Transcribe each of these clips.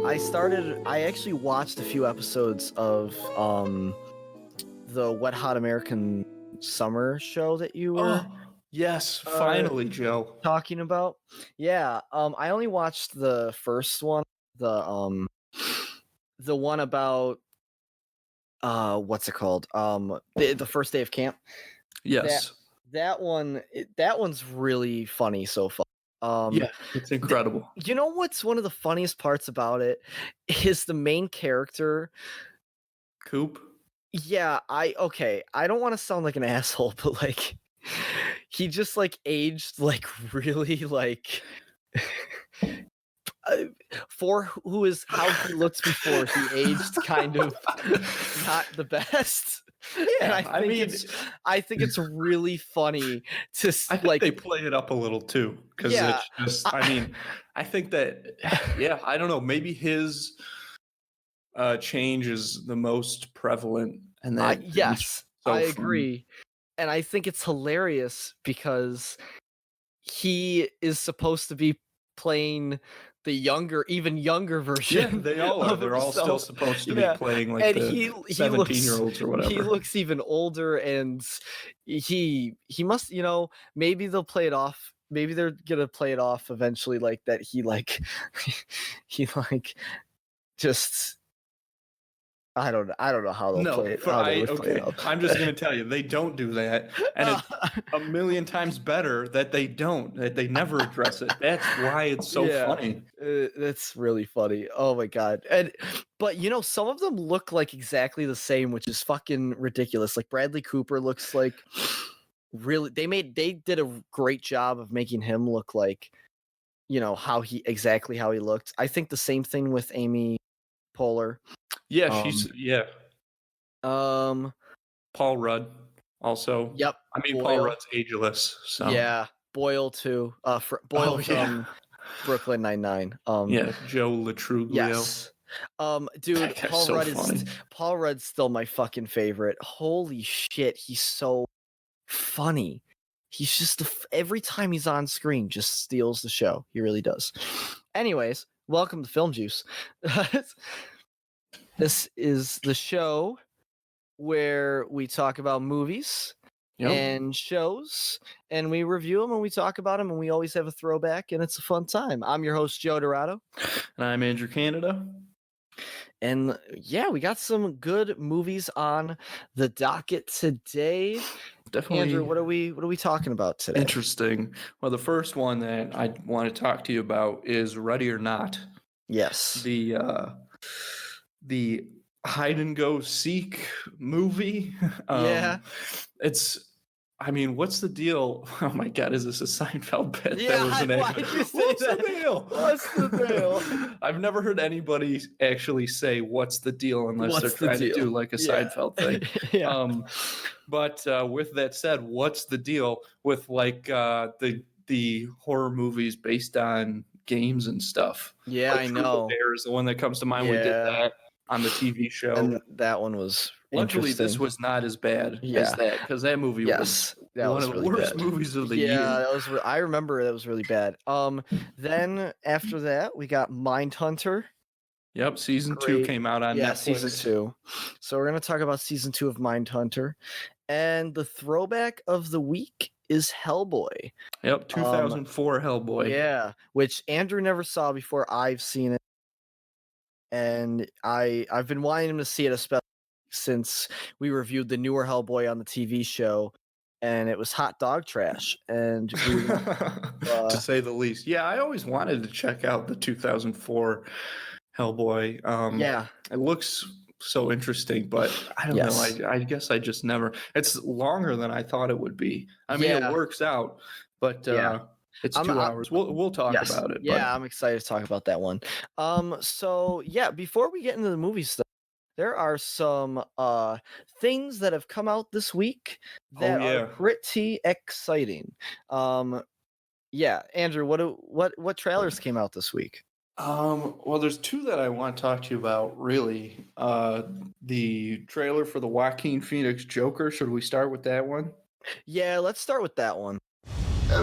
I actually watched a few episodes of the Wet Hot American Summer show that you were yes, finally, Joe. talking about. Yeah, I only watched the first one, the one about what's it called? The first day of camp. Yes. That one's really funny so far. Yeah, it's incredible. You know what's one of the funniest parts about it is the main character, Coop. Yeah, I don't want to sound like an asshole, but like he just like aged like really like for who is how he looked before he aged kind of not the best. Yeah, And I think it's really funny to I think they play it up a little too, because it's just I think that I don't know, maybe his change is the most prevalent, and that yes, so I funny. agree. And I think it's hilarious because he is supposed to be playing the even younger version. Yeah, they all are. They're all still supposed to be playing like the 17-year-olds or whatever. He looks even older, and he must, maybe they'll play it off. Maybe they're gonna play it off eventually, like that. He like just. I don't know how they'll play it. Okay, I'm just gonna tell you, they don't do that, and it's a million times better that they don't. That they never address it. That's why it's so funny. That's really funny. Oh my god! But some of them look like exactly the same, which is fucking ridiculous. Like Bradley Cooper looks like really. They did a great job of making him look like, how he looked. I think the same thing with Amy Poehler. Yeah, Paul Rudd also. Yep. I mean, Paul Rudd's ageless. So yeah, Boyle too. Boyle from Brooklyn Nine-Nine. Joe Latruglio. Yes. Dude, Paul Rudd's still my fucking favorite. Holy shit, he's so funny. He's just every time he's on screen, just steals the show. He really does. Anyways, welcome to Film Juice. This is the show where we talk about movies and shows, and we review them and we talk about them, and we always have a throwback, and it's a fun time. I'm your host, Joe Dorado. And I'm Andrew Canada. And we got some good movies on the docket today. Definitely. Andrew, what are we talking about today? Interesting. Well, the first one that I want to talk to you about is Ready or Not. Yes. The hide and go seek movie. What's the deal? Oh my god, is this a Seinfeld bit? Yeah, why did you say what's the deal? What's the deal? I've never heard anybody actually say "what's the deal" unless they're trying to do like a Seinfeld thing. But with that said, what's the deal with like the horror movies based on games and stuff? Yeah, like I know. There's the one that comes to mind. We did that on the TV show, and that one was luckily this was not as bad as that, because that movie was one of the worst movies of the year. That was I remember that was really bad. Then after that we got Mindhunter. Yep, season 2 came out on Netflix. Season 2. So we're gonna talk about season 2 of Mindhunter, and the throwback of the week is Hellboy. Yep, 2004 Hellboy. Yeah, which Andrew never saw before. I've seen it, and I've been wanting him to see it, especially since we reviewed the newer Hellboy on the TV show, and it was hot dog trash. And to say the least. Yeah, I always wanted to check out the 2004 Hellboy. It looks so interesting, but I don't know. I guess I just never. It's longer than I thought it would be. I mean, it works out, but it's 2 hours. We'll talk about it. Yeah, I'm excited to talk about that one. So before we get into the movie stuff, there are some things that have come out this week that are pretty exciting. Andrew, what trailers came out this week? Well, there's 2 that I want to talk to you about, really. The trailer for the Joaquin Phoenix Joker. Should we start with that one? Yeah, let's start with that one.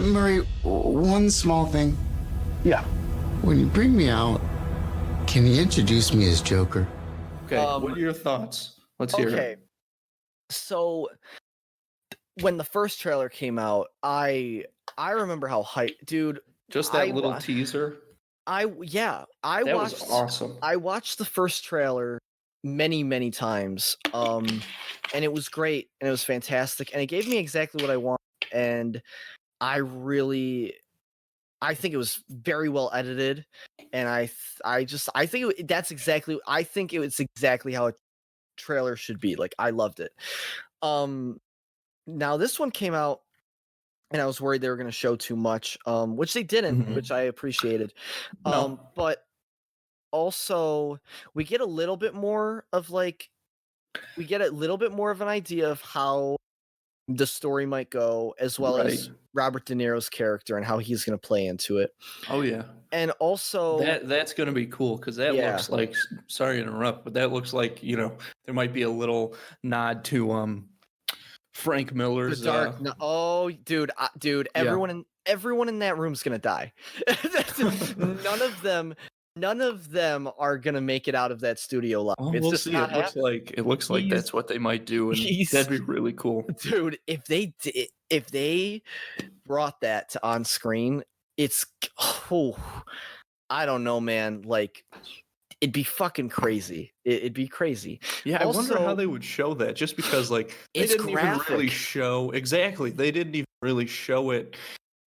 Murray, one small thing. Yeah. When you bring me out, Can you introduce me as Joker? Okay, what are your thoughts? Let's hear it. So when the first trailer came out, I remember how hyped, dude. Just that little teaser. That was awesome. I watched the first trailer many times, and it was great and it was fantastic and it gave me exactly what I want, and I think it was very well edited, and I think it was exactly how a trailer should be. Like, I loved it. Now this one came out and I was worried they were going to show too much, which they didn't, which I appreciated. But also we get a little bit more of an idea of how the story might go, as well as Robert De Niro's character and how he's going to play into it. Oh yeah. And also that's going to be cool, because that looks like, sorry to interrupt, but that looks like, there might be a little nod to Frank Miller's dude, everyone in that room's gonna die. None of them are gonna make it out of that studio live. Well, we'll see. It looks like that's what they might do, and that'd be really cool, dude. If they brought that to on screen, I don't know, man. Like, it'd be fucking crazy. It'd be crazy. Yeah, also, I wonder how they would show that, just because, like, they didn't even really show... Exactly. They didn't even really show it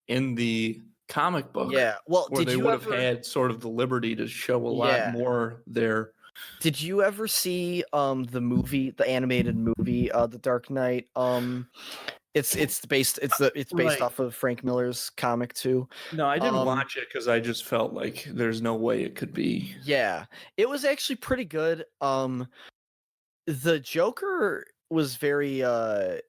in the comic book. Yeah, well, where they would have had sort of the liberty to show a lot more there. Did you ever see the animated movie, The Dark Knight? It's based off of Frank Miller's comic too. No, I didn't watch it because I just felt like there's no way it could be. Yeah, it was actually pretty good. The Joker was very the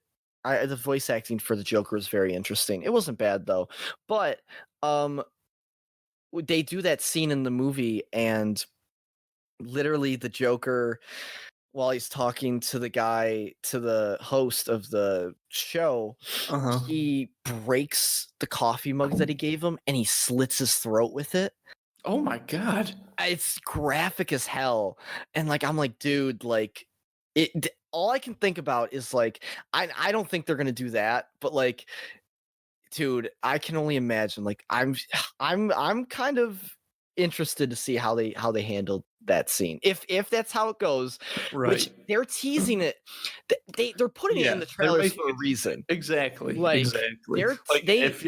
voice acting for the Joker was very interesting. It wasn't bad though, but they do that scene in the movie, and literally the Joker, while he's talking to the host of the show, he breaks the coffee mug that he gave him and he slits his throat with it. Oh my God. It's graphic as hell. And like, I'm like, dude, like, all I can think about is like, I don't think they're going to do that, but like, dude, I can only imagine. Like, I'm kind of interested to see how they handled that scene, if that's how it goes. Which they're teasing it. They're putting it in the trailers for a reason. Exactly. Like, exactly. If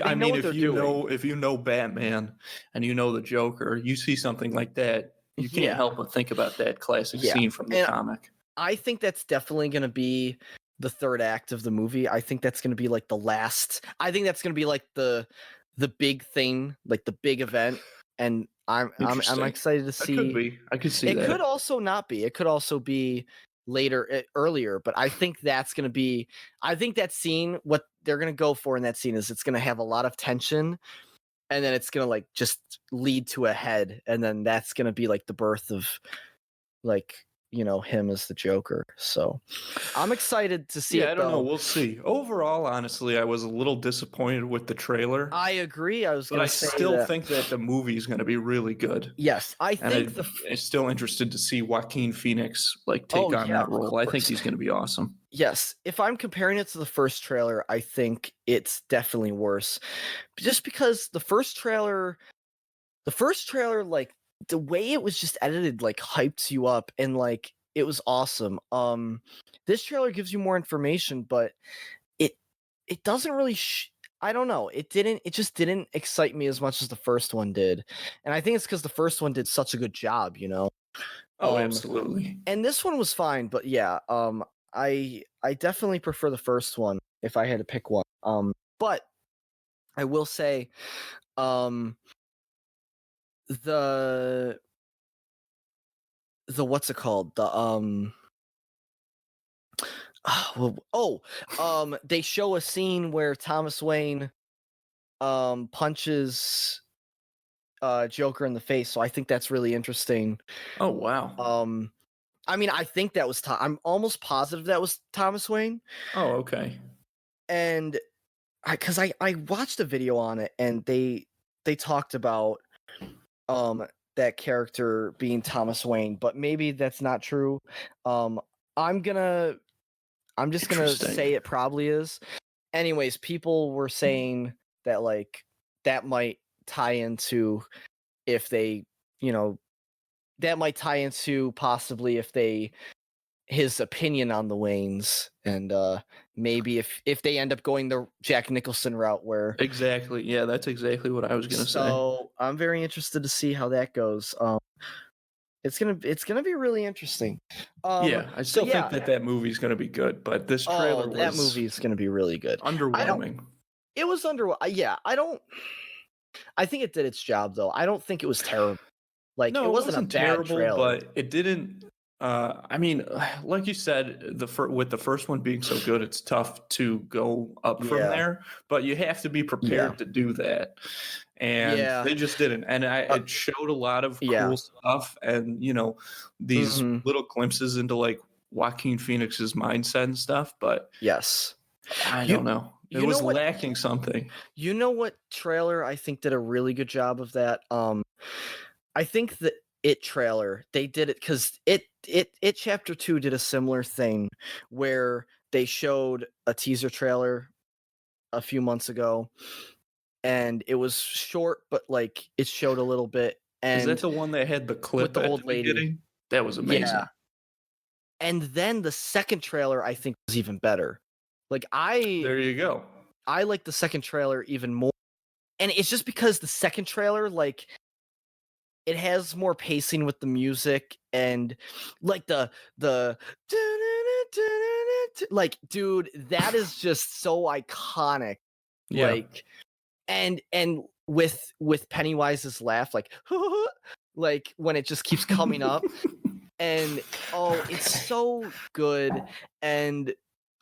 you know Batman and you know the Joker, you see something like that, you can't help but think about that classic scene from the comic. I think that's definitely going to be the third act of the movie. I think that's going to be like the last. I think that's going to be like the big thing, like the big event. And I'm excited to see. I could see that. It could also not be. It could also be earlier. But I think that's going to be. I think that scene, what they're going to go for in that scene, is it's going to have a lot of tension, and then it's going to like just lead to a head, and then that's going to be like the birth of, like, him as the Joker. So I'm excited to see it. I don't know. We'll see. Overall, honestly, I was a little disappointed with the trailer. I agree. I still think that the movie is going to be really good. Yes, I'm still interested to see Joaquin Phoenix take on that role. I think he's going to be awesome. Yes, if I'm comparing it to the first trailer, I think it's definitely worse. Just because the first trailer, like, the way it was just edited, like, hyped you up, and like, it was awesome. This trailer gives you more information, but it doesn't really I don't know. It just didn't excite me as much as the first one did. And I think it's because the first one did such a good job, Oh, absolutely. And this one was fine, but yeah, I definitely prefer the first one if I had to pick one. But I will say, the what's it called? They show a scene where Thomas Wayne punches Joker in the face, so I think that's really interesting. Oh wow. I mean, I think that was I'm almost positive that was Thomas Wayne. Oh, okay. And I watched a video on it, and they talked about that character being Thomas Wayne, but maybe that's not true. I'm just gonna say it probably is. Anyways, people were saying that like that might tie into if they, that might tie into possibly if they his opinion on the Waynes, and maybe if they end up going the Jack Nicholson route where exactly, yeah, that's exactly what I was gonna say. So I'm very interested to see how that goes. It's gonna be really interesting. Yeah, I still think that movie's gonna be good, but this trailer that movie is gonna be really good. Underwhelming. It was yeah. I think it did its job though. I don't think it was terrible. Like no, it wasn't a terrible, bad trailer, but it didn't. I mean, like you said, with the first one being so good, it's tough to go up from there. But you have to be prepared to do that, and they just didn't. And it showed a lot of cool stuff, and these little glimpses into like Joaquin Phoenix's mindset and stuff. But I don't know. It was lacking something. You know what trailer I think did a really good job of that? I think the It trailer, they did it because it Chapter 2 did a similar thing where they showed a teaser trailer a few months ago, and it was short, but like it showed a little bit. And is that the one that had the clip with the old lady? Beginning? That was amazing. Yeah. And then the second trailer I think was even better. Like there you go. I like the second trailer even more, and it's just because the second trailer like. It has more pacing with the music and like the like, dude, that is just so iconic. Yeah. Like, and with Pennywise's laugh, like, like when it just keeps coming up, and it's so good. And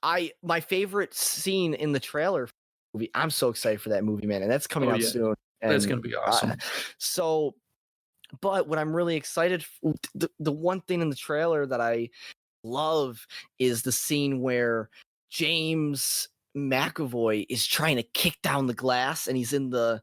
my favorite scene in the trailer movie. I'm so excited for that movie, man, and that's coming out soon. And that's gonna be awesome. But what I'm really excited for, the one thing in the trailer that I love is the scene where James McAvoy is trying to kick down the glass and he's in the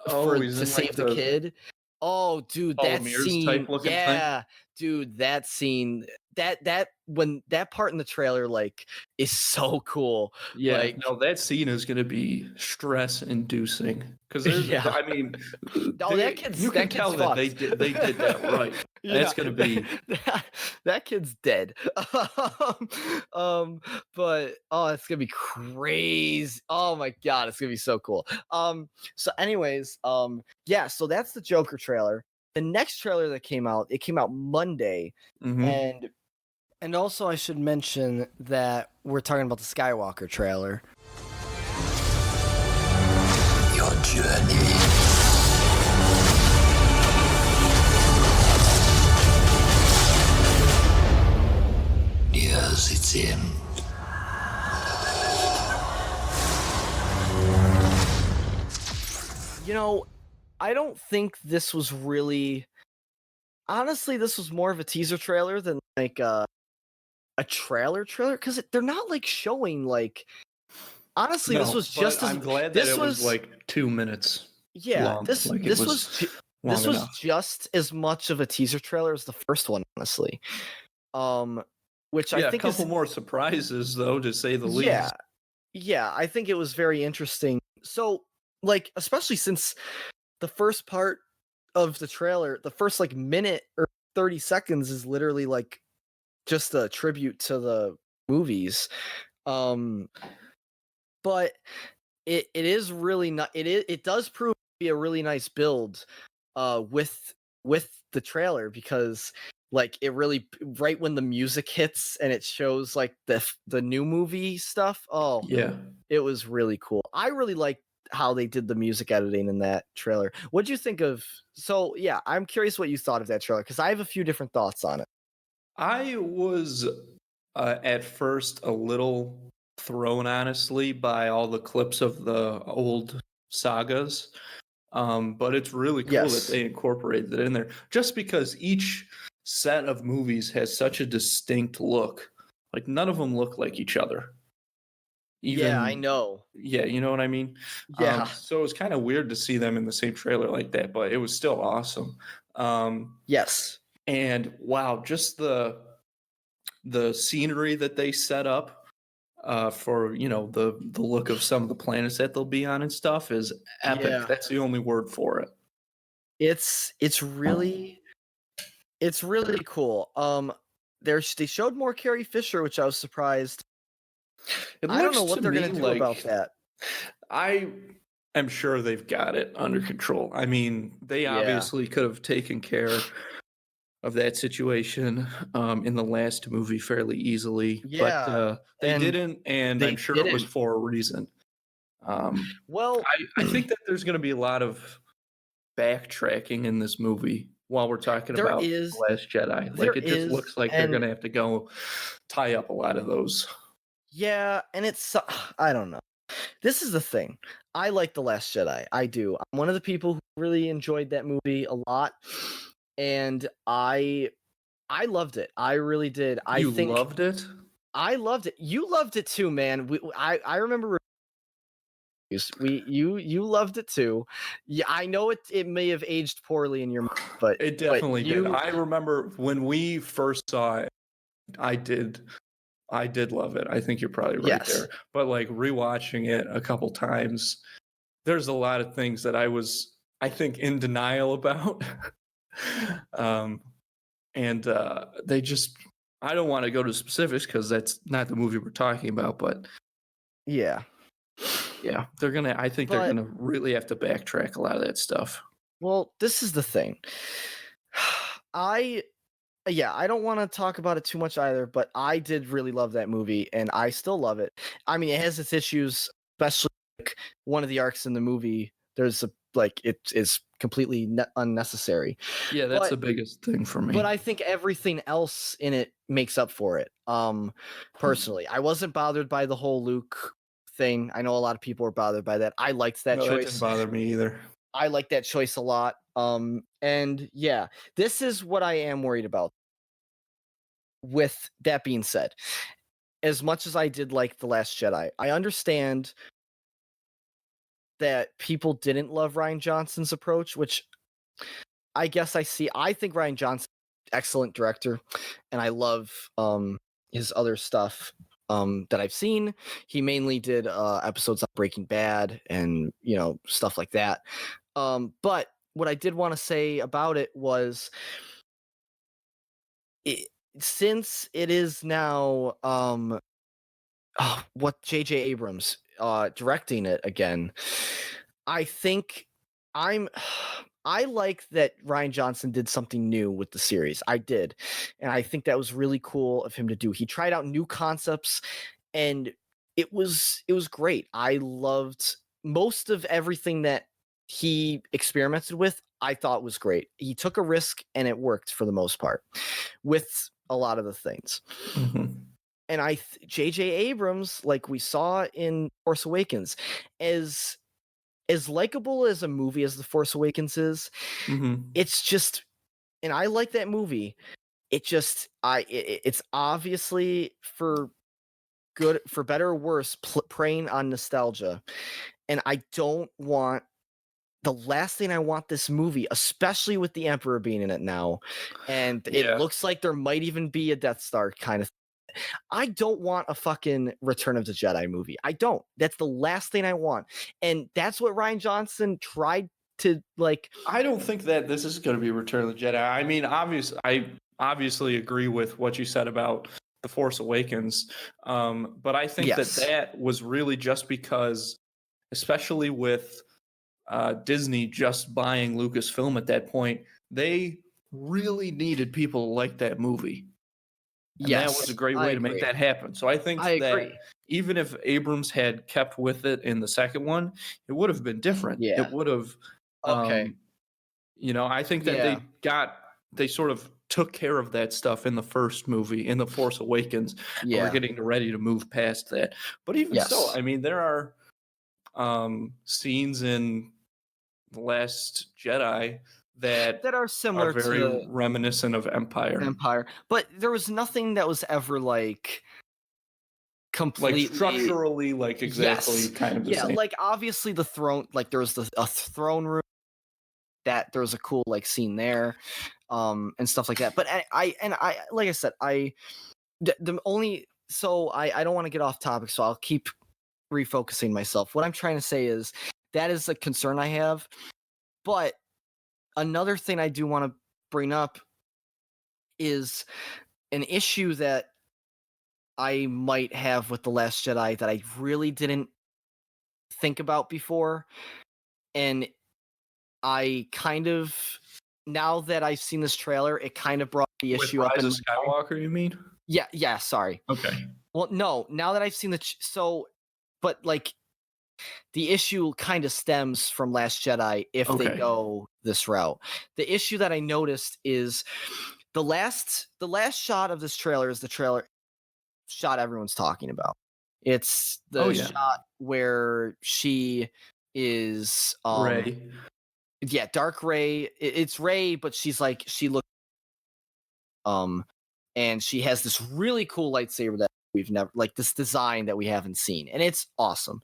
to save the kid. Oh, dude, that scene. Yeah, dude, that scene. That when that part in the trailer like is so cool. Yeah, like, no, that scene is going to be stress inducing because I mean, you can tell that they did that right. That's going to be that kid's dead. But it's gonna be crazy. Oh my god, it's gonna be so cool. So anyways, so that's the Joker trailer. The next trailer that came out, it came out Monday, and also I should mention that we're talking about the Skywalker trailer. Your journey. Nears its end. I don't think this was really... Honestly, this was more of a teaser trailer than like a trailer because they're not like showing like... Honestly, this was just I'm glad that it was like 2 minutes. Yeah, long. this was just as much of a teaser trailer as the first one, honestly. Which I think a couple more surprises though, to say the least. Yeah, I think it was very interesting. So, like, especially since the first part of the trailer, the first like minute or 30 seconds is literally like just a tribute to the movies. But it is really not. It does prove to be a really nice build, with the trailer, because like it really, right when the music hits and it shows like the new movie stuff. Oh yeah, it was really cool. I really liked how they did the music editing in that trailer. What'd you think of? So yeah, I'm curious what you thought of that trailer because I have a few different thoughts on it. I was at first a little thrown, honestly, by all the clips of the old sagas. But it's really cool that they incorporated it in there, just because each set of movies has such a distinct look. Like none of them look like each other. Yeah, I know. Yeah, you know what I mean? Yeah. So it was kind of weird to see them in the same trailer like that, but it was still awesome. Yes. And wow, just the scenery that they set up for the look of some of the planets that they'll be on and stuff is epic. Yeah. That's the only word for it. It's really cool. They showed more Carrie Fisher, which I was surprised. I don't know what they're gonna do about that. I am sure they've got it under control. I mean, they obviously could have taken care of that situation in the last movie fairly easily, but they didn't, and I'm sure it was for a reason. Well, I think that there's going to be a lot of backtracking in this movie while we're talking about The Last Jedi. Like, it just looks like they're going to have to go tie up a lot of those. Yeah, and it's I don't know. This is the thing. I like The Last Jedi. I do. I'm one of the people who really enjoyed that movie a lot, and I loved it. I really did. You loved it? I loved it. You loved it too, man. I remember you loved it too. Yeah, I know it may have aged poorly in your mind, but it definitely did. I remember when we first saw it, I did love it. I think you're probably right there. But like rewatching it a couple times, there's a lot of things that I think in denial about. And they just, I don't want to go to specifics because that's not the movie we're talking about, but yeah, I think they're gonna really have to backtrack a lot of that stuff. Well, this is the thing. I don't want to talk about it too much either, but I did really love that movie, and I still love it. I mean, it has its issues, especially like one of the arcs in the movie. There's it is completely unnecessary. Yeah, that's the biggest thing for me. But I think everything else in it makes up for it. Personally, I wasn't bothered by the whole Luke thing. I know a lot of people were bothered by that. I liked that choice. That didn't bother me either. I like that choice a lot. And yeah, this is what I am worried about. With that being said, as much as I did like The Last Jedi, I understand that people didn't love Rian Johnson's approach, which I guess I see. I think Rian Johnson, excellent director, and I love his other stuff that I've seen. He mainly did episodes on Breaking Bad and stuff like that. But what I did want to say about it was, since it is now what J.J. Abrams directing it again, I think I like that Rian Johnson did something new with the series. I did. And I think that was really cool of him to do. He tried out new concepts, and it was great. I loved most of everything that he experimented with. I thought was great. He took a risk, and it worked for the most part with a lot of the things. Mm-hmm. And J.J. Abrams, like we saw in Force Awakens, as likable as a movie as The Force Awakens is, it's just, and I like that movie. It's obviously for better or worse, preying on nostalgia. And I don't want, the last thing I want this movie, especially with the Emperor being in it now, and it looks like there might even be a Death Star kind of thing. I don't want a fucking Return of the Jedi movie. I don't. That's the last thing I want. And that's what Rian Johnson tried to like. I don't think that this is going to be Return of the Jedi. I mean, I obviously agree with what you said about The Force Awakens. But I think that was really just because, especially with Disney just buying Lucasfilm at that point, they really needed people to like that movie. And that was a great way to make that happen. So I think that even if Abrams had kept with it in the second one, it would have been different. Yeah. It would have, I think that they sort of took care of that stuff in the first movie, in The Force Awakens. Yeah. We're getting ready to move past that. But even so, I mean, there are scenes in The Last Jedi that are similar, very reminiscent of Empire. But there was nothing that was ever like completely like structurally, like exactly kind of the same. Like obviously the throne, like there was a throne room that there was a cool like scene there, and stuff like that. But I like I said, I don't want to get off topic, so I'll keep refocusing myself. What I'm trying to say is that is a concern I have. But another thing I do want to bring up is an issue that I might have with The Last Jedi that I really didn't think about before. And I kind of, now that I've seen this trailer, it kind of brought the issue up. Rise of Skywalker, you mean? Yeah, sorry. Okay. Well, no, now that I've seen but like the issue kind of stems from Last Jedi if they go this route. The issue that I noticed is the last shot of this trailer is the trailer shot everyone's talking about. It's the shot where she is Rey. Yeah, Dark Rey. It's Rey, but she looks and she has this really cool lightsaber that we've never, like this design that we haven't seen, and it's awesome.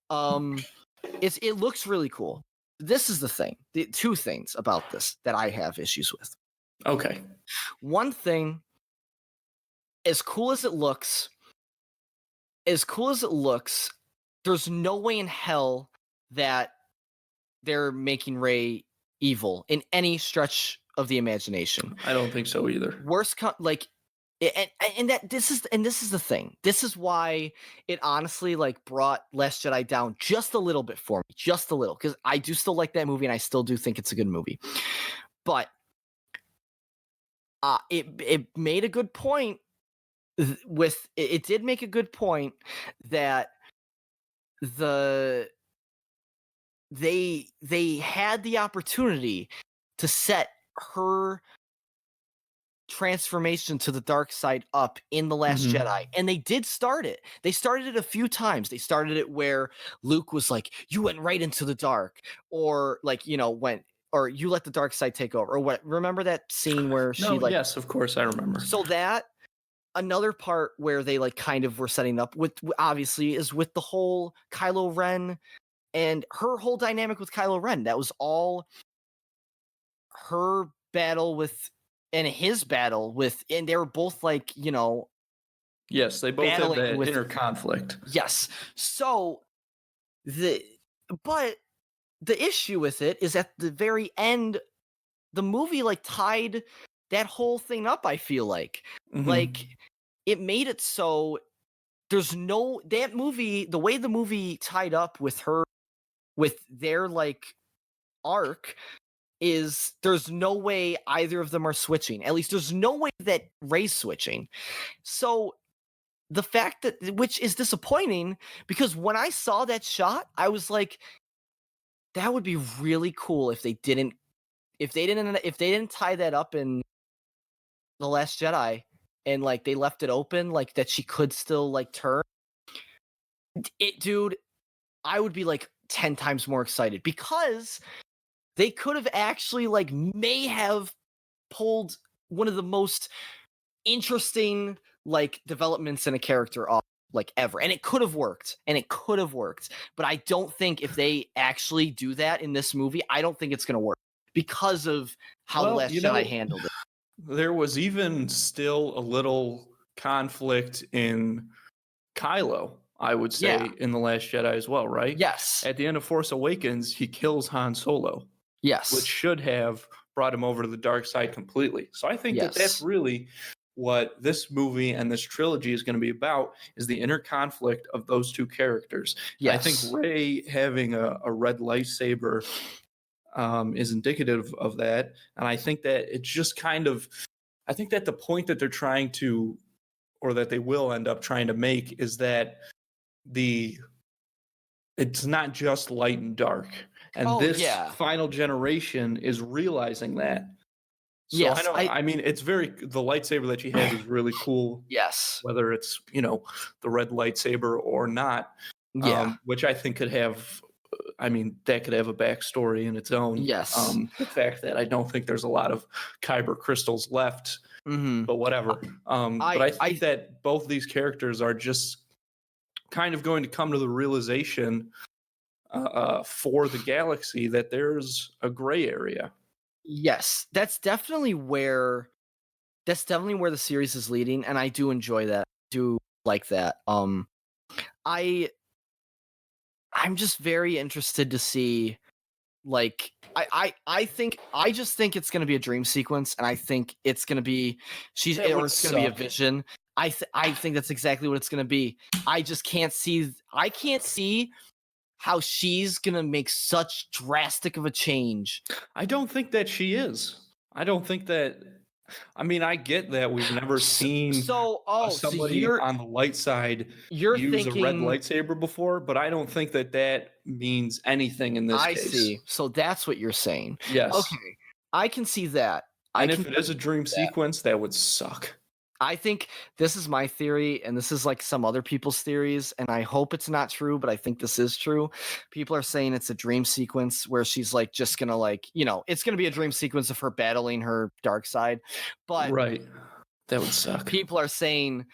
It looks really cool. This is the thing. The two things about this that I have issues with. Okay. One thing, as cool as it looks, there's no way in hell that they're making Rey evil in any stretch of the imagination. I don't think so either. This is the thing. This is why it honestly like brought Last Jedi down just a little bit for me, just a little, because I do still like that movie and I still do think it's a good movie. But it made a good point it did make a good point that they had the opportunity to set her transformation to the dark side up in The Last Jedi, and they did start it. They started it a few times. They started it where Luke was like, you went right into the dark, or like, or you let the dark side take over, or what? Remember that scene where yes, of course I remember. So that another part where they like kind of were setting up with, obviously, is with the whole Kylo Ren and her whole dynamic with Kylo Ren. That was all her battle with and his battle with, and they were both like, yes, they both had that inner conflict. Yes. So but the issue with it is at the very end, the movie like tied that whole thing up. I feel like it made it so there's that movie, the way the movie tied up with her, with their like arc, is there's no way either of them are switching. At least there's no way that Rey's switching. So the fact that, which is disappointing, because when I saw that shot, I was like, that would be really cool if they didn't tie that up in The Last Jedi and like they left it open, like that she could still like turn it. Dude, I would be like 10 times more excited, because they could have actually like may have pulled one of the most interesting like developments in a character off like ever, and it could have worked, but I don't think if they actually do that in this movie, I don't think it's going to work because of how The Last Jedi handled it. There was even still a little conflict in Kylo, I would say, in The Last Jedi as well, right? Yes. At the end of Force Awakens, he kills Han Solo. Yes. Which should have brought him over to the dark side completely. So I think that that's really what this movie and this trilogy is going to be about, is the inner conflict of those two characters. Yes. I think Rey having a red lightsaber is indicative of that. And I think that it's just kind of, I think that the point that they're trying to, or that they will end up trying to make, is that it's not just light and dark. And final generation is realizing that. So yes, I mean, it's the lightsaber that she has is really cool. Yes. Whether it's, the red lightsaber or not. Yeah. Which I think could have, that could have a backstory in its own. Yes. The fact that I don't think there's a lot of kyber crystals left, but whatever. But I think that both these characters are just kind of going to come to the realization for the galaxy that there's a gray area. Yes, that's definitely where the series is leading, and I do enjoy that. I do like that. I'm just very interested to see, like, I just think it's gonna be a dream sequence, and I think it's gonna be it's gonna be a vision. I think that's exactly what it's gonna be. I just can't see how she's gonna make such drastic of a change. I don't think that she is. I don't think that. I mean, I get that we've never seen somebody on the light side use a red lightsaber before, but I don't think that means anything in this case. I see. So that's what you're saying. Yes. Okay. I can see that. And if it is a dream sequence, that would suck. I think this is my theory, and this is like some other people's theories, and I hope it's not true, but I think this is true. People are saying it's a dream sequence where she's like just gonna it's gonna be a dream sequence of her battling her dark side. But right, that would suck. People are saying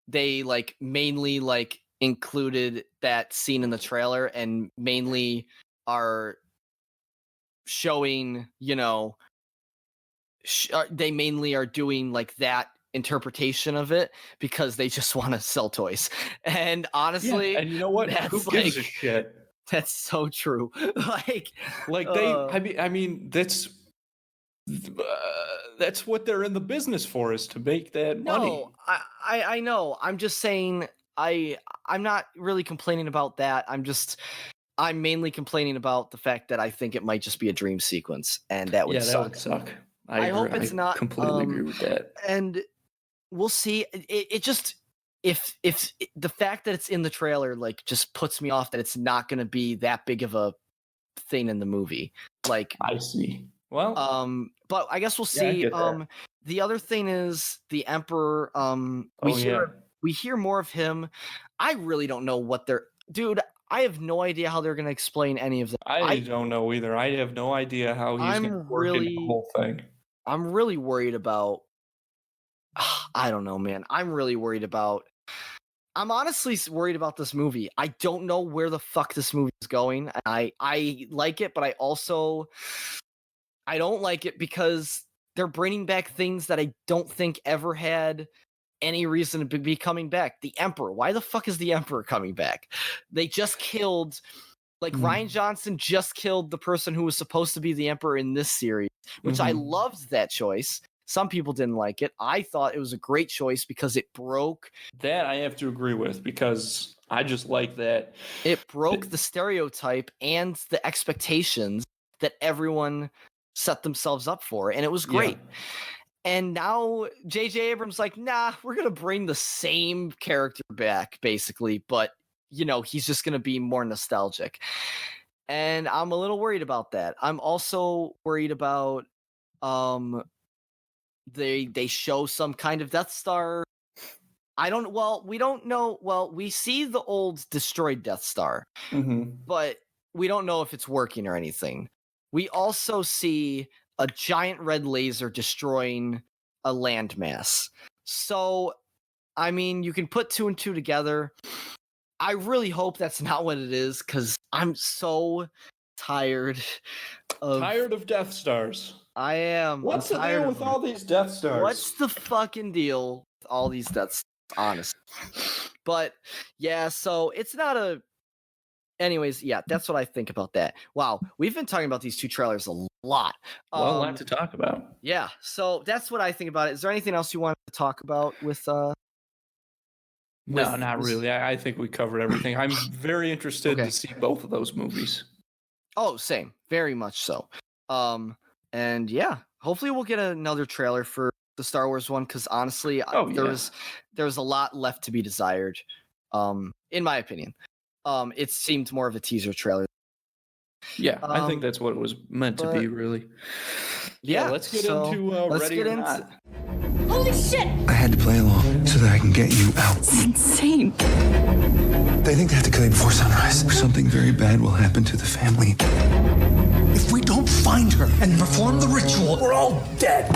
they like mainly like included that scene in the trailer and mainly are showing, they mainly are doing like that interpretation of it because they just want to sell toys. And honestly, and you know what? Who gives a shit? That's so true. I mean, that's what they're in the business for, is to make that money. No, I know. I'm just saying I'm not really complaining about that. I'm mainly complaining about the fact that I think it might just be a dream sequence, and that would suck. That would suck. I hope it's not. Completely agree with that. And we'll see. It just if the fact that it's in the trailer like just puts me off that it's not going to be that big of a thing in the movie. Like I see. Well, but I guess we'll see. The other thing is the Emperor. We hear more of him. I really don't know what dude. I have no idea how they're going to explain any of that. I don't know either. I have no idea how he's going to work in the whole thing. I'm really worried about. I don't know, man. I'm honestly worried about this movie. I don't know where the fuck this movie is going. I like it, but I don't like it because they're bringing back things that I don't think ever had any reason to be coming back. The Emperor. Why the fuck is the Emperor coming back? They just killed, Rian Johnson just killed the person who was supposed to be the Emperor in this series, which I loved that choice. Some people didn't like it. I thought it was a great choice because it broke. That I have to agree with because I just like that. It broke the stereotype and the expectations that everyone set themselves up for, and it was great. Yeah. And now J.J. Abrams like, nah, we're going to bring the same character back, basically, but, he's just going to be more nostalgic. And I'm a little worried about that. I'm also worried about they show some kind of Death Star. We don't know. Well, we see the old destroyed Death Star, but we don't know if it's working or anything. We also see a giant red laser destroying a landmass. So, I mean, you can put two and two together. I really hope that's not what it is, because I'm so tired of Death Stars. I am. What's the deal with all these Death Stars? What's the fucking deal with all these Death Stars, honestly? But, yeah, so it's not a... Anyways, yeah, that's what I think about that. Wow, we've been talking about these two trailers a lot. A lot to talk about. Yeah, so that's what I think about it. Is there anything else you wanted to talk about with no, not really. I think we covered everything. I'm very interested to see both of those movies. Oh, same. Very much so. And yeah, hopefully we'll get another trailer for the Star Wars one, because honestly, there was a lot left to be desired, in my opinion. It seemed more of a teaser trailer. Yeah, I think that's what it was meant to be, really. Yeah, let's get into Ready or Not. Holy shit! I had to play along so that I can get you out. It's insane. They think they have to kill you before sunrise. Something very bad will happen to the family. If we don't find her and perform the ritual, we're all dead.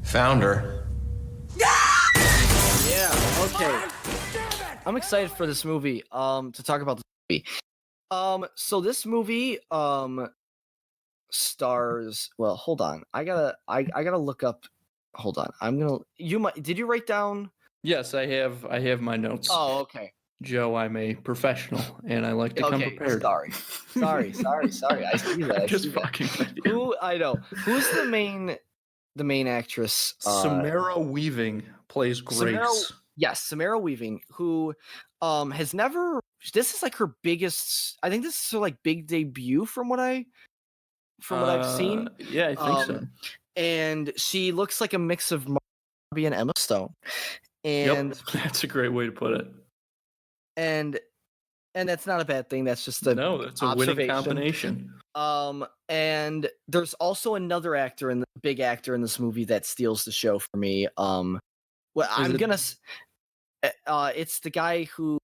Found her. Yeah, okay. I'm excited for this movie. To talk about this movie. So this movie stars. Well, hold on. I gotta look up. Hold on. Did you write down? Yes, I have my notes. Oh, okay. Joe, I'm a professional, and I like to come prepared. Sorry. I see that. Just fucking with you. Who I know? Who's the main actress? Samara Weaving plays Grace. Samara Weaving, who has never. This is like her biggest. I think this is her like big debut from what I've seen. Yeah, I think so. And she looks like a mix of Barbie and Emma Stone. And yep, that's a great way to put it. And that's not a bad thing. That's just that's a winning combination. And there's also another big actor in this movie that steals the show for me. It's the guy who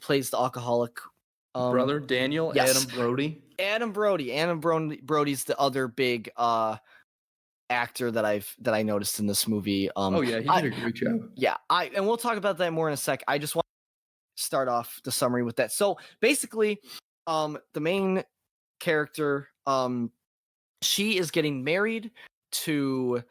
plays the alcoholic brother Daniel. Yes. Adam Brody. Adam Brody's the other big actor that I noticed in this movie. He did a great job. Yeah, and we'll talk about that more in a sec. I just want to start off the summary with that. So basically, the main character, she is getting married to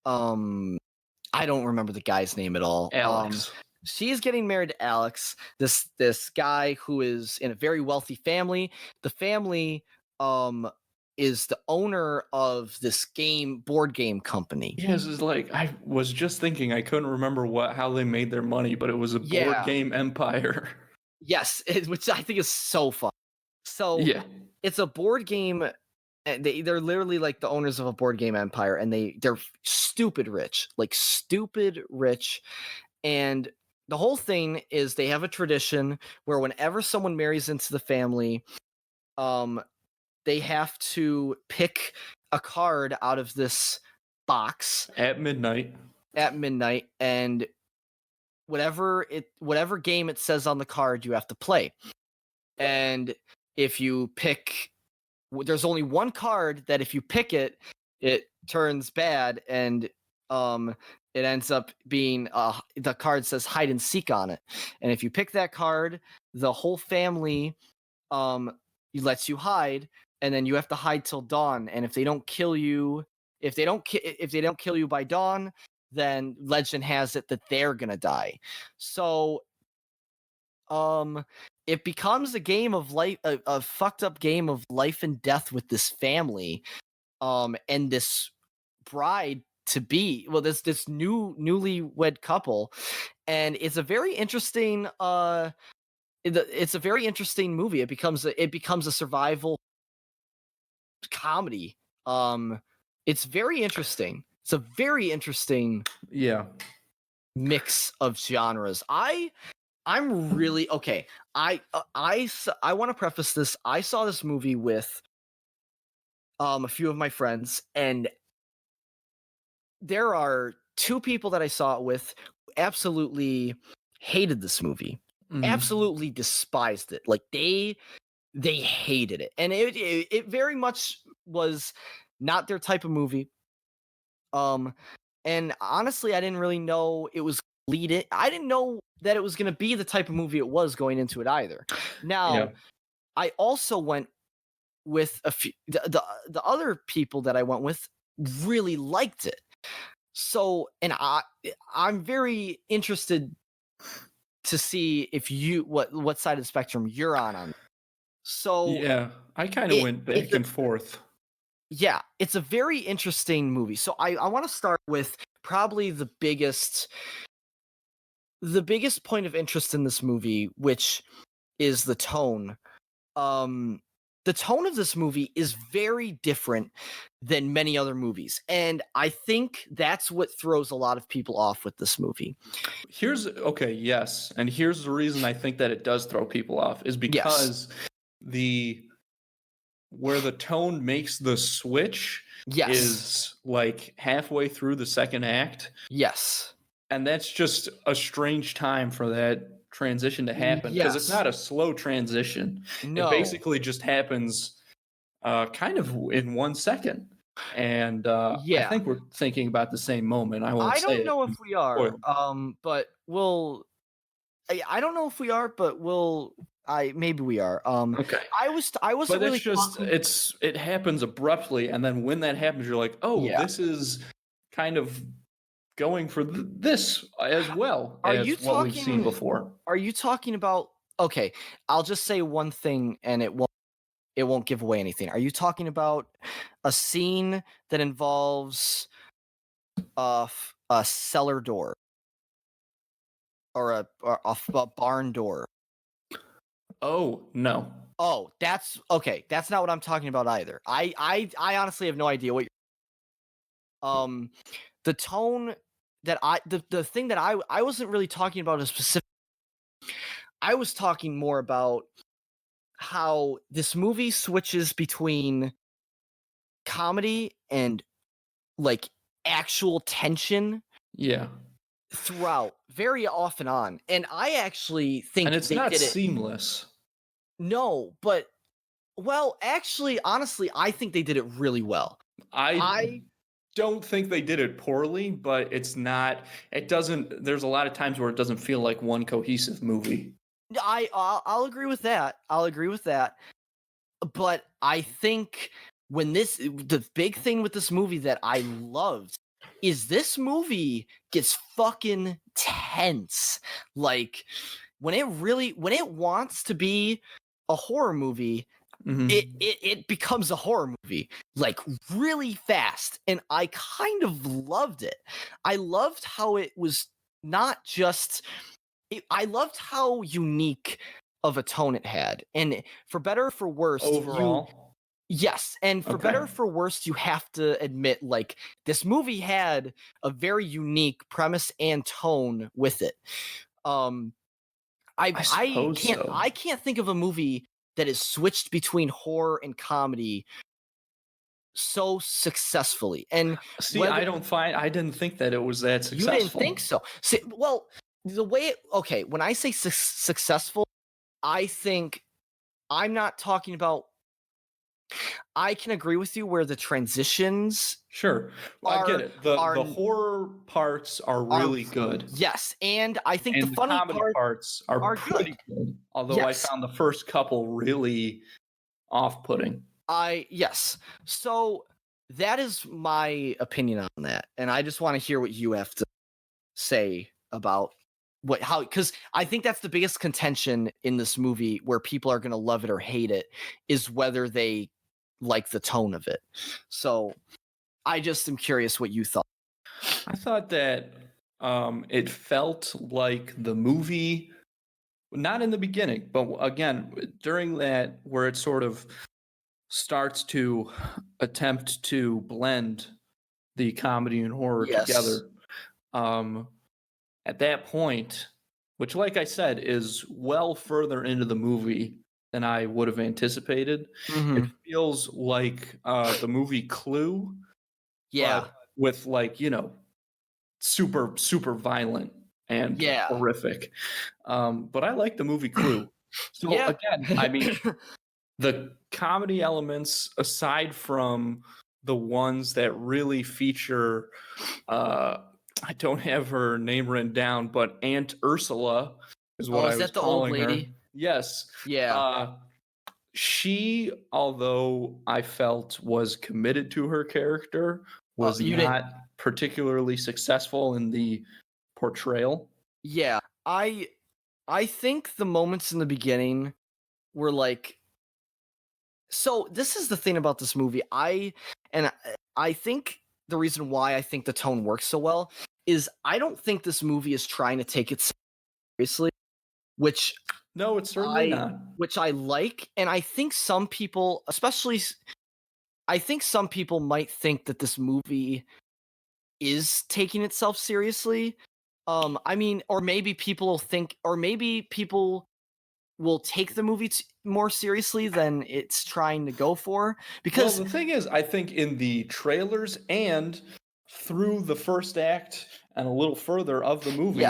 I don't remember the guy's name at all. Alex. She is getting married to Alex, this guy who is in a very wealthy family. The family is the owner of this board game company. Yes, it's like I was just thinking I couldn't remember how they made their money, but it was a board game empire. Yes, which I think is so fun. So it's a board game. They're literally like the owners of a board game empire, and they're stupid rich. And the whole thing is they have a tradition where whenever someone marries into the family, they have to pick a card out of this box at midnight, and whatever game it says on the card, you have to play. And if you pick, there's only one card that if you pick it turns bad, and it ends up being the card says hide and seek on it. And if you pick that card, the whole family lets you hide, and then you have to hide till dawn. And if they don't kill you, if they don't kill you by dawn, then legend has it that they're gonna die. So it becomes a game of life, a fucked up game of life and death with this family, and this bride to be, this newlywed couple. And it's a very interesting it's a very interesting movie. It becomes a survival comedy. It's very interesting. It's a very interesting mix of genres. I'm really okay. I want to preface this. I saw this movie with a few of my friends, and there are two people that I saw it with who absolutely hated this movie. Absolutely despised it. Like they hated it. And it very much was not their type of movie. And honestly, I didn't really know it was I didn't know that it was going to be the type of movie it was going into it either. Now, I also went with a few, the other people that I went with really liked it. So, and I'm very interested to see if what side of the spectrum you're on. So yeah, I kind of went back and forth. Yeah, it's a very interesting movie. So I want to start with probably the biggest point of interest in this movie, which is the tone. The tone of this movie is very different than many other movies, and I think that's what throws a lot of people off with this movie. Here's the reason I think that it does throw people off is because where the tone makes the switch is like halfway through the second act. Yes. And that's just a strange time for that transition to happen, because it's not a slow transition. No. It basically just happens kind of in 1 second. And I think we're thinking about the same moment. I don't know if we are, but we'll I don't know if we are, but maybe we are. Okay. I wasn't But really it's just it happens abruptly, and then when that happens, you're like, oh, this is kind of going for this as well as what we've seen before. Are you talking about? Okay, I'll just say one thing, and it won't give away anything. Are you talking about a scene that involves a cellar door or a barn door? Oh, no. Oh, that's okay. That's not what I'm talking about either. I honestly have no idea what you're the tone that the thing that I wasn't really talking about a specific. I was talking more about how this movie switches between comedy and like actual tension. Yeah. Throughout, very off and on. And I actually think and it's not seamless. No, but well, actually, honestly, I think they did it really well. I don't think they did it poorly, but there's a lot of times where it doesn't feel like one cohesive movie. I'll agree with that. But I think the big thing with this movie that I loved is this movie gets fucking tense. Like when it wants to be a horror movie, it becomes a horror movie like really fast, and I kind of loved it. I loved how it was not just I loved how unique of a tone it had, and for better or for worse, overall. Yes, and for better or for worse, you have to admit, like, this movie had a very unique premise and tone with it. I can't think of a movie that has switched between horror and comedy so successfully. And see, I didn't think that it was that successful. You didn't think so. See, well, the way when I say successful, I think I'm not talking about. I can agree with you where the transitions. Sure, I get it. The horror parts are really good. Yes, and I think the funny comedy parts are pretty good. Although I found the first couple really off-putting. Yes. So that is my opinion on that, and I just want to hear what you have to say about because I think that's the biggest contention in this movie, where people are going to love it or hate it, is whether they like the tone of it. So I just am curious what you thought. I thought that it felt like the movie, not in the beginning, but again, during that, where it sort of starts to attempt to blend the comedy and horror together. At that point, which, like I said, is well further into the movie than I would have anticipated. It feels like the movie Clue, but with super, super violent and horrific. But I like the movie Clue. So again, I mean, the comedy elements, aside from the ones that really feature, I don't have her name written down, but Aunt Ursula is what I was calling her. Lady? Yes. Yeah. She, although I felt was committed to her character, was not particularly successful in the portrayal. Yeah. I think the moments in the beginning were like. So this is the thing about this movie. I think the reason why I think the tone works so well is I don't think this movie is trying to take it seriously, which no, it's certainly not. Which I like, and I think some people, might think that this movie is taking itself seriously. I mean, or maybe people will take the movie more seriously than it's trying to go for. Because the thing is, I think in the trailers and through the first act and a little further of the movie,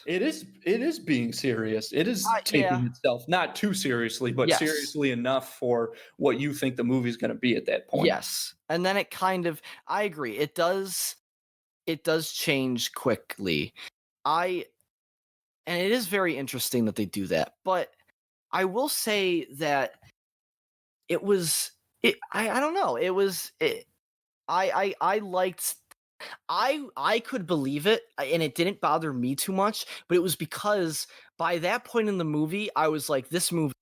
it is being serious. It is taking itself not too seriously, but seriously enough for what you think the movie is going to be at that point. Yes, and then it kind of, I agree. It does change quickly. And it is very interesting that they do that. But I will say that it was I don't know. It was I liked I could believe it, and it didn't bother me too much, but it was because by that point in the movie, I was like, this movie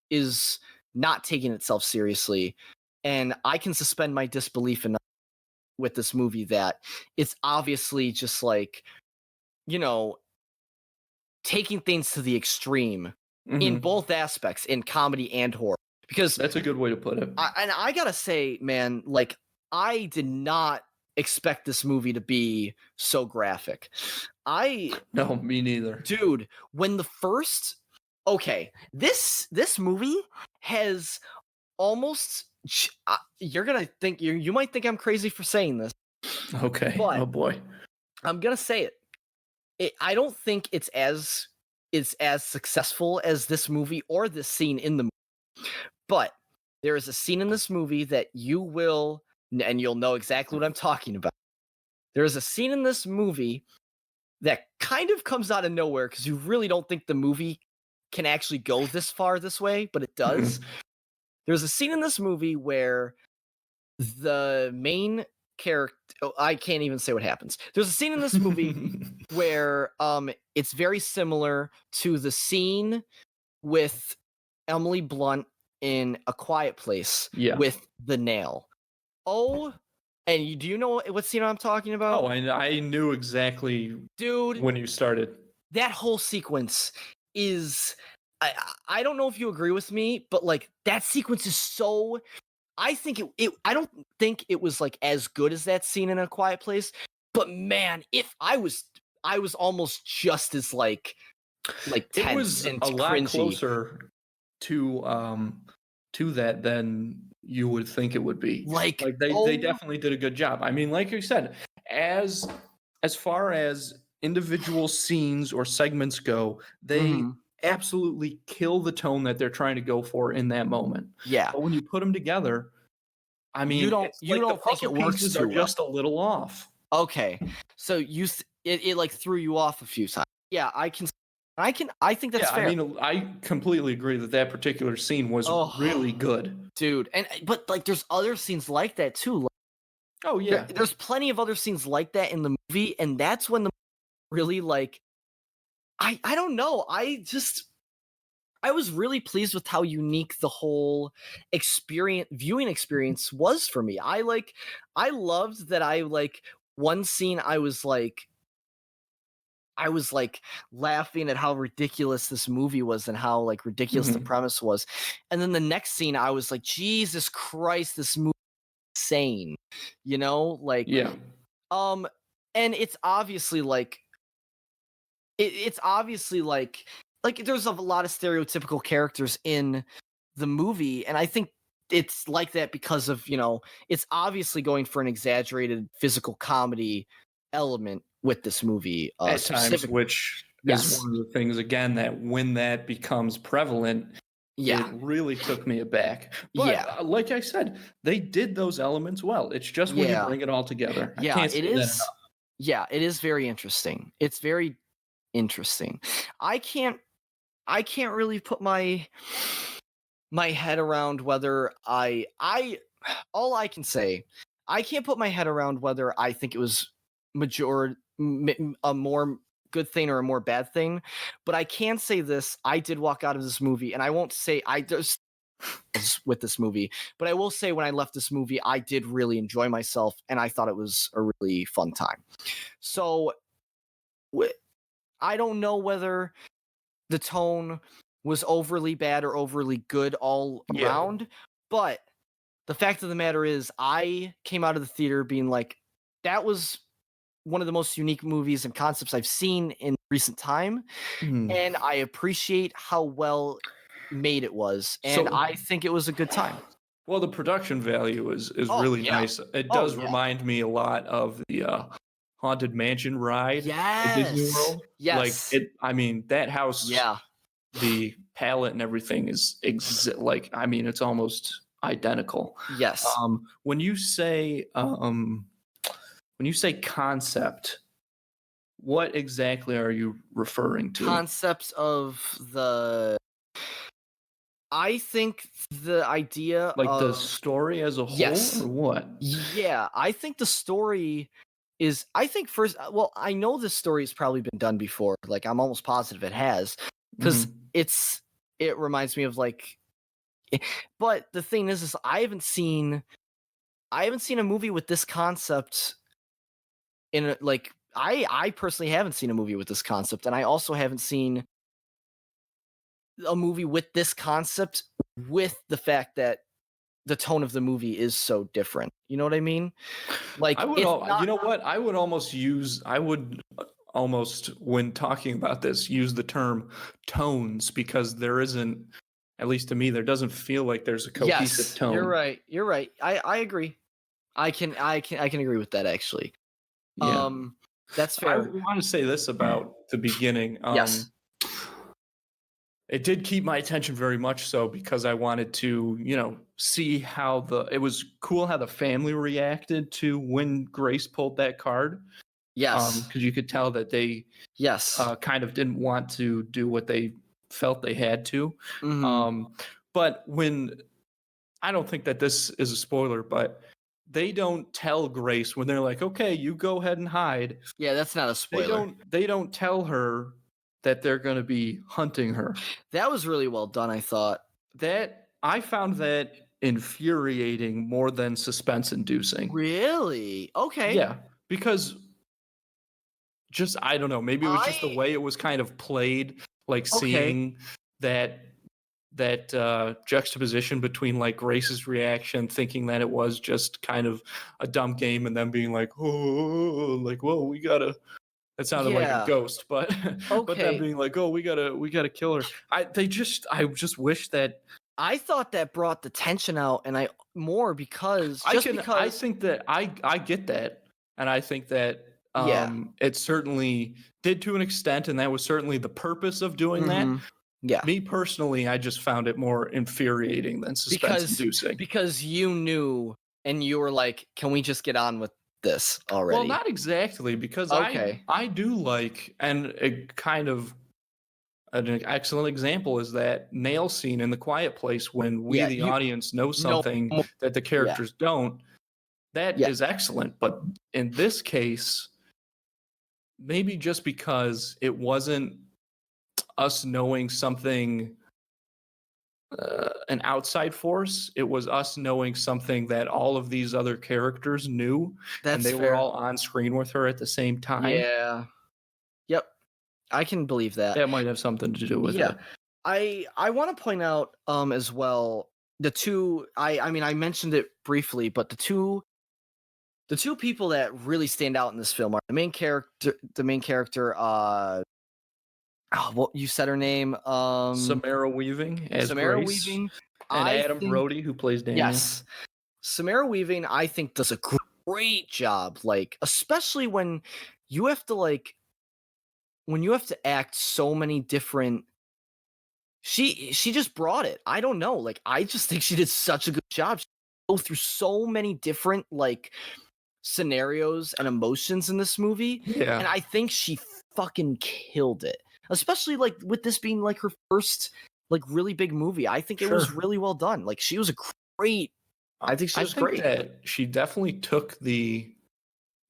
is not taking itself seriously, and I can suspend my disbelief enough with this movie that it's obviously just like, you know, taking things to the extreme in both aspects, in comedy and horror. Because that's a good way to put it. I gotta say, man, like, I did not expect this movie to be so graphic. No, me neither. Dude, when the first this movie has almost you're gonna think you might think I'm crazy for saying this. Okay. Oh boy. I'm gonna say it. I don't think it's as successful as this movie or this scene in the movie. But there is a scene in this movie that you will, and you'll know exactly what I'm talking about. There is a scene in this movie that kind of comes out of nowhere because you really don't think the movie can actually go this far this way, but it does. There's a scene in this movie where the main character, I can't even say what happens. There's a scene in this movie where it's very similar to the scene with Emily Blunt in A Quiet Place with the nail. And do you know what scene I'm talking about? Oh, I knew exactly, dude, when you started. That whole sequence is, I don't know if you agree with me, but like that sequence is so, I think I don't think it was like as good as that scene in A Quiet Place, but man, if I was almost just as like tense, it was and a lot cringy. Closer to that than you would think it would be. Like they definitely did a good job. I mean, like you said, as far as individual scenes or segments go, they absolutely kill the tone that they're trying to go for in that moment. Yeah. But when you put them together, I mean, you don't think it works too well. Just a little off. Okay. So it like threw you off a few times. Yeah, I think that's fair. I mean, I completely agree that particular scene was really good. Dude, but like there's other scenes like that too. Like, there's plenty of other scenes like that in the movie, and that's when the really like I don't know. I was really pleased with how unique the whole viewing experience was for me. I loved that one scene I was like laughing at how ridiculous this movie was and how like ridiculous the premise was. And then the next scene I was like, Jesus Christ, this movie is insane. You know, like and it's obviously like it's obviously like there's a lot of stereotypical characters in the movie, and I think it's like that because of, you know, it's obviously going for an exaggerated physical comedy element with this movie at times, which is one of the things, again, that when that becomes prevalent, it really took me aback. But like I said, they did those elements well. It's just when you bring it all together. I can't say that enough. Yeah, it is very interesting. It's very interesting. I can't really put my head around whether all I can say, I can't put my head around whether I think it was a more good thing or a more bad thing, but I can say this: I did walk out of this movie, and I won't say with this movie, but I will say when I left this movie, I did really enjoy myself, and I thought it was a really fun time. So I don't know whether the tone was overly bad or overly good all around, but the fact of the matter is I came out of the theater being like, that was one of the most unique movies and concepts I've seen in recent time, and I appreciate how well made it was, and I think it was a good time. Well, the production value is really nice. It does remind me a lot of the Haunted Mansion ride at Disney World. Yes. Like I mean, that house, the palette and everything is it's almost identical. Yes. When you say concept, What exactly are you referring to? Concepts of the... I think the idea like of... the story as a whole, Yes. or what? Yeah, I think the story is... I think first... Well, I know this story has probably been done before. Like, I'm almost positive it has. Because it reminds me of, like... But the thing is I haven't seen a movie with this concept in like... I personally haven't seen a movie with this concept, and I also haven't seen a movie with this concept with the fact that the tone of the movie is so different. You know what I mean? Like, I would, you know what? I would almost, when talking about this, use the term tones, because there isn't, at least to me, there doesn't feel like there's a cohesive tone. You're right. I agree. I can agree with that, actually. Yeah. That's fair. I want to say this about the beginning. Yes. It did keep my attention very much so, because I wanted to, see how it was cool how the family reacted to when Grace pulled that card. Yes. Because you could tell that they kind of didn't want to do what they felt they had to. Mm-hmm. But I don't think that this is a spoiler, but they don't tell Grace when they're like, okay, you go ahead and hide. Yeah, that's not a spoiler. They don't tell her that they're going to be hunting her. That was really well done, I thought. I found that infuriating more than suspense-inducing. Really? Okay. Yeah, because I don't know, maybe it was just the way it was kind of played, like seeing that juxtaposition between like Grace's reaction, thinking that it was just kind of a dumb game, and then being like, oh, like, whoa, we gotta... That sounded like a ghost, but but then being like, oh, we gotta kill her. I just wish that... I thought that brought the tension out, and I think that I get that, and I think that it certainly did to an extent, and that was certainly the purpose of doing that. Yeah. Me personally, I just found it more infuriating than suspense-inducing. Because you knew, and you were like, can we just get on with this already? Well, not exactly, because I do like, and it kind of an excellent example is that nail scene in The Quiet Place, when the audience know something that the characters don't. That is excellent. But in this case, maybe just because it wasn't us knowing something, an outside force, it was us knowing something that all of these other characters knew, and they were all on screen with her at the same time. Yeah. Yep. I can believe that. That might have something to do with it. I want to point out as well, the two... I mean, I mentioned it briefly, but the two people that really stand out in this film are the main character, what you said her name? Samara Weaving as Samara Grace, Weaving, and Adam Brody, who plays Daniel. Yes, Samara Weaving, I think, does a great job. Like, especially when you have to act so many different... She just brought it. I don't know. Like, I just think she did such a good job. She go through so many different like scenarios and emotions in this movie. Yeah. And I think she fucking killed it. Especially like with this being like her first like really big movie. I think it was really well done. Like, she was great. I think she was great. That she definitely took the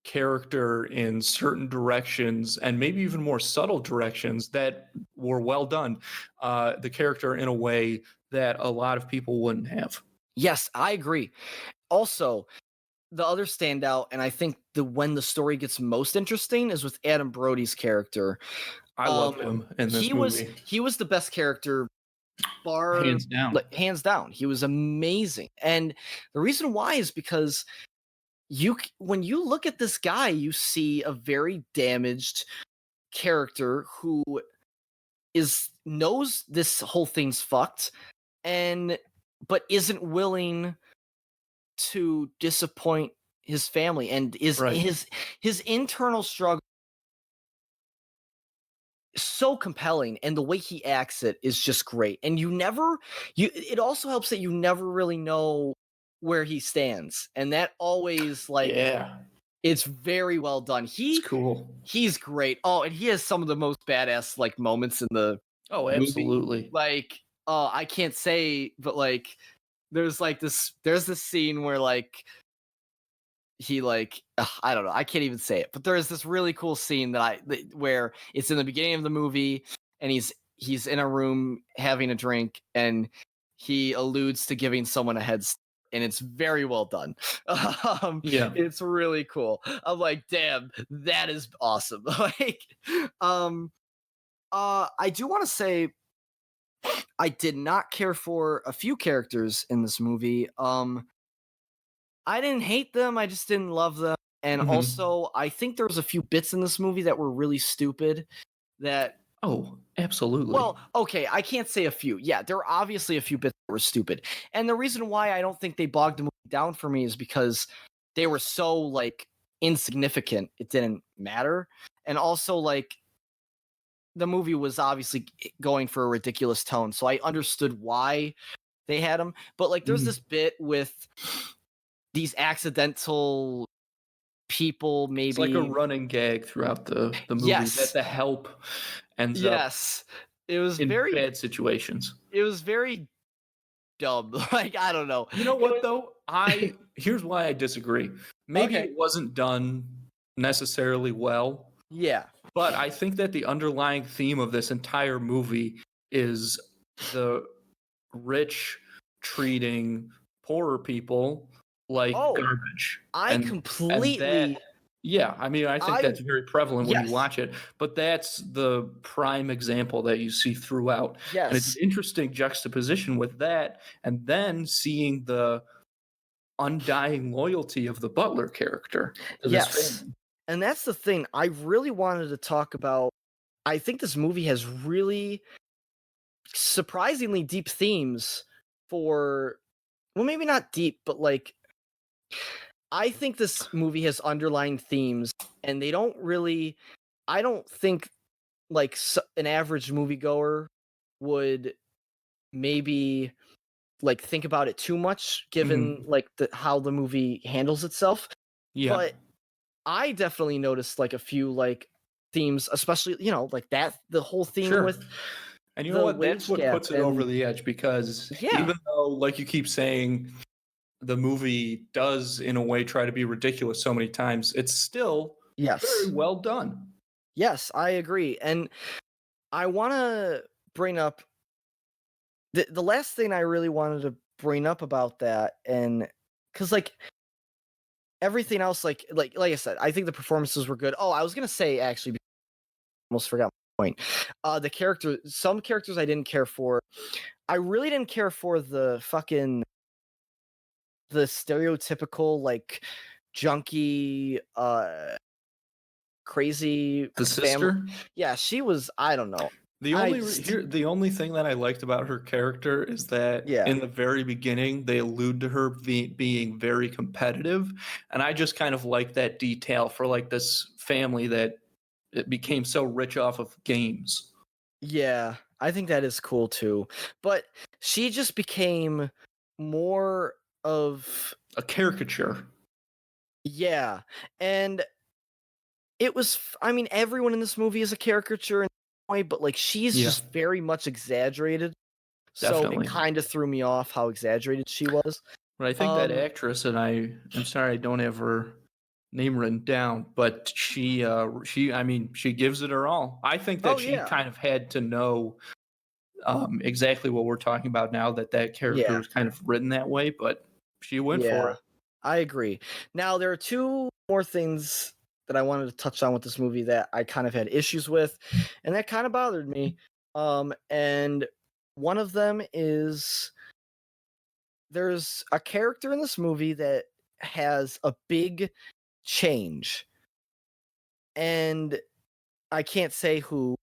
character in certain directions, and maybe even more subtle directions, that were well done. The character in a way that a lot of people wouldn't have. Yes, I agree. Also, the other standout, and I think when the story gets most interesting, is with Adam Brody's character. I love him in this movie. He was the best character, hands down. He was amazing. And the reason why is because when you look at this guy, you see a very damaged character who knows this whole thing's fucked, but isn't willing to disappoint his family, and his internal struggle is so compelling, and the way he acts it is just great. And it also helps that you never really know where he stands, and that always It's very well done. It's cool. He's great. Oh, and he has some of the most badass like moments in the movie. Absolutely. Like, I can't say, but like, there's this scene where like he like I don't know, I can't even say it, but there is this really cool scene where it's in the beginning of the movie, and he's in a room having a drink, and he alludes to giving someone a head start, and it's very well done. It's really cool. I'm like, damn, that is awesome. Like, I do want to say I did not care for a few characters in this movie. I didn't hate them, I just didn't love them. And also, I think there was a few bits in this movie that were really stupid that... Oh, absolutely. Well, okay, I can't say a few. Yeah, there are obviously a few bits that were stupid. And the reason why I don't think they bogged the movie down for me is because they were so, like, insignificant, it didn't matter. And also, like, the movie was obviously going for a ridiculous tone, so I understood why they had them. But, like, there's this bit with these accidental people, maybe... It's like a running gag throughout the movie. Yes. That the help ends up it was in very bad situations. It was very dumb. Like, I don't know. You know what, though? Here's why I disagree. Maybe it wasn't done necessarily well. Yeah. But I think that the underlying theme of this entire movie is the rich treating poorer people like garbage. I completely... I mean, I think that's very prevalent when you watch it, but that's the prime example that you see throughout. Yes. And it's an interesting juxtaposition with that, and then seeing the undying loyalty of the butler character to this family. And that's the thing. I really wanted to talk about... I think this movie has really surprisingly deep themes for... Well, maybe not deep, but like... I think this movie has underlying themes, and they don't really... I don't think, like, an average moviegoer would maybe, like, think about it too much, given, like, how the movie handles itself. Yeah. But I definitely noticed, like, a few, like, themes, especially, you know, like that, the whole theme with... And you know what? That's what puts it over the edge, because even though, like you keep saying... the movie does, in a way, try to be ridiculous so many times, it's still very well done. Yes, I agree. And I want to bring up... The last thing I really wanted to bring up about that, and... Because, like, everything else, like I said, I think the performances were good. Oh, I was going to say, actually, almost forgot my point. Some characters I didn't care for. I really didn't care for the stereotypical, like, junkie, crazy the sister. Yeah, she was... I don't know. The only thing that I liked about her character is that in the very beginning they allude to her being very competitive, and I just kind of like that detail for, like, this family that it became so rich off of games. Yeah, I think that is cool too. But she just became more of a caricature. Yeah, and it was... I mean, everyone in this movie is a caricature in some way, but, like, she's just very much exaggerated. Definitely. So it kind of threw me off how exaggerated she was. But I think that actress, and I'm sorry I don't have her name written down, but she gives it her all. I think that she kind of had to know exactly what we're talking about now, that character is kind of written that way, but she went for it. I agree. Now, there are two more things that I wanted to touch on with this movie that I kind of had issues with, and that kind of bothered me. And one of them is there's a character in this movie that has a big change. And I can't say who,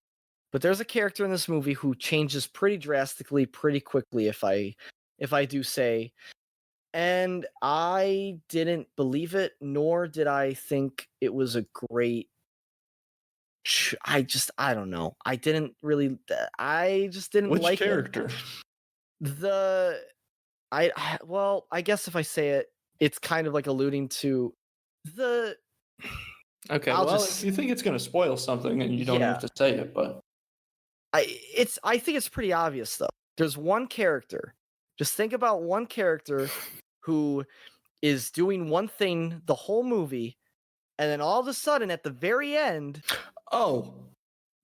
but there's a character in this movie who changes pretty drastically, pretty quickly, if I do say. And I didn't believe it, nor did I think it was a great... I don't know. I just didn't Which like character? I guess if I say it, it's kind of like alluding to Okay, if you think it's going to spoil something, and you don't have to say it, but I think it's pretty obvious though. There's one character. Just think about one character who is doing one thing the whole movie, and then all of a sudden at the very end. Oh,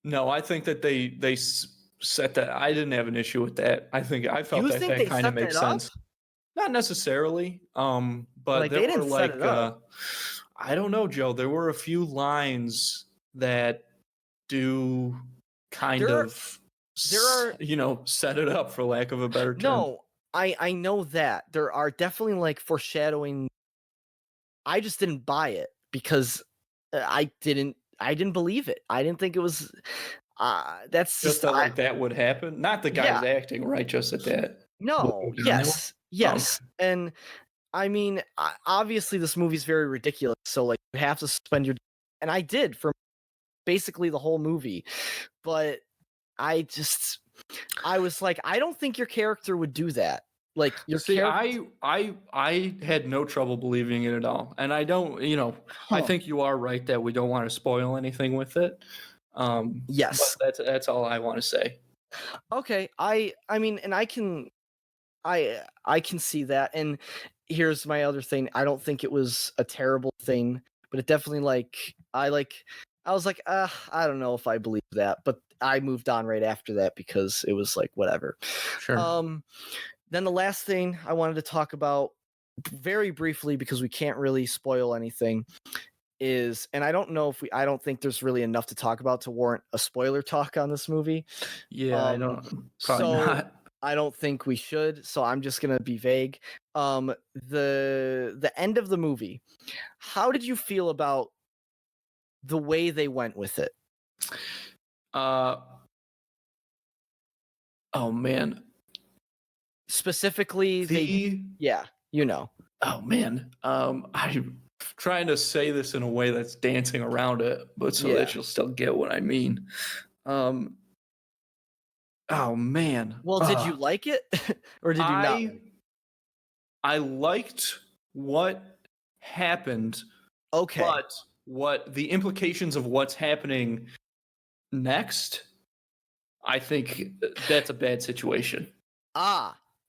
no, I think that they set that. I didn't have an issue with that. I felt that kind of makes sense. Not necessarily, but like, there were like I don't know, Joe. There were a few lines that do kind of set it up, for lack of a better term. No, I know that there are definitely like foreshadowing. I just didn't buy it because I didn't believe it. I didn't think it was. That's just like that would happen. Not the guy's acting, right? Just at that. No. Yes. And I mean, obviously, this movie's very ridiculous. So like, you have to suspend your. And I did for basically the whole movie, but I was like, I don't think your character would do that. Like, I had no trouble believing it at all, and I don't, I think you are right that we don't want to spoil anything with it. Yes, but that's all I want to say. Okay, I mean, and I can see that. And here's my other thing: I don't think it was a terrible thing, but it definitely I was like, I don't know if I believe that, but I moved on right after that because it was like, whatever. Sure. Then the last thing I wanted to talk about very briefly, because we can't really spoil anything, is, and I don't think there's really enough to talk about to warrant a spoiler talk on this movie. Yeah, I don't. Probably not. I don't think we should, so I'm just gonna be vague. The end of the movie. How did you feel about the way they went with it? Oh man. Specifically, Oh man. I'm trying to say this in a way that's dancing around it, but so that you'll still get what I mean. Oh man. Well, did you like it, or did you not? I liked what happened. Okay. But what the implications of what's happening next, I think that's a bad situation.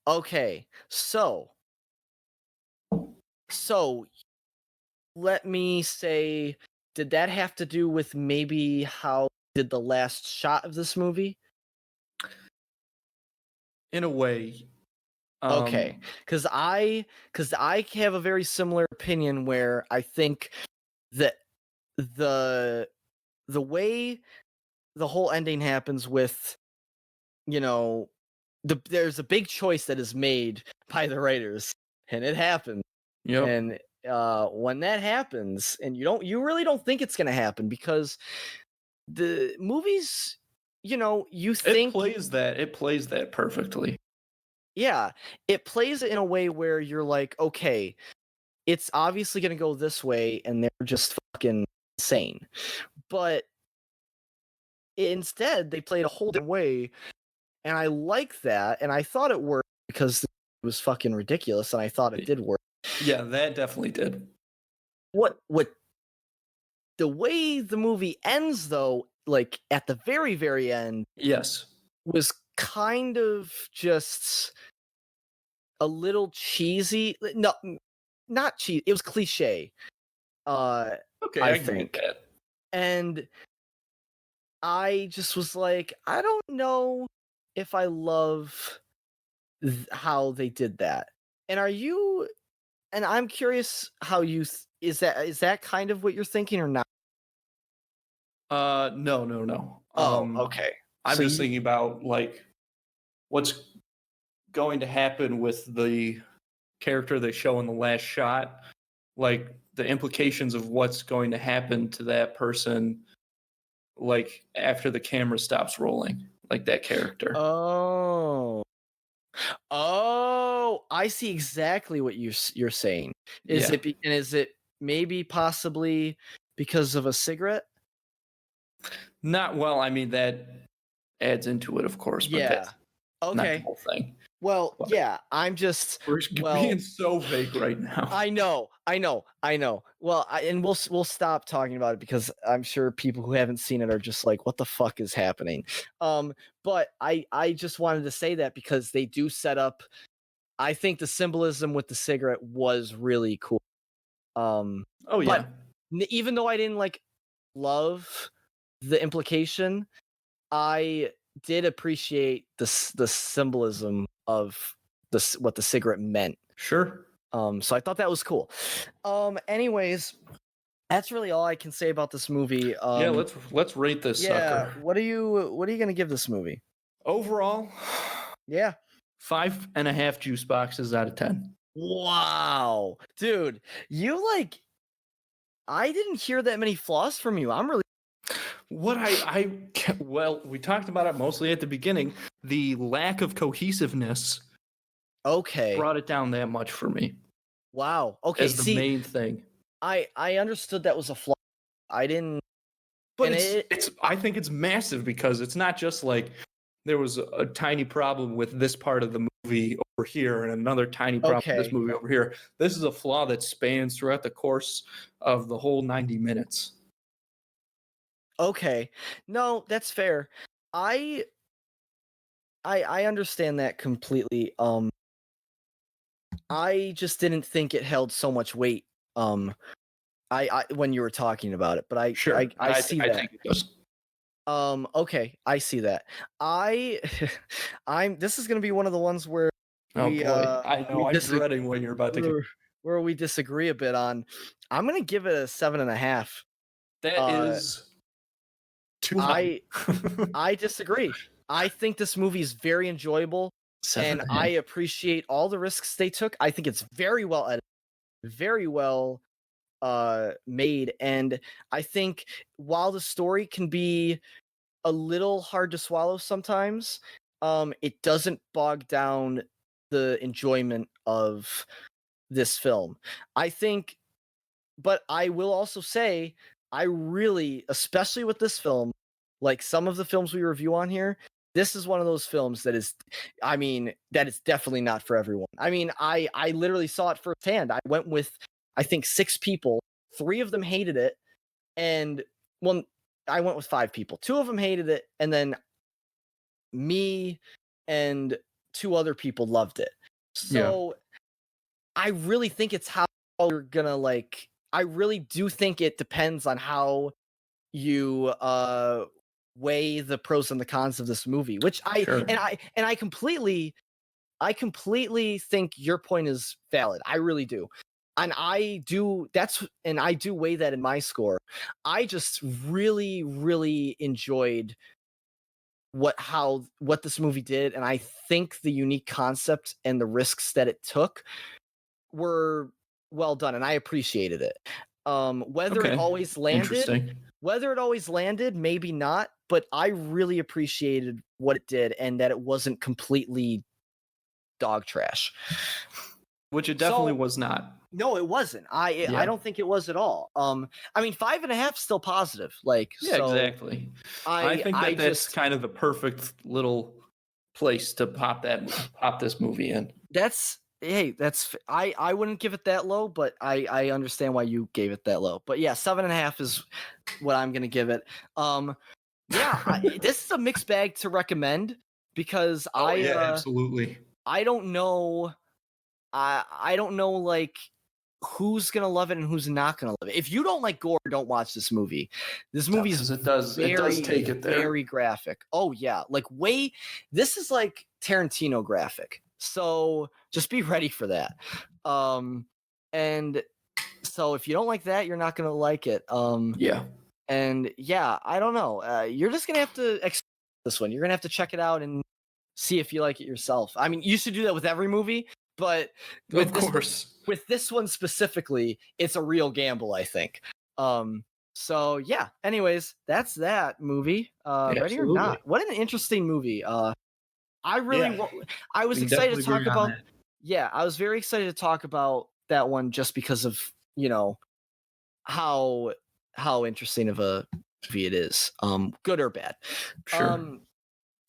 Okay. So let me say, did that have to do with maybe how did the last shot of this movie? In a way. Okay. Because I have a very similar opinion where I think that the way the whole ending happens with, there's a big choice that is made by the writers, and it happens. Yep. And when that happens, and you really don't think it's going to happen, because the movies, you think it plays that perfectly. Yeah, it plays in a way where you're like, okay, it's obviously going to go this way, and they're just fucking insane. But instead, they played a whole different way, and I like that, and I thought it worked because it was fucking ridiculous, and I thought it did work. Yeah, that definitely did. What the way the movie ends, though, like at the very, very end, yes, was kind of just a little cheesy. No, not cheesy. It was cliche. Okay, I think that. And I just was like, I don't know if I love how they did that. And I'm curious how is that kind of what you're thinking or not? No. Okay. I'm just thinking about like what's going to happen with the character they show in the last shot, like the implications of what's going to happen to that person, like after the camera stops rolling, like that character. Oh, I see exactly what you're saying. Is it maybe possibly because of a cigarette? Not well. I mean, that adds into it, of course. But yeah. that's not the whole thing. Well, yeah, I'm just being so vague right now. I know. Well, we'll stop talking about it because I'm sure people who haven't seen it are just like, what the fuck is happening? But I just wanted to say that because they do set up. I think the symbolism with the cigarette was really cool. Oh yeah. But even though I didn't love the implication, I did appreciate the symbolism of what the cigarette meant. Sure. So I thought that was cool. Anyways, that's really all I can say about this movie. Yeah, let's rate this sucker. What are you gonna give this movie? Overall, yeah, 5.5 juice boxes out of 10. Wow, dude, you I didn't hear that many flaws from you. I'm really what well, we talked about it mostly at the beginning. The lack of cohesiveness brought it down that much for me. Wow. Okay. As the main thing. I understood that was a flaw. I didn't. But it's I think it's massive because it's not just like there was a tiny problem with this part of the movie over here and another tiny problem with this movie over here. This is a flaw that spans throughout the course of the whole 90 minutes. Okay. No, that's fair. I understand that completely. I just didn't think it held so much weight. I when you were talking about it, but I see that. I think it does. Okay, I see that. This is gonna be one of the ones where I know. I'm dreading what you're about to give. Where we disagree a bit on. I'm gonna give it a 7.5. That is too high. I disagree. I think this movie is very enjoyable, and I appreciate all the risks they took. I think it's very well edited, very well made, and I think while the story can be a little hard to swallow sometimes, it doesn't bog down the enjoyment of this film. I think, but I will also say, I really, especially with this film, like some of the films we review on here, this is one of those films that is, that is definitely not for everyone. I literally saw it firsthand. I went with, I think, 6 people. 3 of them hated it, and I went with 5 people. 2 of them hated it, and then me and 2 other people loved it. So I really think it's how you're gonna I really do think it depends on how you weigh the pros and the cons of this movie, which I completely think your point is valid. I really do. And I do weigh that in my score. I just really, really enjoyed what this movie did, and I think the unique concept and the risks that it took were well done, and I appreciated it. Whether it always landed, maybe not, but I really appreciated what it did and that it wasn't completely dog trash. Which it definitely was not. No, it wasn't. I don't think it was at all. 5.5 still positive. Exactly. I think that's kind of the perfect little place to pop this movie in. I wouldn't give it that low, but I understand why you gave it that low. But yeah, 7.5 is what I'm gonna give it. This is a mixed bag to recommend because absolutely. I don't know. I don't know who's gonna love it and who's not gonna love it. If you don't like gore, don't watch this movie. This movie it does take it there. Very graphic. Oh yeah, this is like Tarantino graphic. So just be ready for that. And so if you don't like that, you're not gonna like it. And I don't know. You're just gonna have to experience this one. You're gonna have to check it out and see if you like it yourself. You should do that with every movie, but with this one specifically, it's a real gamble, I think. So yeah. Anyways, that's that movie. Ready or not? What an interesting movie. I was excited to talk about. Yeah, I was very excited to talk about that one just because of how interesting of a movie it is, good or bad. Sure.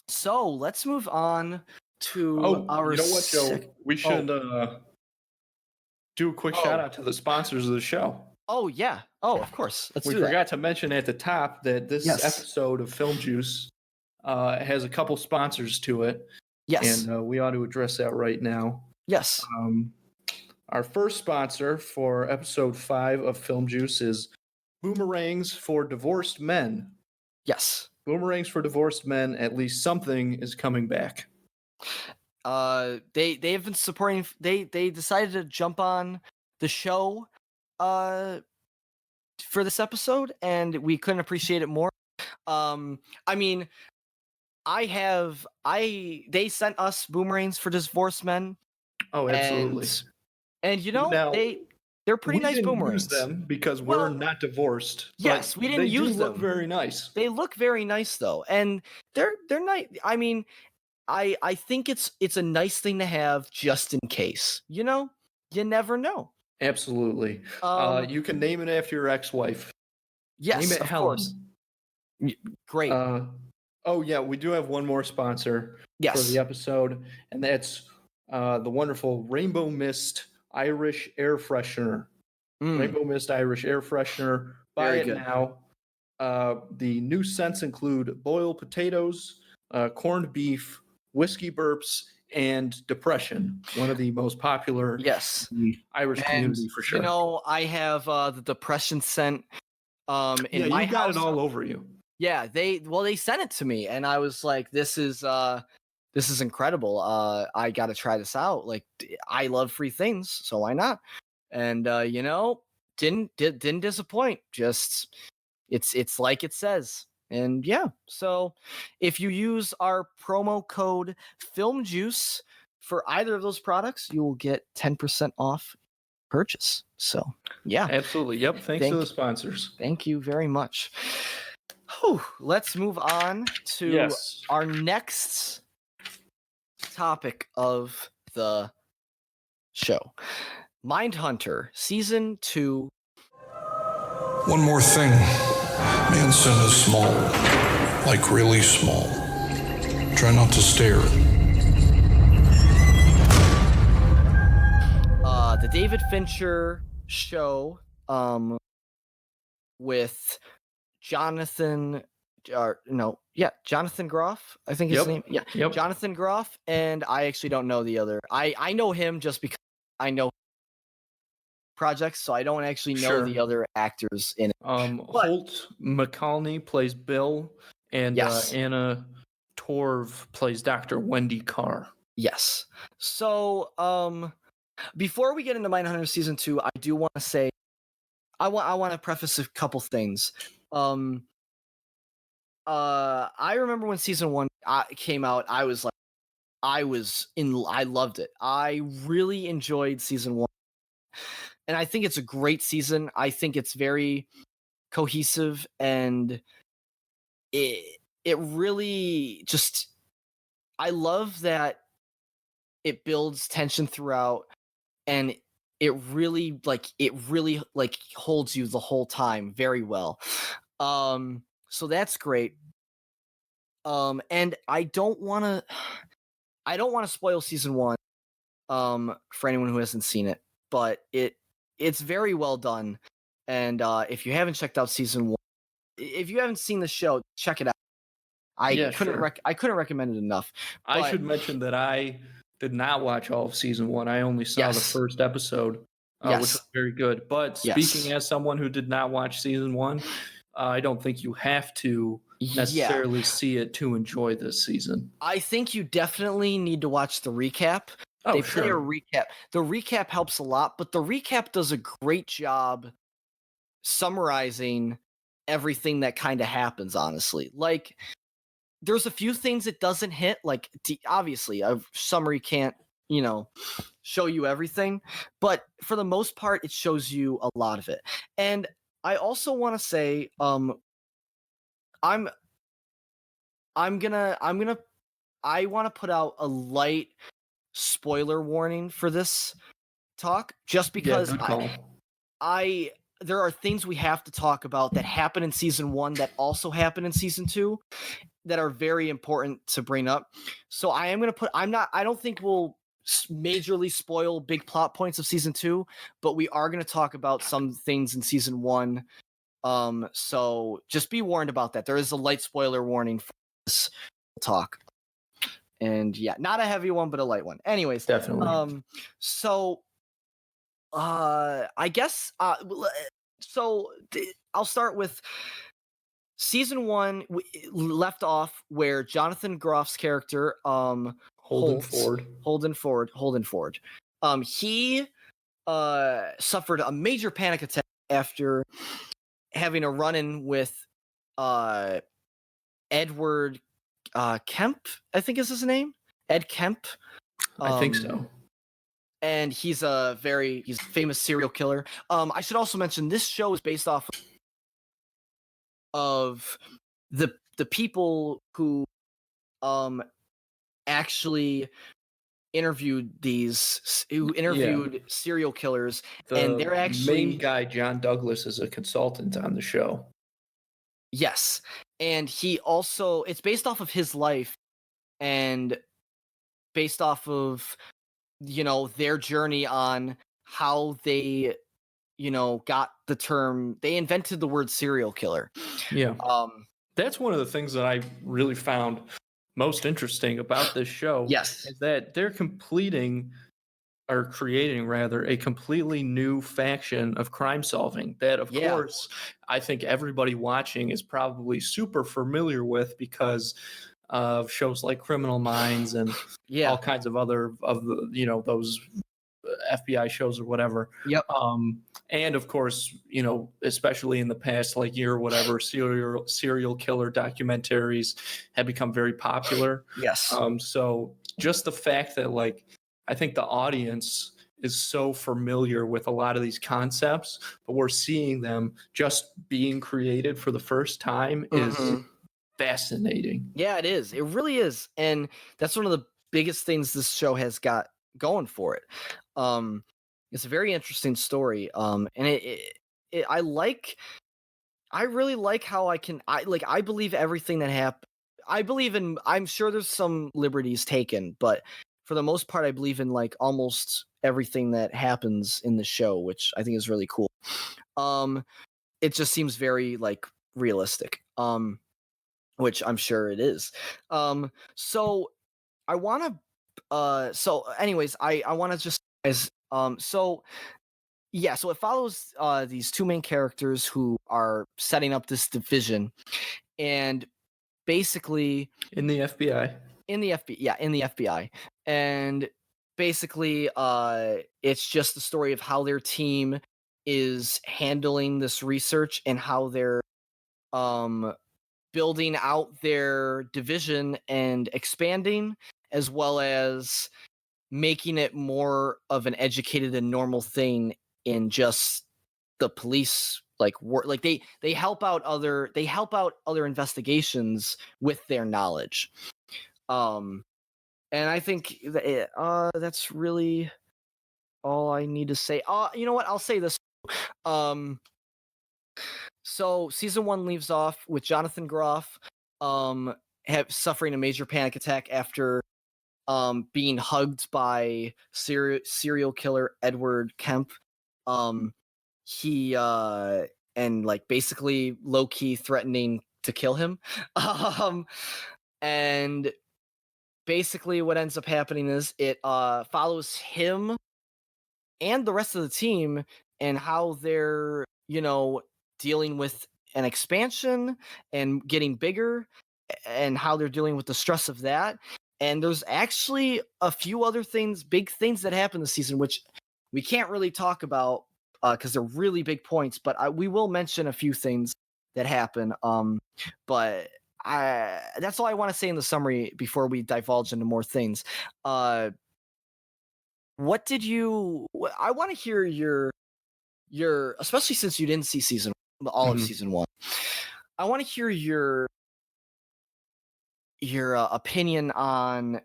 So let's move on to our. You know what, Joe? We should do a quick shout out to the sponsors of the show. Oh yeah. Oh, of course. We forgot to mention at the top that this episode of Film Juice has a couple sponsors to it. Yes. And we ought to address that right now. Yes. Our first sponsor for episode 5 of Film Juice is Boomerangs for Divorced Men. Yes. Boomerangs for Divorced Men. At least something is coming back. They have been supporting. They decided to jump on the show for this episode, and we couldn't appreciate it more. I mean, they sent us Boomerangs for Divorced Men. Oh, absolutely. And you know, now, they're pretty nice boomerangs. Use them because we're not divorced. Yes, we didn't use them. They look very nice. They look very nice though, and they're nice. I mean, I think it's a nice thing to have just in case. You know, you never know. Absolutely. You can name it after your ex-wife. Yes, name it of Helen. course. Great. Oh yeah, we do have one more sponsor for the episode, and that's the wonderful Rainbow Mist Irish Air Freshener. Rainbow Mist Irish Air Freshener. Buy it now. The new scents include boiled potatoes, corned beef, whiskey burps, and depression. One of the most popular in the Irish community for sure. You know, I have the depression scent in my you got house. it all over you. Yeah, they sent it to me, and I was like, "This is incredible. I got to try this out. Like, I love free things, so why not?" And you know, didn't disappoint. Just it's like it says, and yeah. So if you use our promo code FilmJuice for either of those products, you will get 10% off purchase. So yeah, absolutely. Yep. Thanks to the sponsors. Thank you very much. Whew, let's move on to our next topic of the show. Mindhunter Season 2. One more thing. Manson is small. Like really small. Try not to stare. The David Fincher show with Jonathan Groff, I think his name. Yeah. Yep. Jonathan Groff, and I actually don't know the other. I know him just because I know projects, so I don't actually know the other actors in it. Holt McCallney plays Bill, and Anna Torv plays Dr. Wendy Carr. Yes. So, before we get into Mindhunter Season 2, I do want to say, I want to preface a couple things. I remember when Season 1 came out, I loved it. I really enjoyed Season 1. And I think it's a great season. I think it's very cohesive, and it really just, I love that it builds tension throughout, and it really holds you the whole time very well. So that's great. And I don't want to spoil Season 1 for anyone who hasn't seen it, but it's very well done. And if you haven't checked out Season 1, if you haven't seen the show, check it out. I couldn't recommend it enough. I should mention that I did not watch all of Season 1. I only saw the first episode, which was very good. But speaking as someone who did not watch Season 1, I don't think you have to necessarily see it to enjoy this season. I think you definitely need to watch the recap. They play a recap. The recap helps a lot, but the recap does a great job summarizing everything that kind of happens, honestly. Like, there's a few things it doesn't hit. Like, obviously, a summary can't, show you everything. But for the most part, it shows you a lot of it. And I also want to say, I want to put out a light spoiler warning for this talk, just because there are things we have to talk about that happen in Season 1 that also happen in Season 2. that are very important to bring up. So I am going to put, I don't think we'll majorly spoil big plot points of season 2, but we are going to talk about some things in season 1. So just be warned about that. There is a light spoiler warning for this talk. And yeah, not a heavy one, but a light one. Anyways, definitely. So I guess I'll start with season 1. We left off where Jonathan Groff's character, Holden Ford. He suffered a major panic attack after having a run-in with Edward Kemp, I think is his name. Ed Kemp. I think so. And he's a famous serial killer. I should also mention this show is based off of the people who actually interviewed serial killers, and they're actually main guy. John Douglas is a consultant on the show. Yes, and he also, it's based off of his life and based off of their journey on how they got the term. They invented the word serial killer. Yeah. That's one of the things that I really found most interesting about this show. Yes. Is that they're creating a completely new faction of crime solving that, of course, I think everybody watching is probably super familiar with because of shows like Criminal Minds and all kinds of other of the, those FBI shows or whatever. Yep. And of course, especially in the past year or whatever, serial killer documentaries have become very popular. Yes. So just the fact that I think the audience is so familiar with a lot of these concepts, but we're seeing them just being created for the first time is fascinating. Yeah, it is. It really is. And that's one of the biggest things this show has got going for it. It's a very interesting story. And I really like how I believe everything that happened. I'm sure there's some liberties taken, but for the most part, I believe in almost everything that happens in the show, which I think is really cool. It just seems very realistic. Which I'm sure it is. So I want to. So anyways, I want to just so it follows these two main characters who are setting up this division, and basically in the FBI. In the FBI. And basically, it's just the story of how their team is handling this research and how they're building out their division and expanding, as well as making it more of an educated and normal thing in just the police work. They help out other investigations with their knowledge. And I think that's really all I need to say. You know what? I'll say this. So season 1 leaves off with Jonathan Groff suffering a major panic attack after being hugged by serial killer Edward Kemp. He and basically low-key threatening to kill him. And basically what ends up happening is it follows him and the rest of the team and how they're dealing with an expansion and getting bigger, and how they're dealing with the stress of that. And there's actually a few other big things that happen this season, which we can't really talk about because they're really big points, but we will mention a few things that happen. But that's all I want to say in the summary before we divulge into more things. I want to hear your, especially since you didn't see all of season 1. I want to hear your opinion on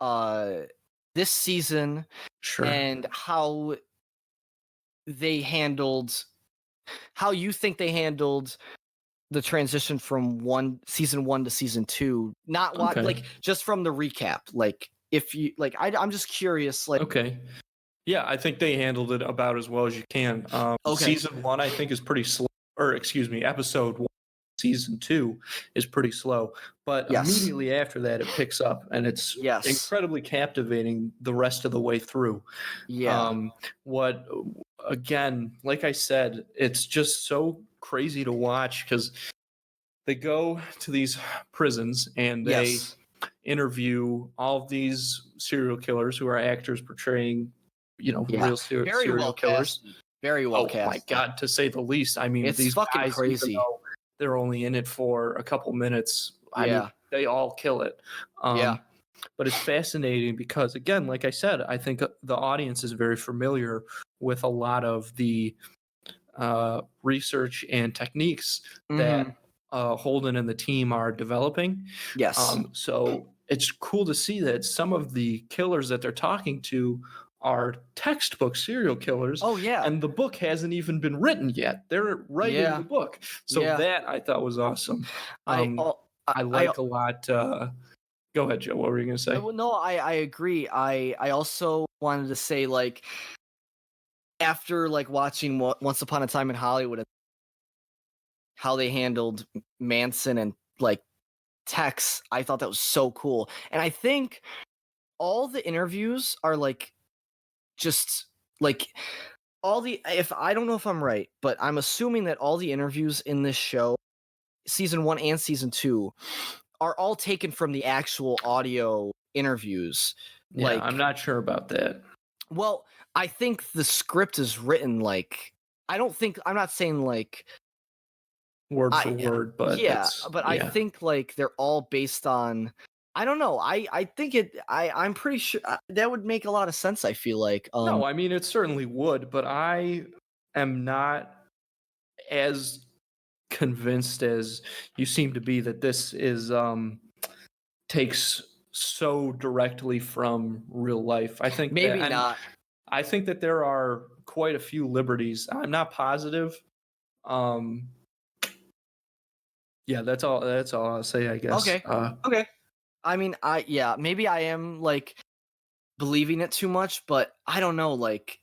this season. Sure. And how you think they handled the transition from season 1 to season 2. Not like just from the recap. Like if you like, I'm just curious. Like, okay, yeah, I think they handled it about as well as you can. Season 1, I think, is pretty slow. Or excuse me, episode 1, season 2 is pretty slow. But immediately after that, it picks up, and it's incredibly captivating the rest of the way through. Yeah. Again, like I said, it's just so crazy to watch because they go to these prisons and they interview all of these serial killers who are actors portraying, real serial killers. Very well cast. Oh my God, to say the least. I mean, it's these fucking guys, crazy. Even though they're only in it for a couple minutes, I mean, they all kill it. But it's fascinating because, again, like I said, I think the audience is very familiar with a lot of the research and techniques that Holden and the team are developing. Yes. So it's cool to see that some of the killers that they're talking to are textbook serial killers. Oh, yeah. And the book hasn't even been written yet. They're writing the book. So that I thought was awesome. I like a lot. Go ahead, Joe. What were you going to say? No, I agree. I also wanted to say, like, after like watching Once Upon a Time in Hollywood, how they handled Manson and like Tex, I thought that was so cool. And I think all the interviews are like just like if I don't know if I'm right, but I'm assuming that all the interviews in this show, season 1 and season 2, are all taken from the actual audio interviews. Yeah, like, I'm not sure about that. Well, I think the script is written like, I'm not saying like word for word, but I think like they're all based on, I don't know. I think I'm pretty sure that would make a lot of sense. I feel like. No, I mean, it certainly would, but I am not as convinced as you seem to be that this is takes so directly from real life. I think maybe not. I think that there are quite a few liberties. I'm not positive. Yeah, that's all I'll say, I guess. Okay. Okay. I mean, maybe I am like believing it too much, but I don't know. Like,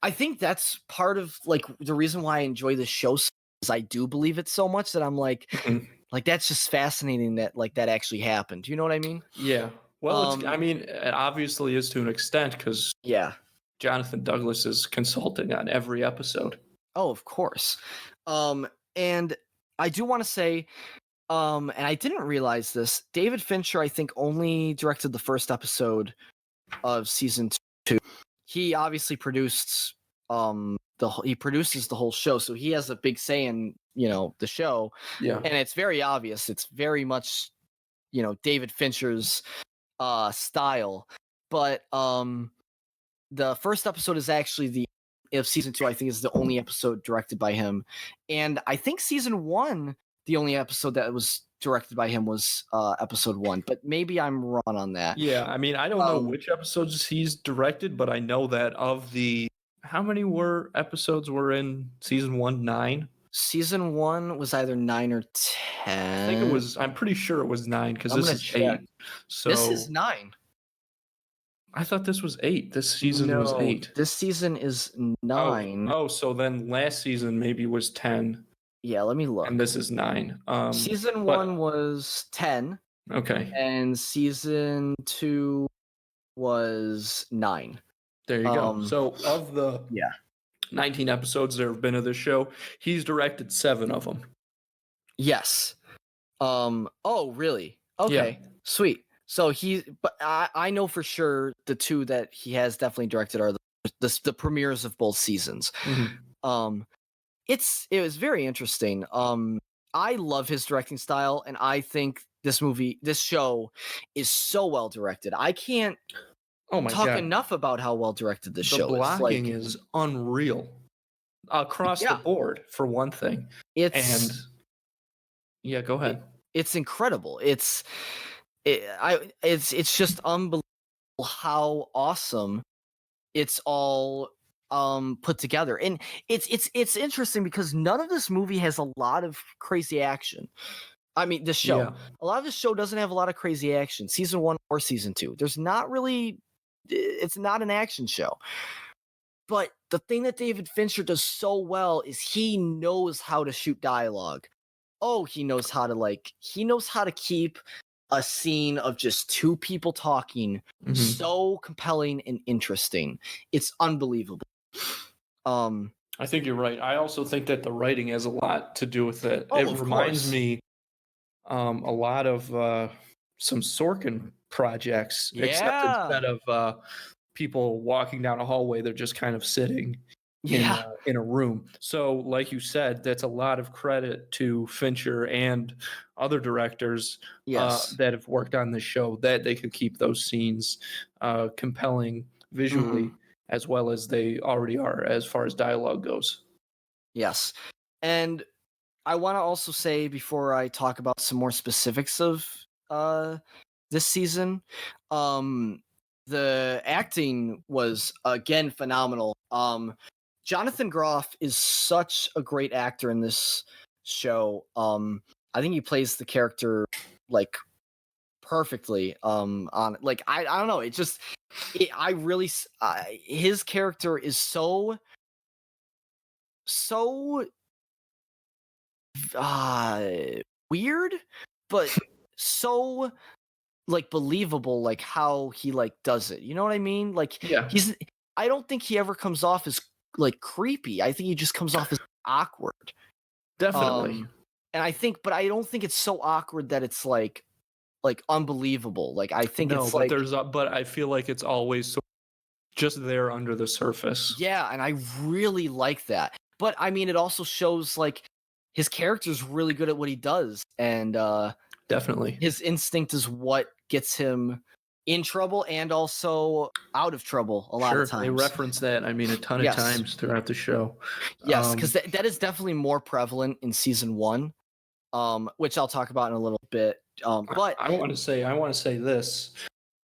I think that's part of like the reason why I enjoy this show is I do believe it so much that I'm like, like that's just fascinating that like that actually happened. You know what I mean? Yeah. Well, I mean, it obviously is to an extent because Jonathan Douglas is consulting on every episode. Oh, of course. And I do want to say, and I didn't realize this, David Fincher, I think, only directed the first episode of season 2. He obviously produced he produces the whole show, so he has a big say in, the show. Yeah. And it's very obvious. It's very much, David Fincher's style. But the first episode is actually of season 2, I think, is the only episode directed by him. And I think season 1, the only episode that was directed by him was episode 1, but maybe I'm wrong on that. Yeah, I mean, I don't know which episodes he's directed, but I know that of the how many episodes were in season 1? 9. Season 1 was either 9 or 10. I think it was. I'm pretty sure it was 9 because this is 8. So this is 9. I thought this was 8. This season was 8. This season is 9. Oh, so then last season maybe was 10. Yeah, let me look. And this is 9. Season 1 was 10. Okay. And season 2 was 9. There you go. So of the 19 episodes there have been of this show, he's directed 7 of them. Yes. Oh, really? Okay. Yeah. Sweet. So but I know for sure the 2 that he has definitely directed are the premieres of both seasons. Mm-hmm. It was very interesting. I love his directing style, and I think this show is so well directed. I can't talk enough about how well directed this show is. The blocking is unreal across the board, for one thing. Go ahead. It's incredible. It's just unbelievable how awesome it's all put together. And it's interesting because none of this movie has a lot of crazy action. I mean, this show. Yeah. A lot of this show doesn't have a lot of crazy action. Season 1 or season 2. There's not really. It's not an action show. But the thing that David Fincher does so well is he knows how to shoot dialogue. Oh, he knows how to keep a scene of just two people talking so compelling and interesting. It's unbelievable. I think you're right. I also think that the writing has a lot to do with it. Oh, It reminds me a lot of some Sorkin projects, except instead of people walking down a hallway, they're just kind of sitting in a room. So, like you said, that's a lot of credit to Fincher and other directors that have worked on this show, that they could keep those scenes compelling visually as well as they already are as far as dialogue goes. Yes. And I want to also say, before I talk about some more specifics of this season, the acting was again phenomenal. Jonathan Groff is such a great actor in this show. I think he plays the character like perfectly. On like I don't know. His character is so weird, but so like believable, like how he like does it. You know what I mean? Like I don't think he ever comes off as like creepy. I think he just comes off as awkward. Definitely. And but I don't think it's so awkward that it's like unbelievable. Like I think it's like but I feel like it's always just there under the surface. Yeah, and I really like that. But I mean, it also shows like his character's really good at what he does, and definitely his instinct is what gets him in trouble and also out of trouble a lot of times. They reference that, I mean, a ton of times throughout the show. Yes, because that is definitely more prevalent in season 1, which I'll talk about in a little bit. But I want to say this.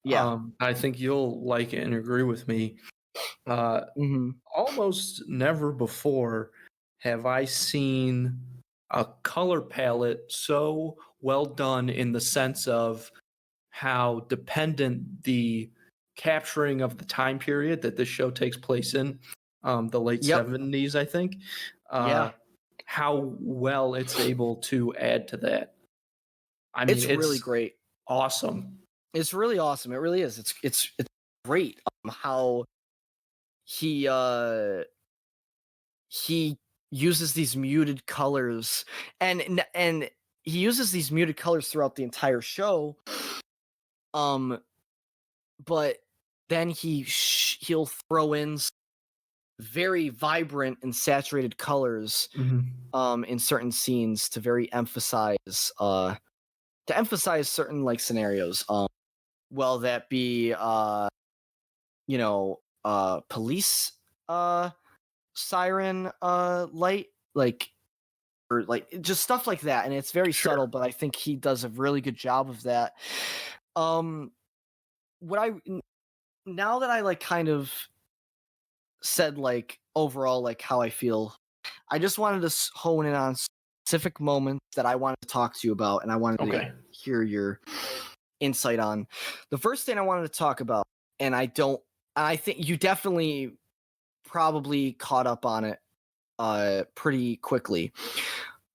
Yeah, I think you'll like it and agree with me. Almost never before have I seen a color palette so well done, in the sense of how dependent the capturing of the time period that this show takes place in, the late 70s, I think. How well it's able to add to that. I mean, it's really great. Awesome. It's really awesome. It really is. It's great how he uses these muted colors, and he uses these muted colors throughout the entire show. But then he'll throw in very vibrant and saturated colors in certain scenes to very emphasize certain like scenarios. Well, that be police siren light, like, or like just stuff like that, and it's very subtle, but I think he does a really good job of that. Now that I like kind of said like overall like how I feel, I just wanted to hone in on specific moments that I wanted to talk to you about, and I wanted to hear your insight on. The first thing I wanted to talk about, and I think you definitely probably caught up on it pretty quickly,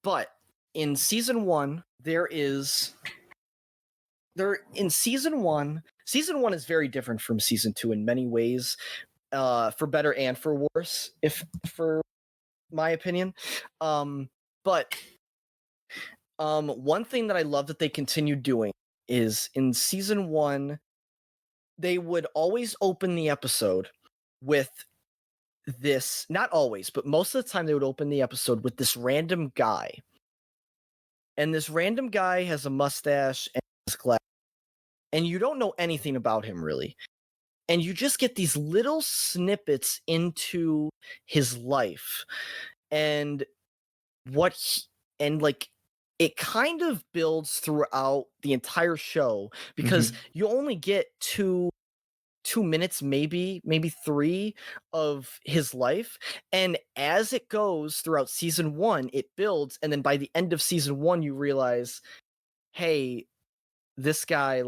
but in season 1 season one is very different from season 2 in many ways, for better and for worse, for my opinion. But one thing that I love that they continued doing is in season 1, they would always open the episode with this, not always, but most of the time they would open the episode with this random guy. And this random guy has a mustache and his glasses, and you don't know anything about him really. And you just get these little snippets into his life and it kind of builds throughout the entire show, because you only get 2 2 minutes, maybe 3 of his life. And as it goes throughout season 1, it builds. And then by the end of season 1, you realize, hey, this guy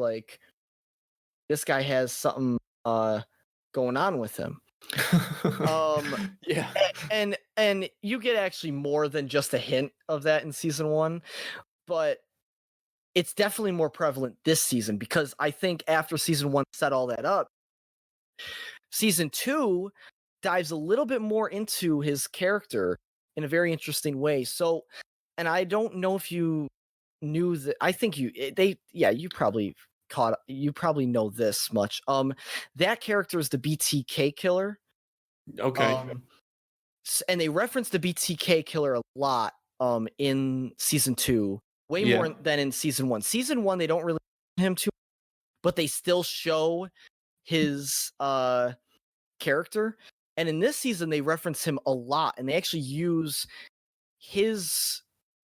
has something going on with him. Yeah. And you get actually more than just a hint of that in season 1, but it's definitely more prevalent this season, because I think after season 1 set all that up, season 2 dives a little bit more into his character in a very interesting way. So, and I don't know if you knew that. I think you probably know this much. That character is the BTK killer. Okay. And they reference the BTK killer a lot in season 2, way more than in season 1. Season 1, they don't really him too, but they still show his character. And in this season, they reference him a lot, and they actually use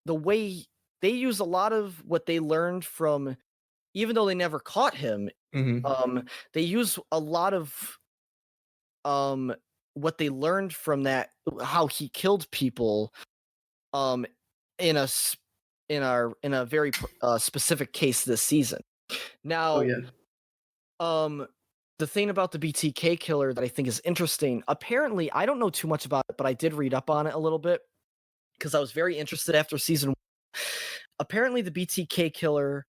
the way they use a lot of what they learned from, even though they never caught him. They use a lot of what they learned from that, how he killed people, in a very specific case this season. Now, the thing about the BTK killer that I think is interesting, apparently, I don't know too much about it, but I did read up on it a little bit because I was very interested after season 1. Apparently, the BTK killer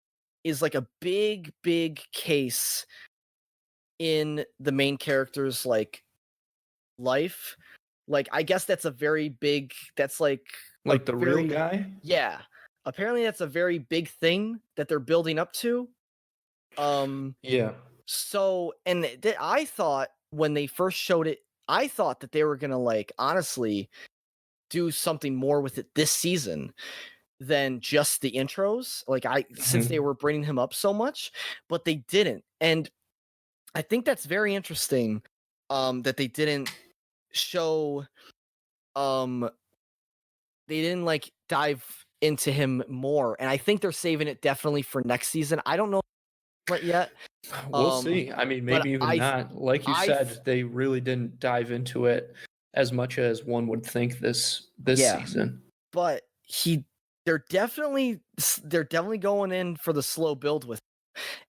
is like a big case in the main character's life. Like, I guess that's a very big, that's like the real guy? Yeah. Apparently that's a very big thing that they're building up to. Yeah. So, and I thought when they first showed it, I thought that they were going to honestly do something more with it this season than just the intros. Since they were bringing him up so much, but they didn't. And I think that's very interesting, that they didn't show, they didn't dive into him more. And I think they're saving it definitely for next season. I don't know yet. We'll see. I mean, maybe even not. Like you said, they really didn't dive into it as much as one would think this season. But they're definitely going in for the slow build with him.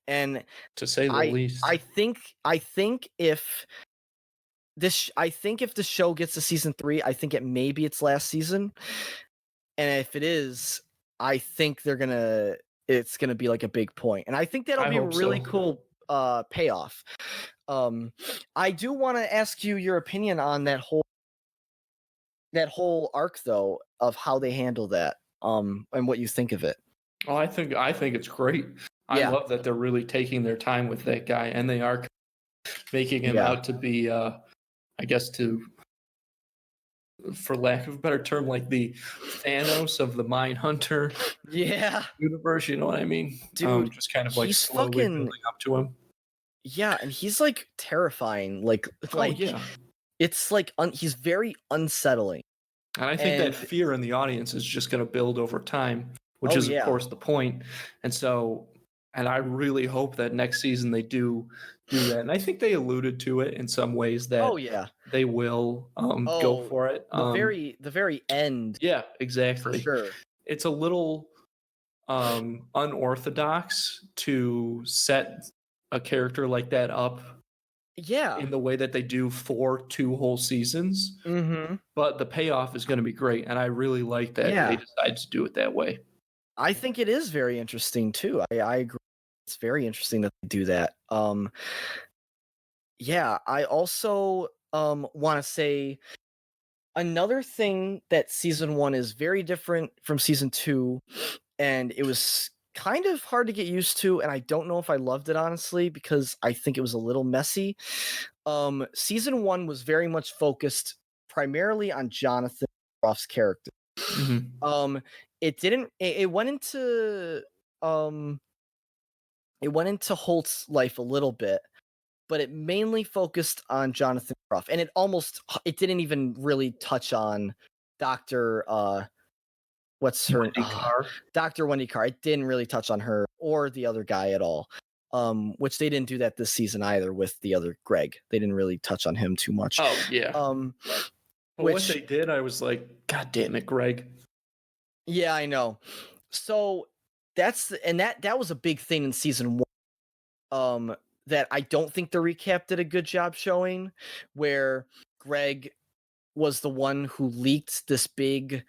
And to say the least. I think if the show gets to season 3, I think maybe it's last season. And if it is, I think it's gonna be a big point. And I think that'll be a really cool payoff. I do want to ask you your opinion on that whole arc, though, of how they handle that, and what you think of it. Oh, I think it's great. I love that they're really taking their time with that guy, and they are making him out to be, I guess, for lack of a better term, like the Thanos of the Mindhunter universe. You know what I mean? Dude, just kind of slowly building up to him. Yeah, and he's terrifying. It's he's very unsettling. And I think that fear in the audience is just going to build over time, which is, of course, the point. And so, and I really hope that next season they do that. And I think they alluded to it in some ways that they will go for it. The very end. Yeah, exactly. For sure. It's a little unorthodox to set a character like that up in the way that they do for 2 whole seasons. But the payoff is going to be great, and I really like that they decided to do it that way. I think it is very interesting too. I agree. It's very interesting that they do that. I also want to say another thing that season 1 is very different from season 2, and it was kind of hard to get used to, and I don't know if I loved it, honestly, because I think it was a little messy. Season 1 was very much focused primarily on Jonathan Groff's character. It went into Holt's life a little bit, but it mainly focused on Jonathan Groff, and it didn't even really touch on Dr. What's her name? Carr. Dr. Wendy Carr. It didn't really touch on her or the other guy at all. which they didn't do that this season either with the other Greg. They didn't really touch on him too much. Oh yeah. But what they did, I was like, God damn it, Greg. Yeah, I know. So that was a big thing in season 1. That I don't think the recap did a good job showing, where Greg was the one who leaked this big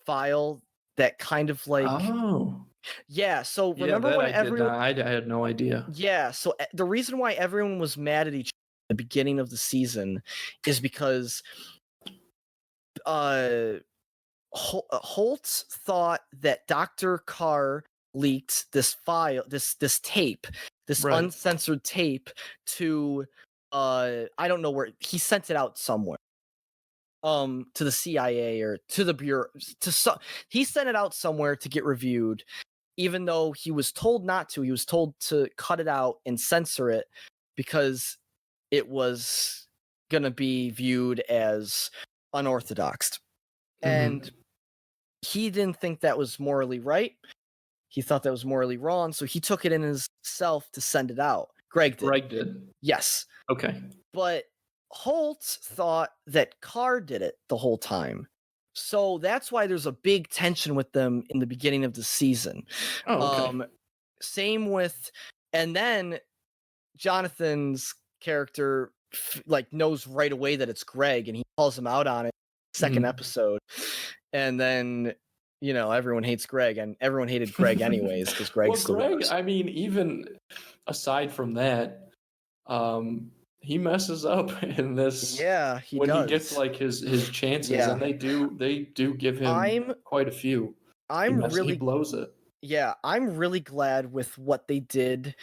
file that kind of like. Oh. Yeah, so remember when everyone... I had no idea. Yeah, so the reason why everyone was mad at each other at the beginning of the season is because Holtz thought that Dr. Carr leaked this file, this tape, this uncensored tape to I don't know where he sent it out somewhere. To the CIA or to the Bureau, he sent it out somewhere to get reviewed, even though he was told not to. He was told to cut it out and censor it because it was gonna be viewed as unorthodox. And he didn't think that was morally right. He thought that was morally wrong, so he took it in himself to send it out. Greg did. Yes. Okay. But Holtz thought that Carr did it the whole time. So that's why there's a big tension with them in the beginning of the season. Oh, okay. Same with... And then Jonathan's character knows right away that it's Greg, and he calls him out on it second episode. And then, everyone hates Greg, and everyone hated Greg anyways because Greg's the worst. I mean, even aside from that, he messes up in this. Yeah, he when does. He gets his chances, and they do give him quite a few. He blows it. Yeah, I'm really glad with what they did.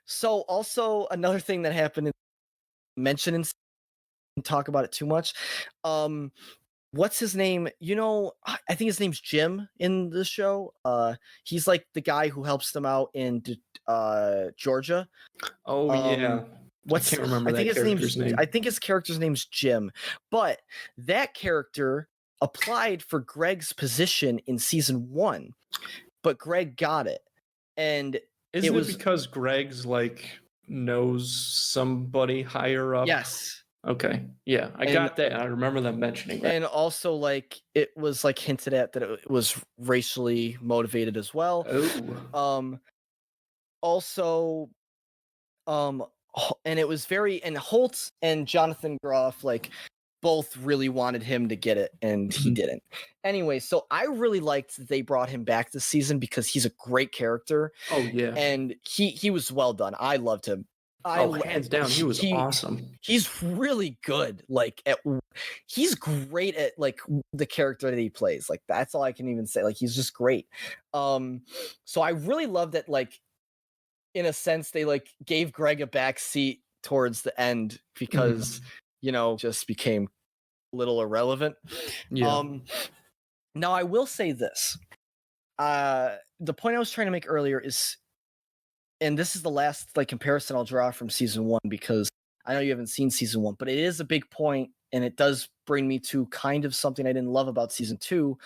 So also another thing that happened, mention and talk about it too much. What's his name? I think his name's Jim in the show. He's like the guy who helps them out in Georgia. Oh yeah. I can't remember that character's name. I think his character's name's Jim. But that character applied for Greg's position in season 1, but Greg got it. And Isn't it because Greg's knows somebody higher up? Yes. Okay. Yeah, I got that. I remember them mentioning that. And also, it was hinted at that it was racially motivated as well. Oh. Also, and it was and Holtz and Jonathan Groff both really wanted him to get it, and he didn't. Anyway, so I really liked that they brought him back this season because he's a great character. Oh yeah. And he was well done. I loved him. Hands down, he was awesome. He's really good. He's great at the character that he plays. That's all I can even say. He's just great. So I really love that. In a sense, they gave Greg a back seat towards the end because just became a little irrelevant. Yeah. Now I will say this. The point I was trying to make earlier is, and this is the last comparison I'll draw from season 1 because I know you haven't seen season 1, but it is a big point, and it does bring me to kind of something I didn't love about season 2.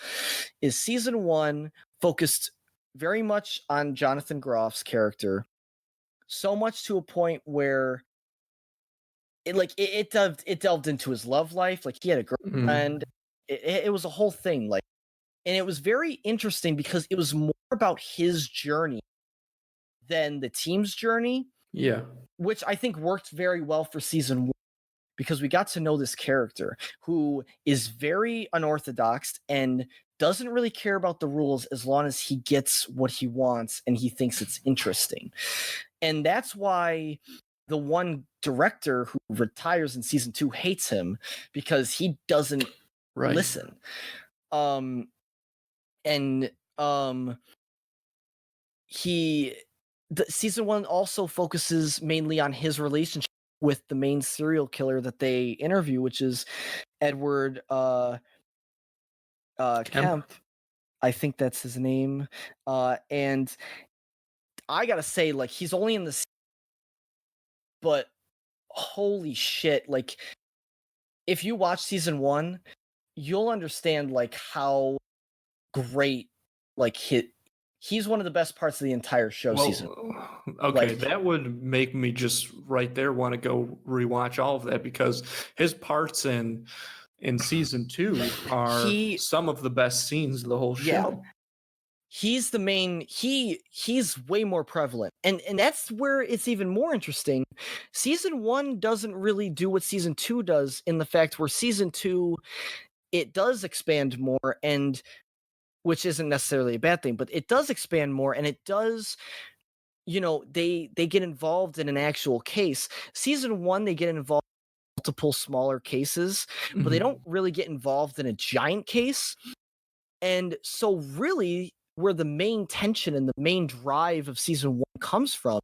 Is season 1 focused very much on Jonathan Groff's character, so much to a point where it delved into his love life. He had a girlfriend. It was a whole thing. And it was very interesting because it was more about his journey than the team's journey. Yeah. Which I think worked very well for season 1 because we got to know this character who is very unorthodox and doesn't really care about the rules as long as he gets what he wants and he thinks it's interesting. And that's why the one director who retires in season 2 hates him because he doesn't listen. Season 1 also focuses mainly on his relationship with the main serial killer that they interview, which is Edward Kemp. I think that's his name. And I gotta say, he's only in the, but holy shit, if you watch season 1, you'll understand how great he's one of the best parts of the entire show season. Okay, that would make me just right there want to go rewatch all of that, because his parts in season 2 are some of the best scenes of the whole show. He's the main. He's way more prevalent, and that's where it's even more interesting. Season 1 doesn't really do what season 2 does, in the fact where season 2 it does expand more, and which isn't necessarily a bad thing, but it does expand more, and it does. They get involved in an actual case. Season 1 they get involved in multiple smaller cases, but they don't really get involved in a giant case, and so really, where the main tension and the main drive of season 1 comes from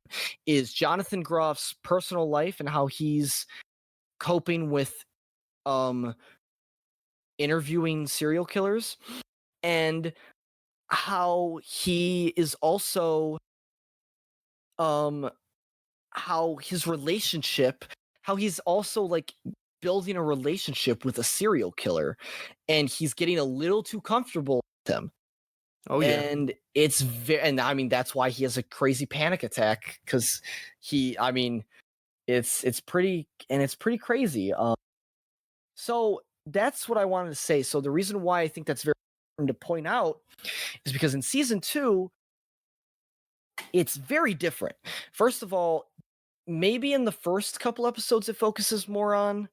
is Jonathan Groff's personal life and how he's coping with interviewing serial killers, and how he is also how his relationship, how he's also like building a relationship with a serial killer, and he's getting a little too comfortable with him. Oh yeah, and it's and I mean that's why he has a crazy panic attack, because it's pretty crazy. So that's what I wanted to say. So the reason why I think that's very important to point out is because in season 2, it's very different. First of all, maybe in the first couple episodes it focuses more on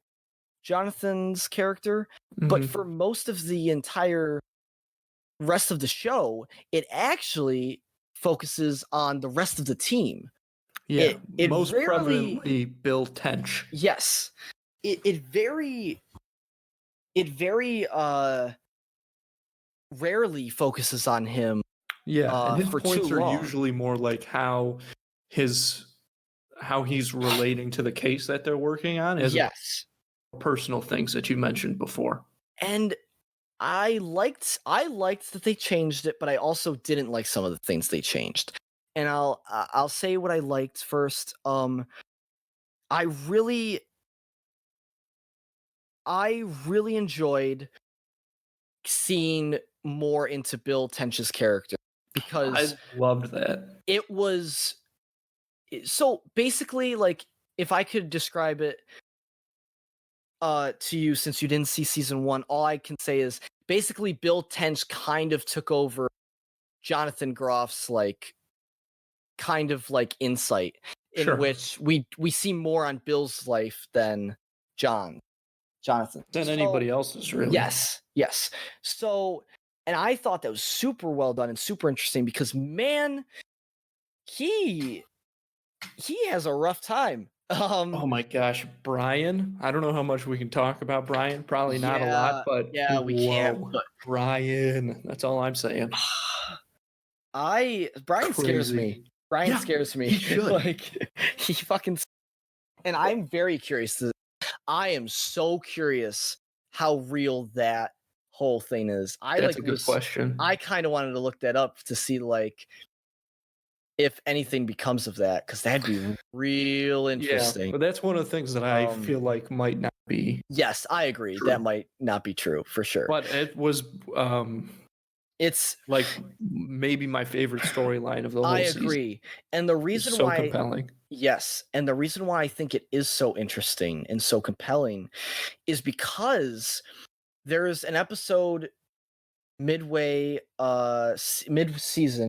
Jonathan's character, but for most of the entire rest of the show, it actually focuses on the rest of the team. Yeah, it most prevalently Bill Tench. Yes, it very rarely focuses on him. Yeah, and his points are usually more like how he's relating to the case that they're working on, as personal things that you mentioned before. And I liked that they changed it, but I also didn't like some of the things they changed. And I'll say what I liked first. I really enjoyed seeing more into Bill Tench's character, because I loved that. It was so basically, like, if I could describe it to you, since you didn't see season 1, all I can say is basically Bill Tench kind of took over Jonathan Groff's kind of insight, in which we see more on Bill's life than Jonathan than anybody else's, really. Yes. So, and I thought that was super well done and super interesting, because man, he has a rough time. Oh my gosh, Brian! I don't know how much we can talk about Brian. Probably not a lot, but we can. But Brian, that's all I'm saying. Brian scares me. Brian scares me. He should. He fucking. And I'm very curious. I am so curious how real that whole thing is. That's a good question. I kind of wanted to look that up to see if anything becomes of that, because that'd be real interesting. Yeah, but that's one of the things that I feel like might not be. Yes, I agree. True. That might not be true for sure. But it was it's like maybe my favorite storyline of the whole season. I agree. And the reason it's so compelling. Yes, and the reason why I think it is so interesting and so compelling is because there's an episode midway mid-season.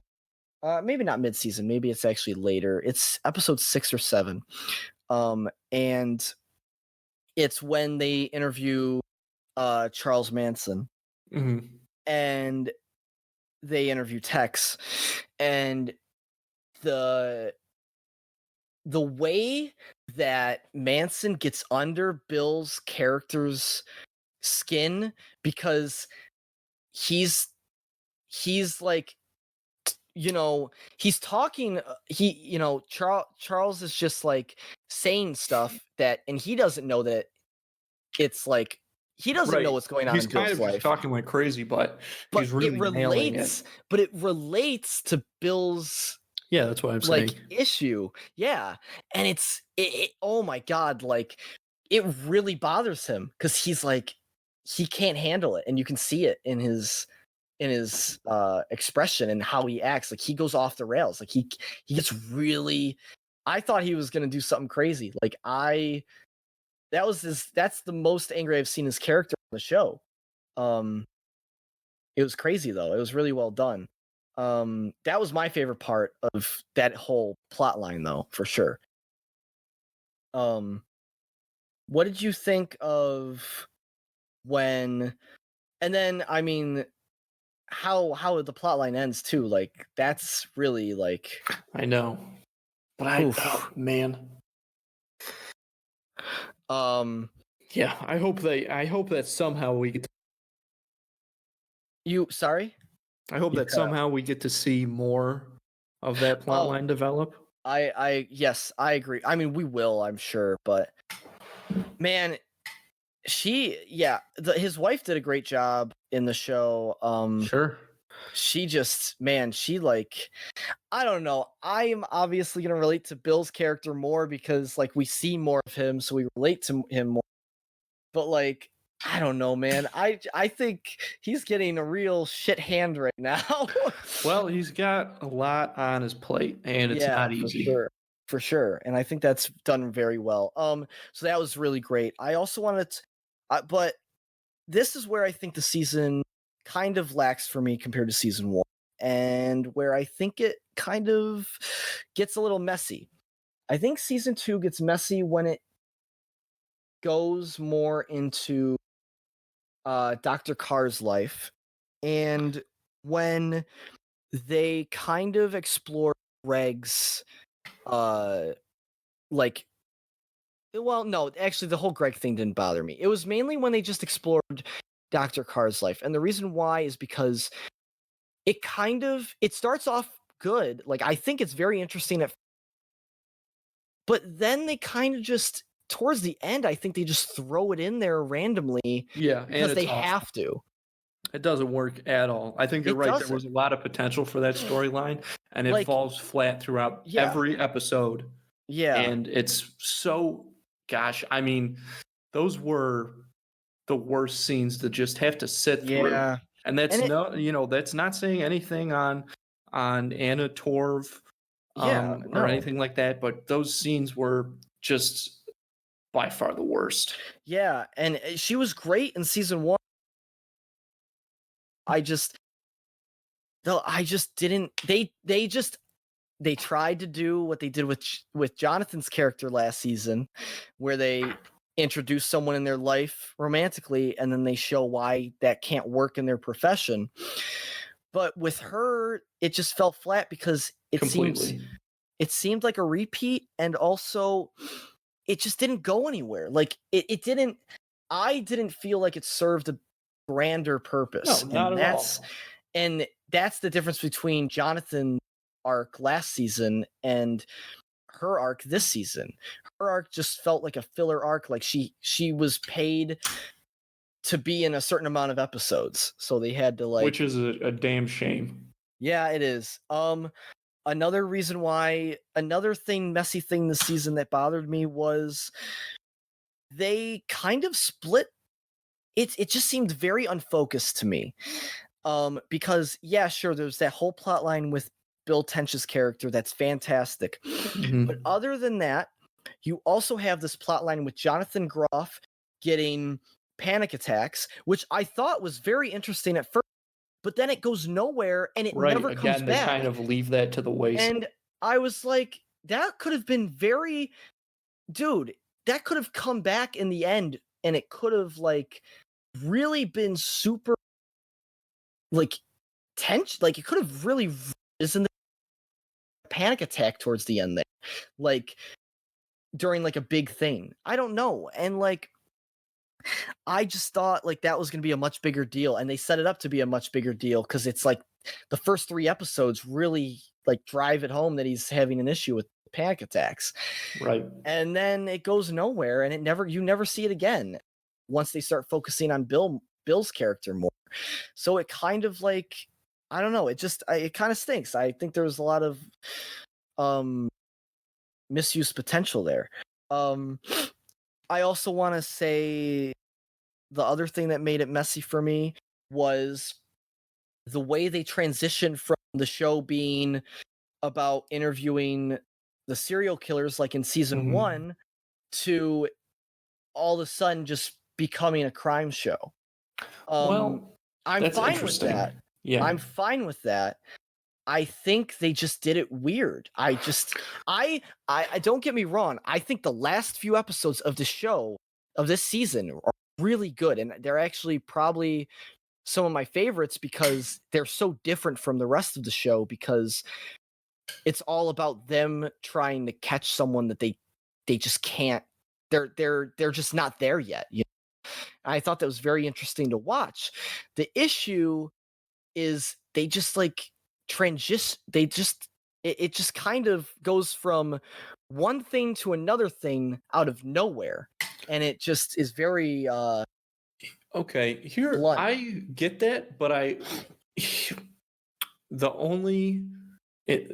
Maybe not mid-season, maybe it's actually later. It's episode 6 or 7. And it's when they interview Charles Manson. Mm-hmm. And they interview Tex. And the way that Manson gets under Bill's character's skin, because he's like, he's talking, Charles is just like saying stuff that, and he doesn't know that it's like, he doesn't know what's going on in Bill's life. He's kind of talking like crazy, but he's really nailing it. But it relates to Bill's that's what I'm saying. Issue. Yeah. And it's oh my God, it really bothers him, because he's like, he can't handle it, and you can see it in his expression and how he acts. Like he goes off the rails. Like he gets really. I thought he was gonna do something crazy. That's the most angry I've seen his character on the show. It was crazy though. It was really well done. That was my favorite part of that whole plot line though, for sure. What did you think of when, and then, I mean, how the plot line ends too? Like, that's really like, I know, but oh, man. Yeah, I hope that somehow we get sorry? I hope that somehow we get to see more of that plot line develop. Yes, I agree. I mean, we will, I'm sure, but man, his wife did a great job in the show. Sure. She just, man, I don't know. I'm obviously going to relate to Bill's character more because like we see more of him, so we relate to him more. But like, I don't know, man. I think he's getting a real shit hand right now. Well, he's got a lot on his plate, and it's not easy. For sure. And I think that's done very well. So that was really great. I also wanted to, but this is where I think the season kind of lacks for me compared to season 1, and where I think it kind of gets a little messy. I think season 2 gets messy when it goes more into Dr. Carr's life, and when they kind of explore Greg's like, well, no, actually the whole Greg thing didn't bother me. It was mainly when they just explored Dr. Carr's life. And the reason why is because it starts off good. Like, I think it's very interesting but then they kind of just, towards the end, I think they just throw it in there randomly. Yeah, because they have to. It doesn't work at all. I think you're right. There was a lot of potential for that storyline, and it falls flat throughout every episode. Yeah. And it's so, gosh, I mean, those were the worst scenes to just have to sit through. Yeah. And that's that's not saying anything on Anna Torv or anything like that, but those scenes were just by far the worst. Yeah, and she was great in season 1. I just didn't. They tried to do what they did with Jonathan's character last season, where they introduce someone in their life romantically, and then they show why that can't work in their profession. But with her, it just fell flat because it seemed like a repeat, and also it just didn't go anywhere. Like it didn't. I didn't feel like it served a grander purpose. No, not at all. And that's the difference between Jonathan's arc last season and her arc this season. Her arc just felt like a filler arc. Like she was paid to be in a certain amount of episodes, so they had to which is a damn shame. Yeah, it is. Another reason why, messy thing this season that bothered me was they kind of split. It just seemed very unfocused to me. Because sure, there's that whole plot line with Bill Tench's character that's fantastic. Mm-hmm. But other than that, you also have this plot line with Jonathan Groff getting panic attacks, which I thought was very interesting at first, but then it goes nowhere and it never comes back. They kind of leave that to the wayside. And I was like, that could have been that could have come back in the end, and it could have like really been super like tense. Like it could have really risen the panic attack towards the end there, like during like a big thing. I don't know. And like I just thought like that was going to be a much bigger deal, and they set it up to be a much bigger deal because it's like the first 3 episodes really like drive it home that he's having an issue with panic attacks. Right. And then it goes nowhere, and you never see it again once they start focusing on Bill's character more. So it kind of like, I don't know, it kind of stinks. I think there was a lot of misuse potential there. I also want to say the other thing that made it messy for me was the way they transitioned from the show being about interviewing the serial killers, like in season 1, to all of a sudden just becoming a crime show. Well, I'm fine with that. Yeah, I'm fine with that. I think they just did it weird. I don't get me wrong. I think the last few episodes of the show of this season are really good, and they're actually probably some of my favorites because they're so different from the rest of the show, because it's all about them trying to catch someone that they just can't. They're just not there yet. You know? I thought that was very interesting to watch. The issue is they just like transition. It just kind of goes from one thing to another thing out of nowhere, and it just is very okay. Here, blunt. I get that, but the only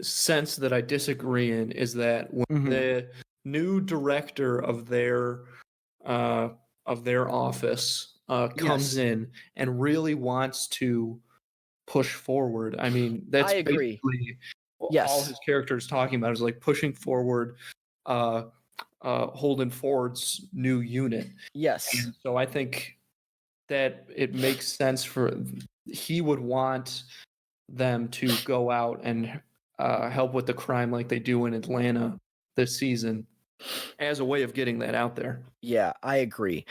sense that I disagree in is that when the new director of their office comes in and really wants to push forward. I mean, that's basically all his characters talking about is like pushing forward Holden Ford's new unit. Yes. And so I think that it makes sense he would want them to go out and help with the crime like they do in Atlanta this season as a way of getting that out there. Yeah, I agree.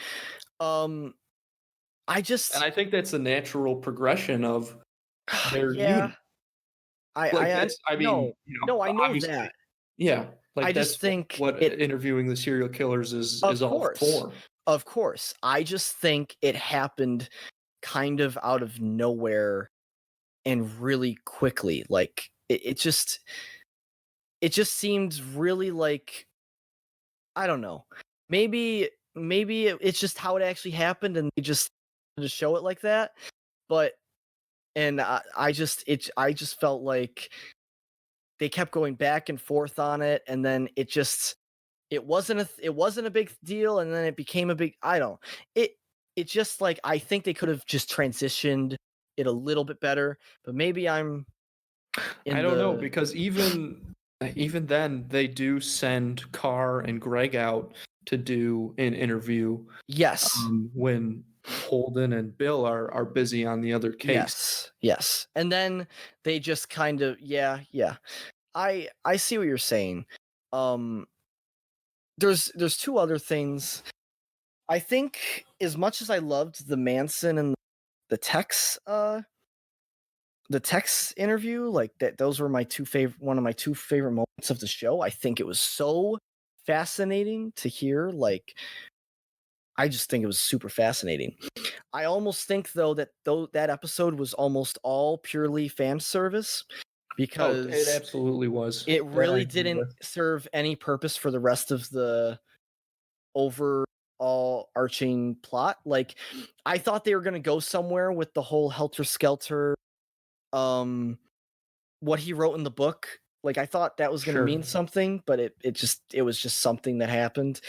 And I think that's the natural progression of their unit. I know that. Yeah, like I that's just think what interviewing the serial killers is all for. Of course, I just think it happened kind of out of nowhere and really quickly. Like it just seemed really like, I don't know. Maybe it's just how it actually happened, and they just show it like that. But I just felt like they kept going back and forth on it, and then it wasn't a big deal, and then it became a big. It just like, I think they could have just transitioned it a little bit better, but maybe I don't know, because even then they do send Carr and Greg out to do an interview. Yes. When Holden and Bill are busy on the other case. Yes. And then they just kind of I see what you're saying. There's two other things. I think as much as I loved the Manson and the Tex interview, like that, those were one of my two favorite moments of the show. I think it was so fascinating to hear. Like, I just think it was super fascinating. I almost think though that episode was almost all purely fan service, because it absolutely was. It really didn't serve any purpose for the rest of the overall arching plot. Like, I thought they were going to go somewhere with the whole Helter Skelter, what he wrote in the book. Like, I thought that was going to mean something, but it was just something that happened.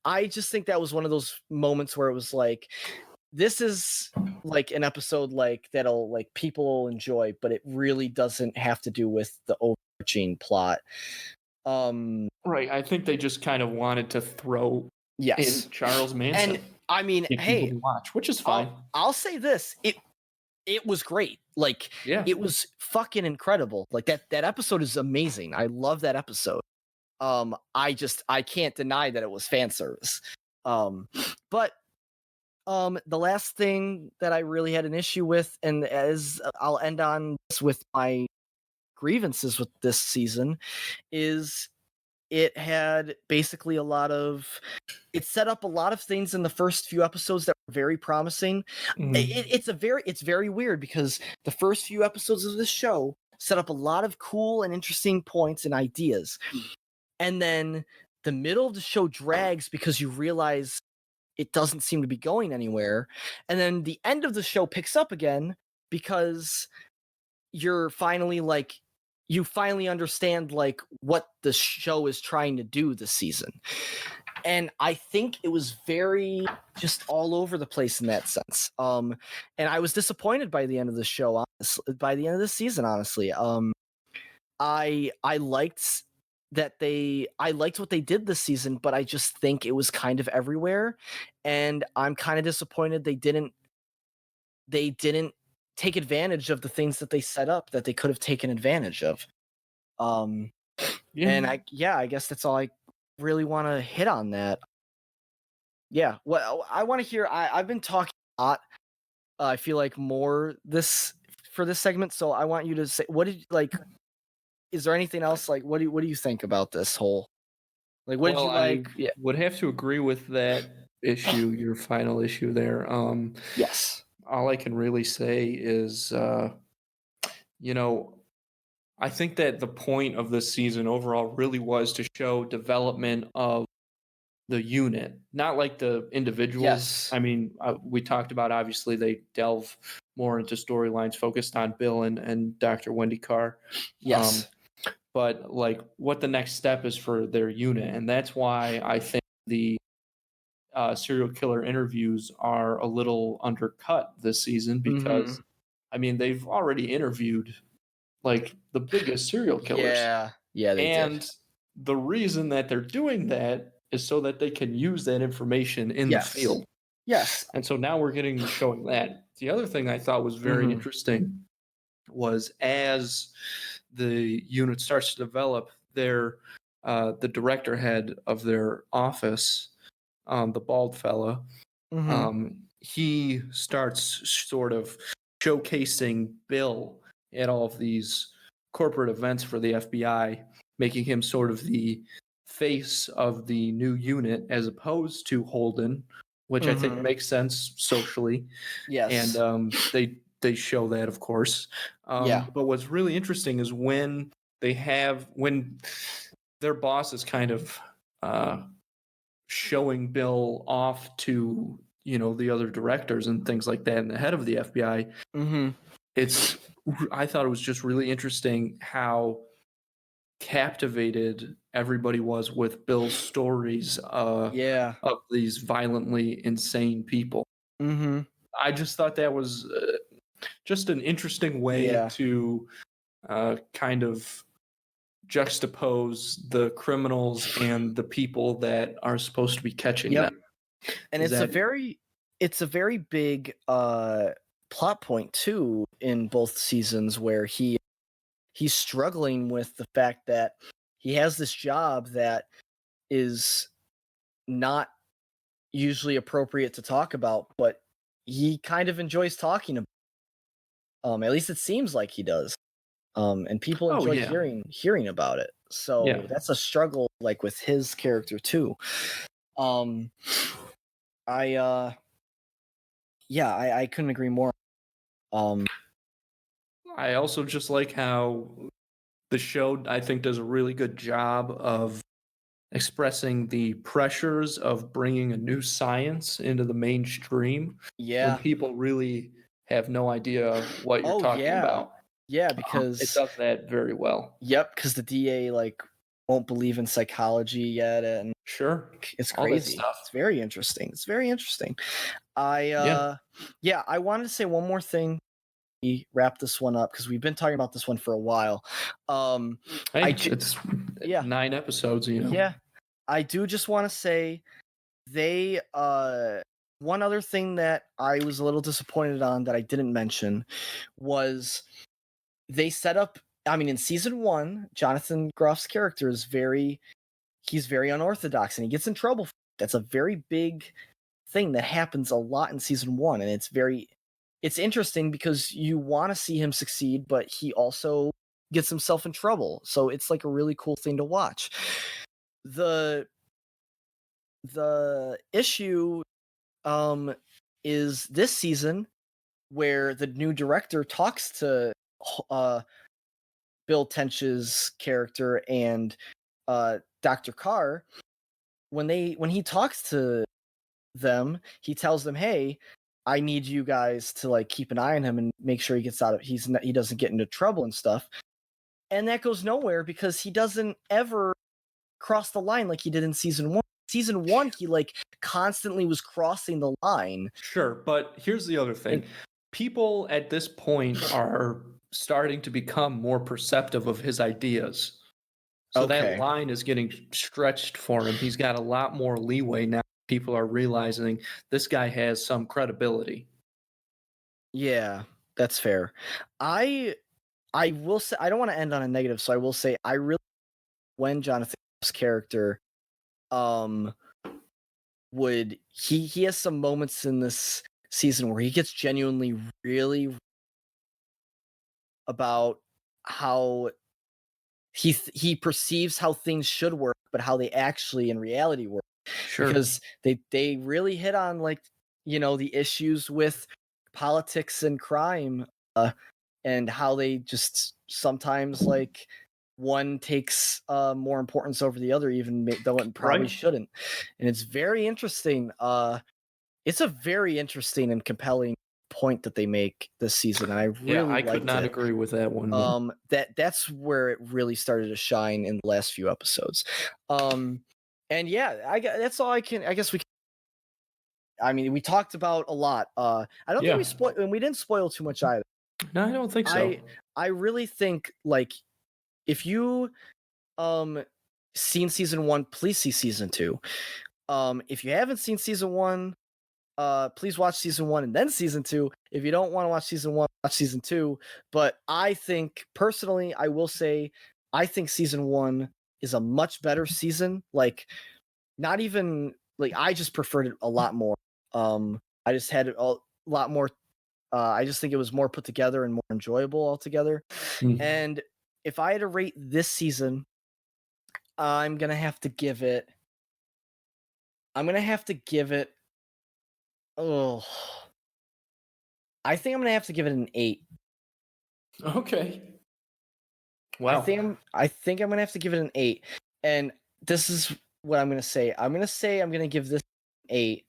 I just think that was one of those moments where it was like, this is like an episode like that'll like people will enjoy, but it really doesn't have to do with the overarching plot. Right. I think they just kind of wanted to throw in Charles Manson. And I mean, hey, watch, which is fine. I'll say this. It was great. Like, it was fucking incredible. Like that episode is amazing. I love that episode. I can't deny that it was fan service. But the last thing that I really had an issue with, and as I'll end on this with my grievances with this season, is it had basically it set up a lot of things in the first few episodes that were very promising. It's very weird, because the first few episodes of this show set up a lot of cool and interesting points and ideas. And then the middle of the show drags because you realize it doesn't seem to be going anywhere. And then the end of the show picks up again because you're finally like, you finally understand like what the show is trying to do this season. And I think it was very just all over the place in that sense. And I was disappointed by the end of the show, honestly, by the end of the season, honestly. I liked what they did this season, but I just think it was kind of everywhere. And I'm kind of disappointed they didn't take advantage of the things that they set up that they could have taken advantage of. And I guess that's all I really want to hit on that. Yeah, well, I want to hear. I've been talking a lot. I feel like more for this segment, so I want you to say, what did you like? Is there anything else? Like, what do you think about this whole? Like, what did you like? I would have to agree with that issue, your final issue there. Yes. All I can really say is, I think that the point of this season overall really was to show development of the unit, not like the individuals. Yes. I mean, we talked about, obviously, they delve more into storylines focused on Bill and Dr. Wendy Carr. Yes. But like what the next step is for their unit. And that's why I think the serial killer interviews are a little undercut this season because, I mean, they've already interviewed like the biggest serial killers. Yeah, they did. And the reason that they're doing that is so that they can use that information in the field. Yes. And so now we're getting to showing that. The other thing I thought was very interesting was as the unit starts to develop, the director head of their office, the bald fella, he starts sort of showcasing Bill at all of these corporate events for the FBI, making him sort of the face of the new unit as opposed to Holden, which I think makes sense socially. Yes. And they show that, of course. But what's really interesting is when their boss is kind of showing Bill off to, the other directors and things like that, and the head of the FBI. I thought it was just really interesting how captivated everybody was with Bill's stories of these violently insane people. I just thought that was just an interesting way to kind of juxtapose the criminals and the people that are supposed to be catching them. And it's a very big plot point too in both seasons, where he's struggling with the fact that he has this job that is not usually appropriate to talk about, but he kind of enjoys talking about. At least it seems like he does. And people enjoy hearing about it. So that's a struggle, like with his character too. I couldn't agree more. I also just like how the show, I think, does a really good job of expressing the pressures of bringing a new science into the mainstream. When people really have no idea what you're talking about. Yeah, because it does that very well. Yep, because the DA won't believe in psychology yet, and it's crazy. It's very interesting. I wanted to say one more thing. We wrap this one up because we've been talking about this one for a while. It's 9 episodes, Yeah, I do just want to say they. One other thing that I was a little disappointed on that I didn't mention was they set up. I mean, in season 1, Jonathan Groff's character is he's very unorthodox and he gets in trouble. That's a very big thing that happens a lot in season 1, and it's interesting because you want to see him succeed, but he also gets himself in trouble. So it's like a really cool thing to watch. The issue is this season where the new director talks to Bill Tench's character and Dr. Carr. When he talks to them, he tells them, "Hey, I need you guys to keep an eye on him and make sure he doesn't get into trouble and stuff." And that goes nowhere because he doesn't ever cross the line like he did in season 1. Season 1, he like constantly was crossing the line. Sure, but here's the other thing. People at this point are starting to become more perceptive of his ideas. So that line is getting stretched for him. He's got a lot more leeway now. People are realizing this guy has some credibility. Yeah, that's fair. I will say, I don't want to end on a negative, so I will say I really, when Jonathan Groff's character would he has some moments in this season where he gets genuinely really about how he perceives how things should work, but how they actually in reality work. Sure. Because they really hit on like, the issues with politics and crime, and how they just sometimes like one takes more importance over the other, even though it probably shouldn't. And it's very interesting. It's a very interesting and compelling point that they make this season, and I really I could not agree with that one. That's where it really started to shine in the last few episodes. And yeah, that's all I guess we can. I mean, we talked about a lot. I don't think we spoiled, and we didn't spoil too much either. No, I don't think so. I really think like if you seen season 1, please see season 2. If you haven't seen season 1, please watch season 1 and then season 2. If you don't want to watch season 1, watch season 2. But I think personally, I will say, I think season 1 is a much better season. Like, not even like I just preferred it a lot more. I just had a lot more. I just think it was more put together and more enjoyable altogether. Mm-hmm. And if I had to rate this season, I'm gonna have to give it. Oh, I think I'm gonna have to give it an 8. Okay. Wow. I think I'm gonna have to give it an 8. And this is what I'm gonna say. I'm gonna give this an 8.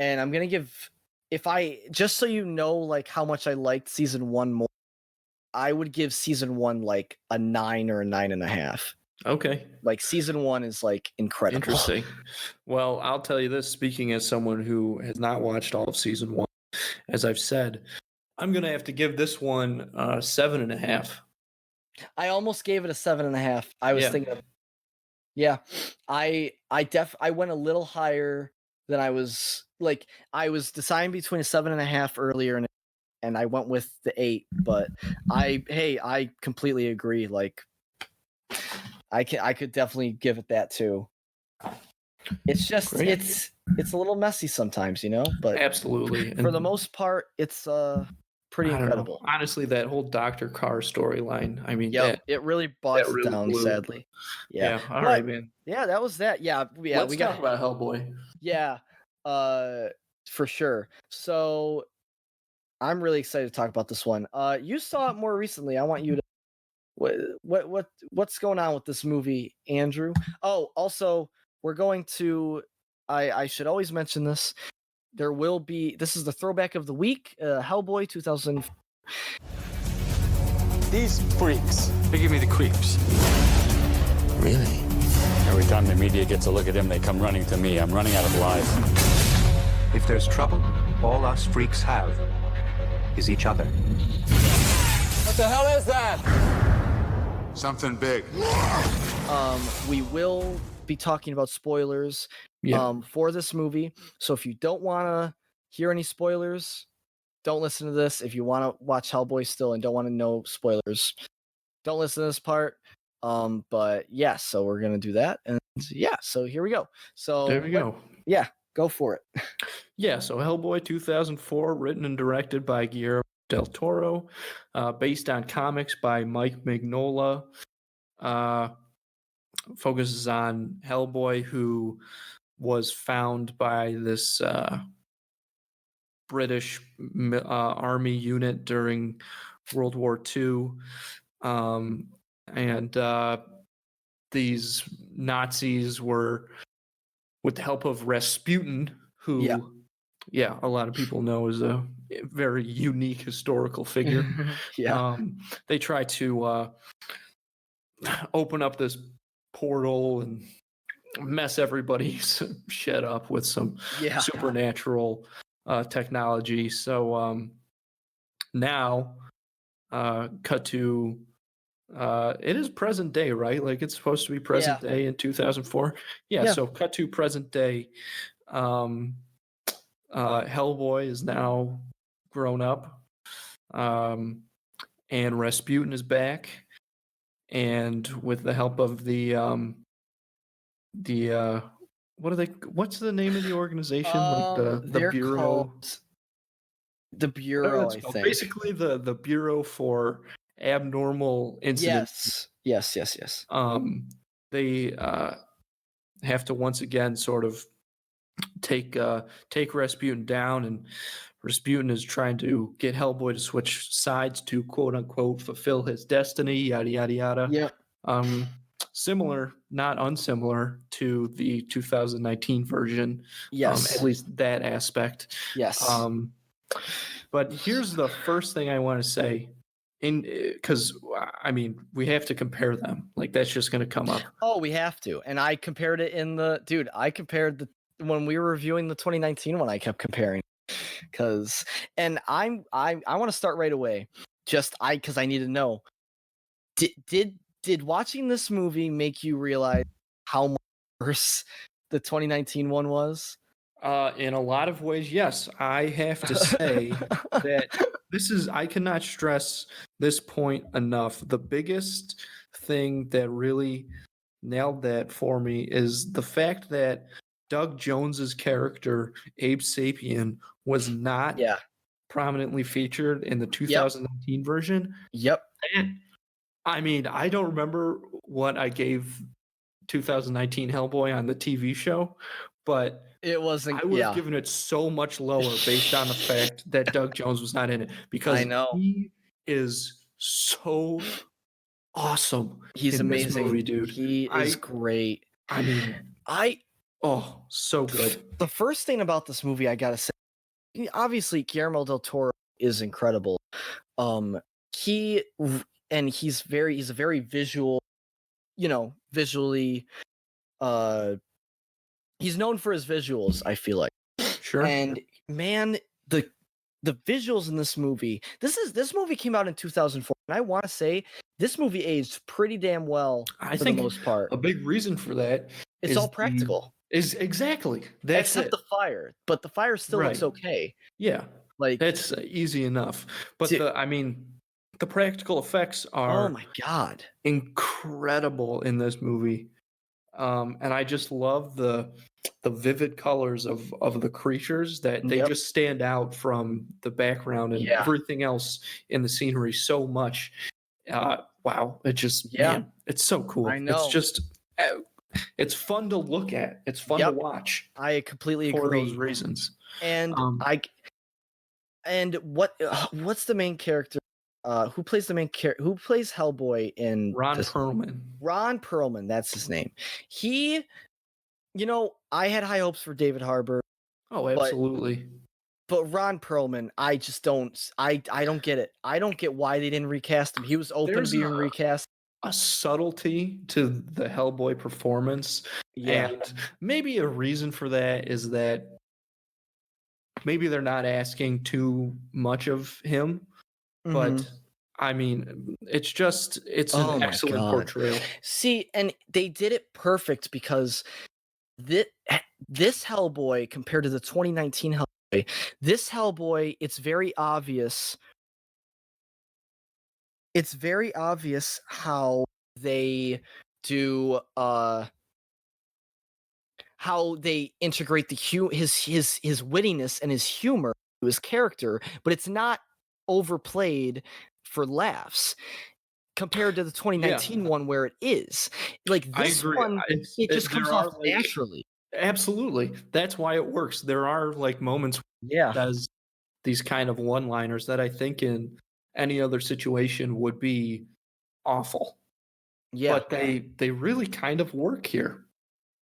And I'm gonna give, just so you know, like how much I liked season 1 more, I would give season 1 like a 9 or a 9.5. Okay. Like season 1 is like incredible. Interesting. Well, I'll tell you this, speaking as someone who has not watched all of season 1, as I've said, I'm going to have to give this one 7.5. I almost gave it a 7.5. I was thinking of, I went a little higher than I was deciding between a 7.5 earlier, and I went with the 8, but I completely agree. Like, I could definitely give it that too. It's just it's a little messy sometimes, but absolutely. For the most part, it's pretty incredible. Honestly, that whole Dr. Carr storyline, I mean, it really bogs it down, sadly. Yeah. All right, man. Yeah, that was that. Let's talk about Hellboy. Yeah, for sure. So I'm really excited to talk about this one. You saw it more recently. I want you to. What's going on with this movie, Andrew? Oh, also, we're going to. I should always mention this. There will be. This is the throwback of the week. Hellboy 2000. These freaks, they give me the creeps. Really? Every time the media gets a look at them, they come running to me. I'm running out of lies. If there's trouble, all us freaks have is each other. What the hell is that? Something big. We will be talking about spoilers for this movie. So if you don't want to hear any spoilers, don't listen to this. If you want to watch Hellboy still and don't want to know spoilers, don't listen to this part. But yeah, so we're gonna do that, and so here we go. So there we go. Yeah, go for it. Yeah, so Hellboy 2004, written and directed by Guillermo del Toro, based on comics by Mike Mignola, focuses on Hellboy, who was found by this British army unit during World War II, and these Nazis were, with the help of Rasputin, who a lot of people know is a very unique historical figure. Yeah. They try to open up this portal and mess everybody's shit up with some supernatural technology. So now cut to it is present day, right? Like it's supposed to be present day in 2004. So cut to present day. Hellboy is now grown up, and Rasputin is back, and with the help of the what's the name of the organization? Like the Bureau. The Bureau, I think. Basically the Bureau for Abnormal Incidents. Yes. They have to once again sort of take Rasputin down, and Rasputin is trying to get Hellboy to switch sides to quote unquote fulfill his destiny, yada yada yada. Yeah. Similar, not unsimilar to the 2019 version. Yes. At least that aspect. Yes. But here's the first thing I want to say, because I mean we have to compare them. Like that's just going to come up. Oh, we have to. And I compared it I compared when we were reviewing the 2019 one. I kept comparing because I want to start right away. Because I need to know. Did watching this movie make you realize how much worse the 2019 one was? In a lot of ways, yes. I have to say that I cannot stress this point enough. The biggest thing that really nailed that for me is the fact that Doug Jones's character, Abe Sapien, was not prominently featured in the 2019 version. Yep. And, I mean, I don't remember what I gave 2019 Hellboy on the TV show, but it wasn't. I would have given it so much lower based on the fact that Doug Jones was not in it, because he is so awesome. He's amazing, this movie, dude. He is great. I mean, so good. The first thing about this movie, I gotta say, obviously Guillermo del Toro is incredible. He's a very visual, visually. He's known for his visuals, I feel like. Sure. And man, the visuals in this movie. This movie came out in 2004, and I want to say this movie aged pretty damn well. I think the most part. A big reason for that. It's all practical. Is exactly that's except the fire, but the fire still looks okay. Yeah, like that's easy enough. But the practical effects are, oh my god, incredible in this movie. And I just love the vivid colors of the creatures that they just stand out from the background and everything else in the scenery so much. Wow, it just man, it's so cool. I know. It's just it's fun to look at. It's fun to watch. I completely agree for those reasons. And what's the main character? Who plays the main character? Who plays Hellboy in Ron Perlman? Ron Perlman, that's his name. He, I had high hopes for David Harbour. Oh, absolutely. But Ron Perlman, I just don't. I don't get it. I don't get why they didn't recast him. He was open to being recast. A subtlety to the Hellboy performance, and maybe a reason for that is that maybe they're not asking too much of him. But I mean, it's an excellent portrayal. See, and they did it perfect because this Hellboy compared to the 2019 Hellboy, this Hellboy, it's very obvious. It's very obvious how they do how they integrate his wittiness and his humor to his character, but it's not overplayed for laughs compared to the 2019 one where it is. Like this one, it just comes off naturally. Absolutely. That's why it works. There are like moments where it does these kind of one-liners that I think in any other situation would be awful. Yeah. But they really kind of work here.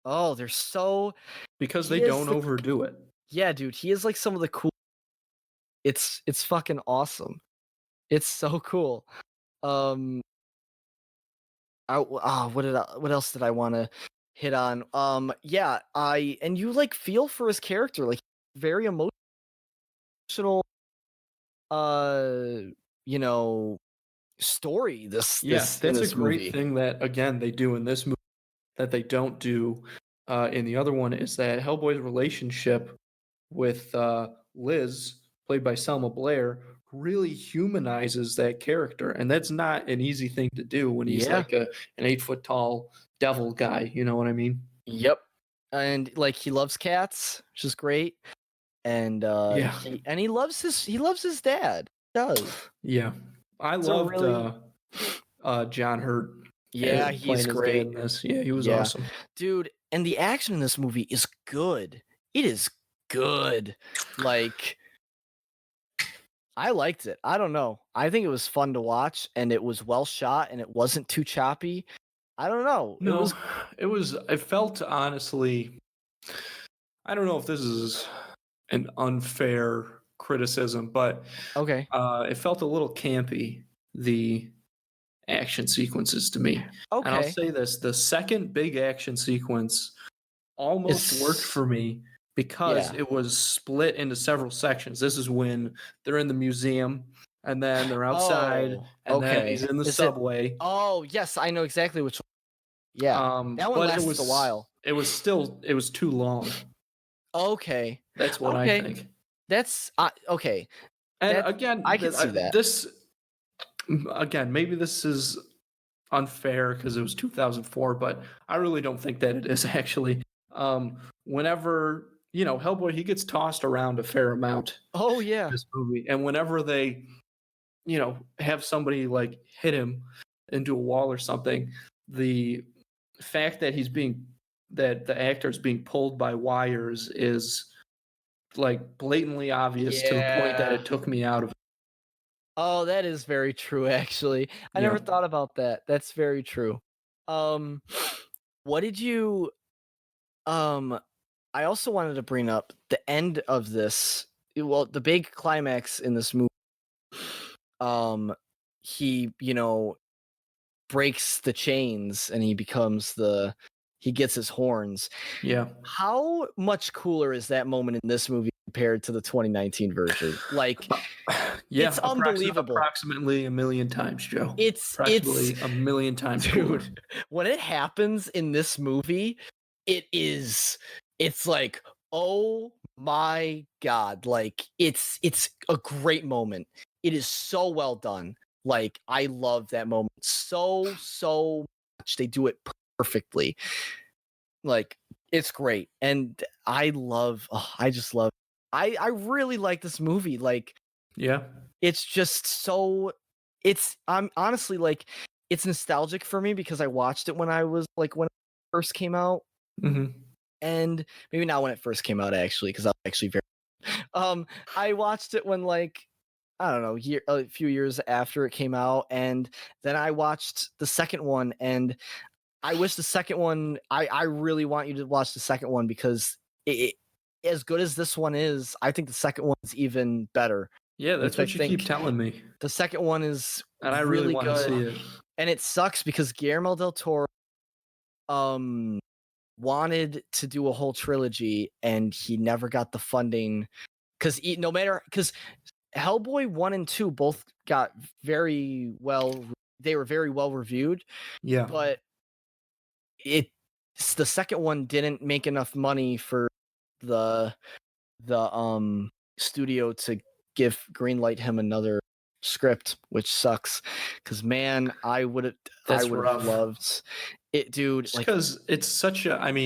Oh, they're so because they don't overdo it. Yeah, dude, he is like some of the cool. It's fucking awesome. It's so cool. I what else did I want to hit on? And you like feel for his character, like very emotional, story. That's in a this great movie. thing that again they do in this movie that they don't do in the other one is that Hellboy's relationship with Liz, played by Selma Blair, really humanizes that character, and that's not an easy thing to do when he's like an 8 foot tall devil guy. You know what I mean? Yep. And like he loves cats, which is great. And he loves his dad. He does. Yeah. I loved John Hurt. Yeah, he's great in this. Yeah, he was awesome. Dude, and the action in this movie is good. It is good. Like, I liked it. I don't know. I think it was fun to watch, and it was well shot, and it wasn't too choppy. I don't know. No, it felt honestly, I don't know if this is an unfair criticism, but okay. It felt a little campy, the action sequences to me. Okay. And I'll say this, the second big action sequence almost worked for me because it was split into several sections. This is when they're in the museum and then they're outside and then he's in the subway. Yes, I know exactly which one. Yeah. That one lasted a while. It was too long. Okay. That's what I think. That's okay. And again, I can see that. This again, maybe this is unfair because it was 2004, but I really don't think that it is actually. Whenever Hellboy, he gets tossed around a fair amount. Oh yeah, in this movie, and whenever they, have somebody like hit him into a wall or something, the fact that the actor is being pulled by wires is like blatantly obvious to the point that it took me out of it. Oh, that is very true, actually. I never thought about that. That's very true. What did you I also wanted to bring up the end of this. Well, the big climax in this movie. He, breaks the chains and he gets his horns. Yeah. How much cooler is that moment in this movie compared to the 2019 version? Like, it's unbelievable. Approximately a million times, Joe. It's a million times, dude. When it happens in this movie, it's like, oh my God. Like, it's a great moment. It is so well done. Like, I love that moment so much. They do it perfectly. Like, it's great. And I really like this movie. Like, yeah, it's just so, I'm honestly like, it's nostalgic for me because I watched it when it first came out. Mm-hmm. And maybe not when it first came out, actually, because I'm actually very, I watched it when I don't know, a few years after it came out, and then I watched the second one, and I wish the second one. I really want you to watch the second one because it as good as this one is, I think the second one's even better. Yeah, that's what you keep telling me. The second one is, and I really want to see it. And it sucks because Guillermo del Toro, wanted to do a whole trilogy, and he never got the funding because Hellboy 1 and 2 both got they were very well reviewed. Yeah. But the second one didn't make enough money for the studio to greenlight him another script, which sucks. Because man, I would have loved it, dude. Because it's such not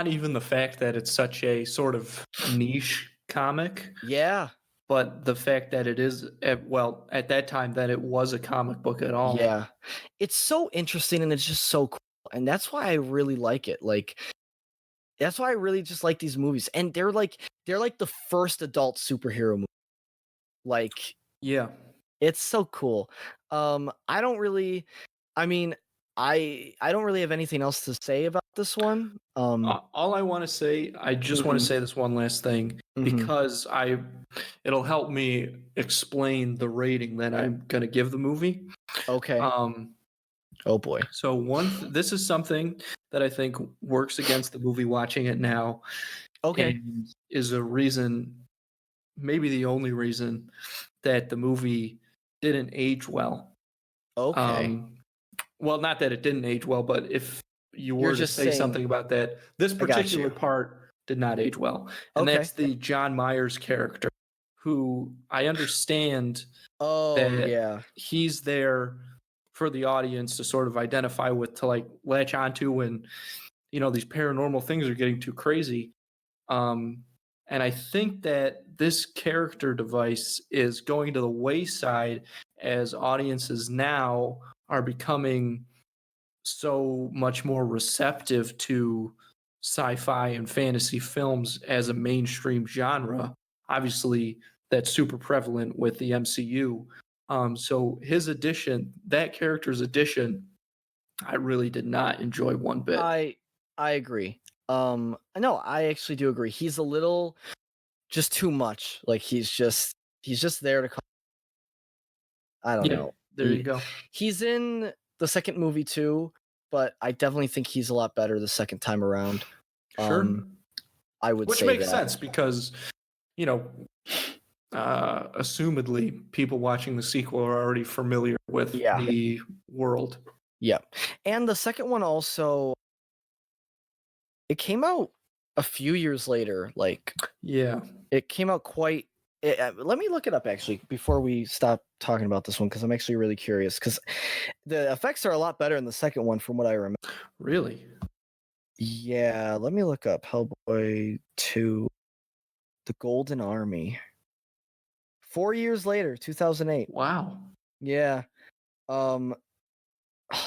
even the fact that it's such a sort of niche comic. Yeah. But the fact that it is, at that time, that it was a comic book at all. Yeah. It's so interesting and it's just so cool. And that's why I really like it. Like, that's why I really just like these movies. And they're like the first adult superhero movie. Like, yeah. It's so cool. I don't really have anything else to say about this one. All I want to say, I just want to say this one last thing because it'll help me explain the rating that I'm going to give the movie. Okay. Oh boy. So this is something that I think works against the movie watching it now. Okay. And is a reason, maybe the only reason, that the movie didn't age well. Okay. Well, not that it didn't age well, but if you were You're to just say saying, something about that, this I got particular you. part did not age well. And Okay. that's the John Myers character, who I understand Oh that yeah. he's there for the audience to sort of identify with, to like latch onto when, you know, these paranormal things are getting too crazy. And I think that this character device is going to the wayside as audiences now are becoming so much more receptive to sci-fi and fantasy films as a mainstream genre. Obviously, that's super prevalent with the MCU. So his addition, that character's addition, I really did not enjoy one bit. I agree. No, I actually do agree. He's a little just too much. Like he's just there to call. I don't know. There you go. He's in the second movie too, but I definitely think he's a lot better the second time around. Sure. I would Which say makes that. sense because, you know, assumedly people watching the sequel are already familiar with the world. Yeah. And the second one also, it came out a few years later. Like, it came out quite. Let me look it up actually before we stop talking about this one, because I'm actually really curious, because the effects are a lot better in the second one from what I remember. Really? Yeah, let me look up Hellboy 2, The Golden Army. 4 years later, 2008. Wow. Yeah.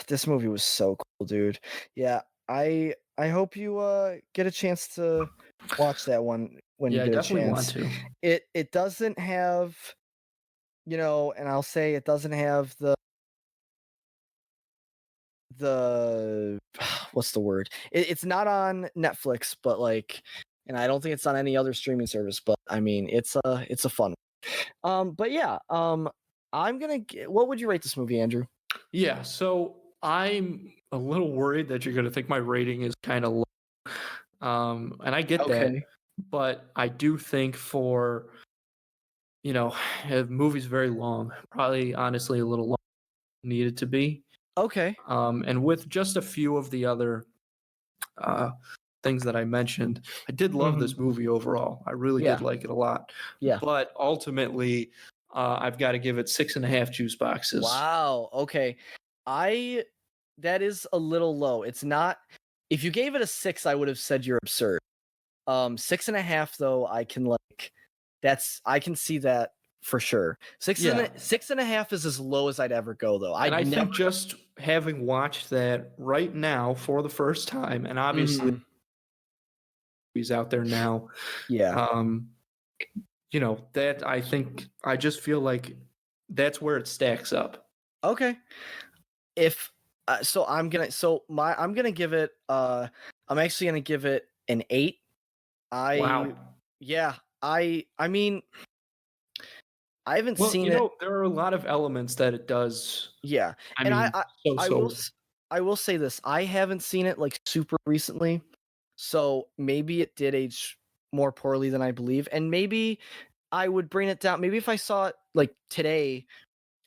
This movie was so cool, dude. Yeah, I hope you get a chance to watch that one when you get a definitely chance. Want to. It doesn't have, you know, and I'll say it doesn't have the what's the word? It's not on Netflix, but like, and I don't think it's on any other streaming service. But I mean, it's a fun one. But yeah, I'm gonna. What would you rate this movie, Andrew? Yeah, so I'm a little worried that you're going to think my rating is kind of low. And I get that, but I do think for, you know, the movie's very long, probably honestly a little long needed to be. Okay. And with just a few of the other things that I mentioned, I did love this movie overall. I really did like it a lot. Yeah. But ultimately, I've got to give it 6.5 juice boxes. Wow. Okay. That is a little low. It's not. If you gave it a 6, I would have said you're absurd. 6.5 though, I can I can see that for sure. 6.5 is as low as I'd ever go though. I think just having watched that right now for the first time, and obviously he's out there now. Yeah. You know, that I think I just feel like that's where it stacks up. Okay. If I'm gonna give it I'm actually gonna give it an 8. Wow. Yeah. I mean, I haven't seen it. There are a lot of elements that it does. Yeah. I will say this. I haven't seen it like super recently. So maybe it did age more poorly than I believe. And maybe I would bring it down. Maybe if I saw it like today,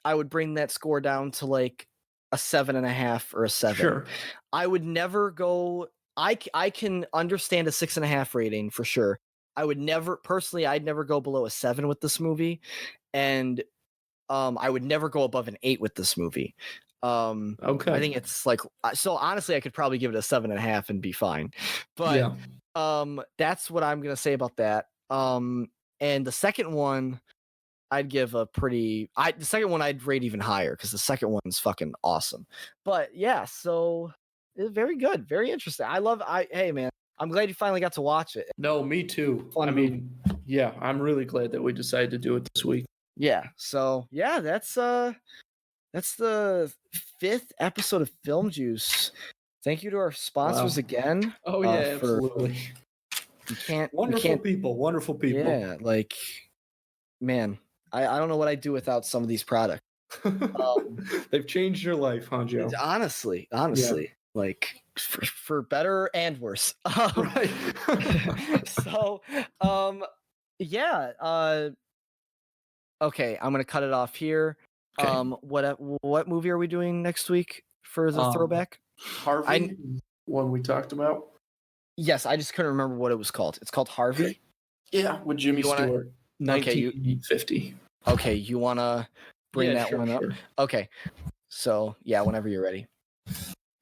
I would bring that score down to like a 7.5 or a 7. Sure. I would never go. I can understand a 6.5 rating for sure. I'd never go below a 7 with this movie. And I would never go above an 8 with this movie. Okay. I think it's like, so honestly, I could probably give it a 7.5 and be fine. But that's what I'm gonna say about that. And the second one, I'd give the second one I'd rate even higher, because the second one's fucking awesome. But yeah, so very good, very interesting. Hey man, I'm glad you finally got to watch it. No, me too. I mean, yeah, I'm really glad that we decided to do it this week. Yeah. So yeah, that's the 5th episode of Film Juice. Thank you to our sponsors again. Oh yeah, absolutely. Wonderful people. Yeah, like, man, I don't know what I'd do without some of these products. They've changed your life, huh, Joe? Honestly, like for better and worse. Right. So, yeah. Okay, I'm gonna cut it off here. Okay. What movie are we doing next week for the throwback? Harvey, one we talked about. Yes, I just couldn't remember what it was called. It's called Harvey. Okay. Yeah, with Jimmy Stewart. 1950. Okay, you wanna bring that one up? Sure. Okay, so yeah, whenever you're ready.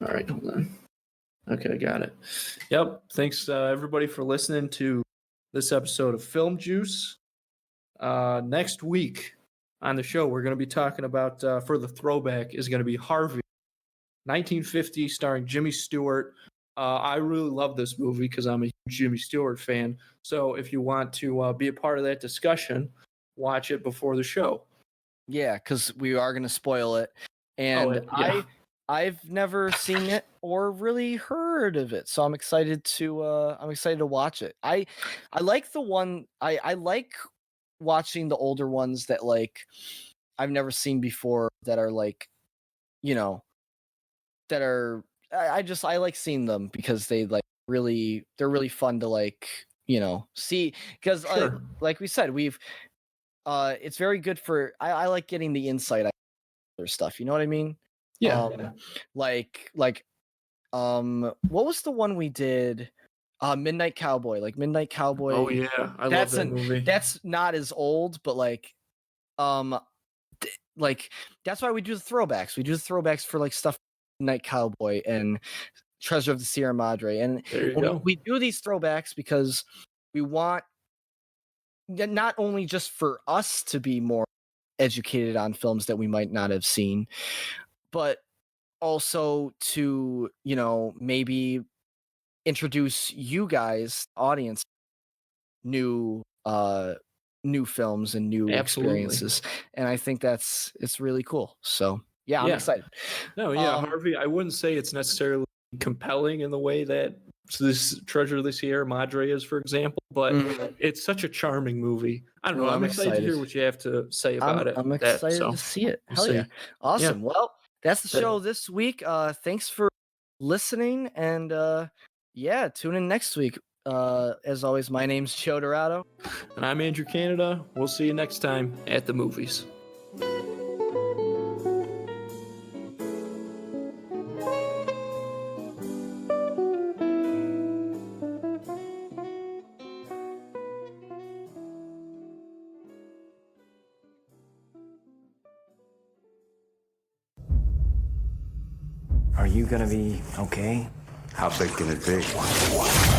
All right, hold on. Okay, I got it. Yep. Thanks everybody for listening to this episode of Film Juice. Next week on the show, we're going to be talking about, for the throwback, is going to be Harvey, 1950, starring Jimmy Stewart. I really love this movie because I'm a huge Jimmy Stewart fan. So if you want to be a part of that discussion, watch it before the show. Yeah, because we are going to spoil it. And I've never seen it or really heard of it, so I'm excited to watch it. I like the one I like watching the older ones that like I've never seen before that are like, that are I like seeing them because they're really fun to like, see, because like we said, we've it's very good for I like getting the insight or stuff, you know what I mean? Yeah. Like what was the one we did? Midnight Cowboy. Midnight Cowboy. Oh yeah, I love that movie. That's not as old, but like that's why we do the throwbacks. We do the throwbacks for like stuff Midnight Cowboy and Treasure of the Sierra Madre. And we do these throwbacks because we want not only just for us to be more educated on films that we might not have seen, but also to, maybe introduce you guys, audience, new films and new experiences. And I think it's really cool. So yeah, I'm excited. No, yeah, Harvey, I wouldn't say it's necessarily compelling in the way that this Treasure of the Sierra Madre is, for example, but it's such a charming movie. I don't know. I'm excited to hear what you have to say about it. I'm excited to see it. Hell yeah. Awesome. Yeah. Well, that's the show this week. Thanks for listening, and tune in next week. As always, my name's Joe Dorado. And I'm Andrew Canada. We'll see you next time at the movies. Are you gonna be okay? How big can it be?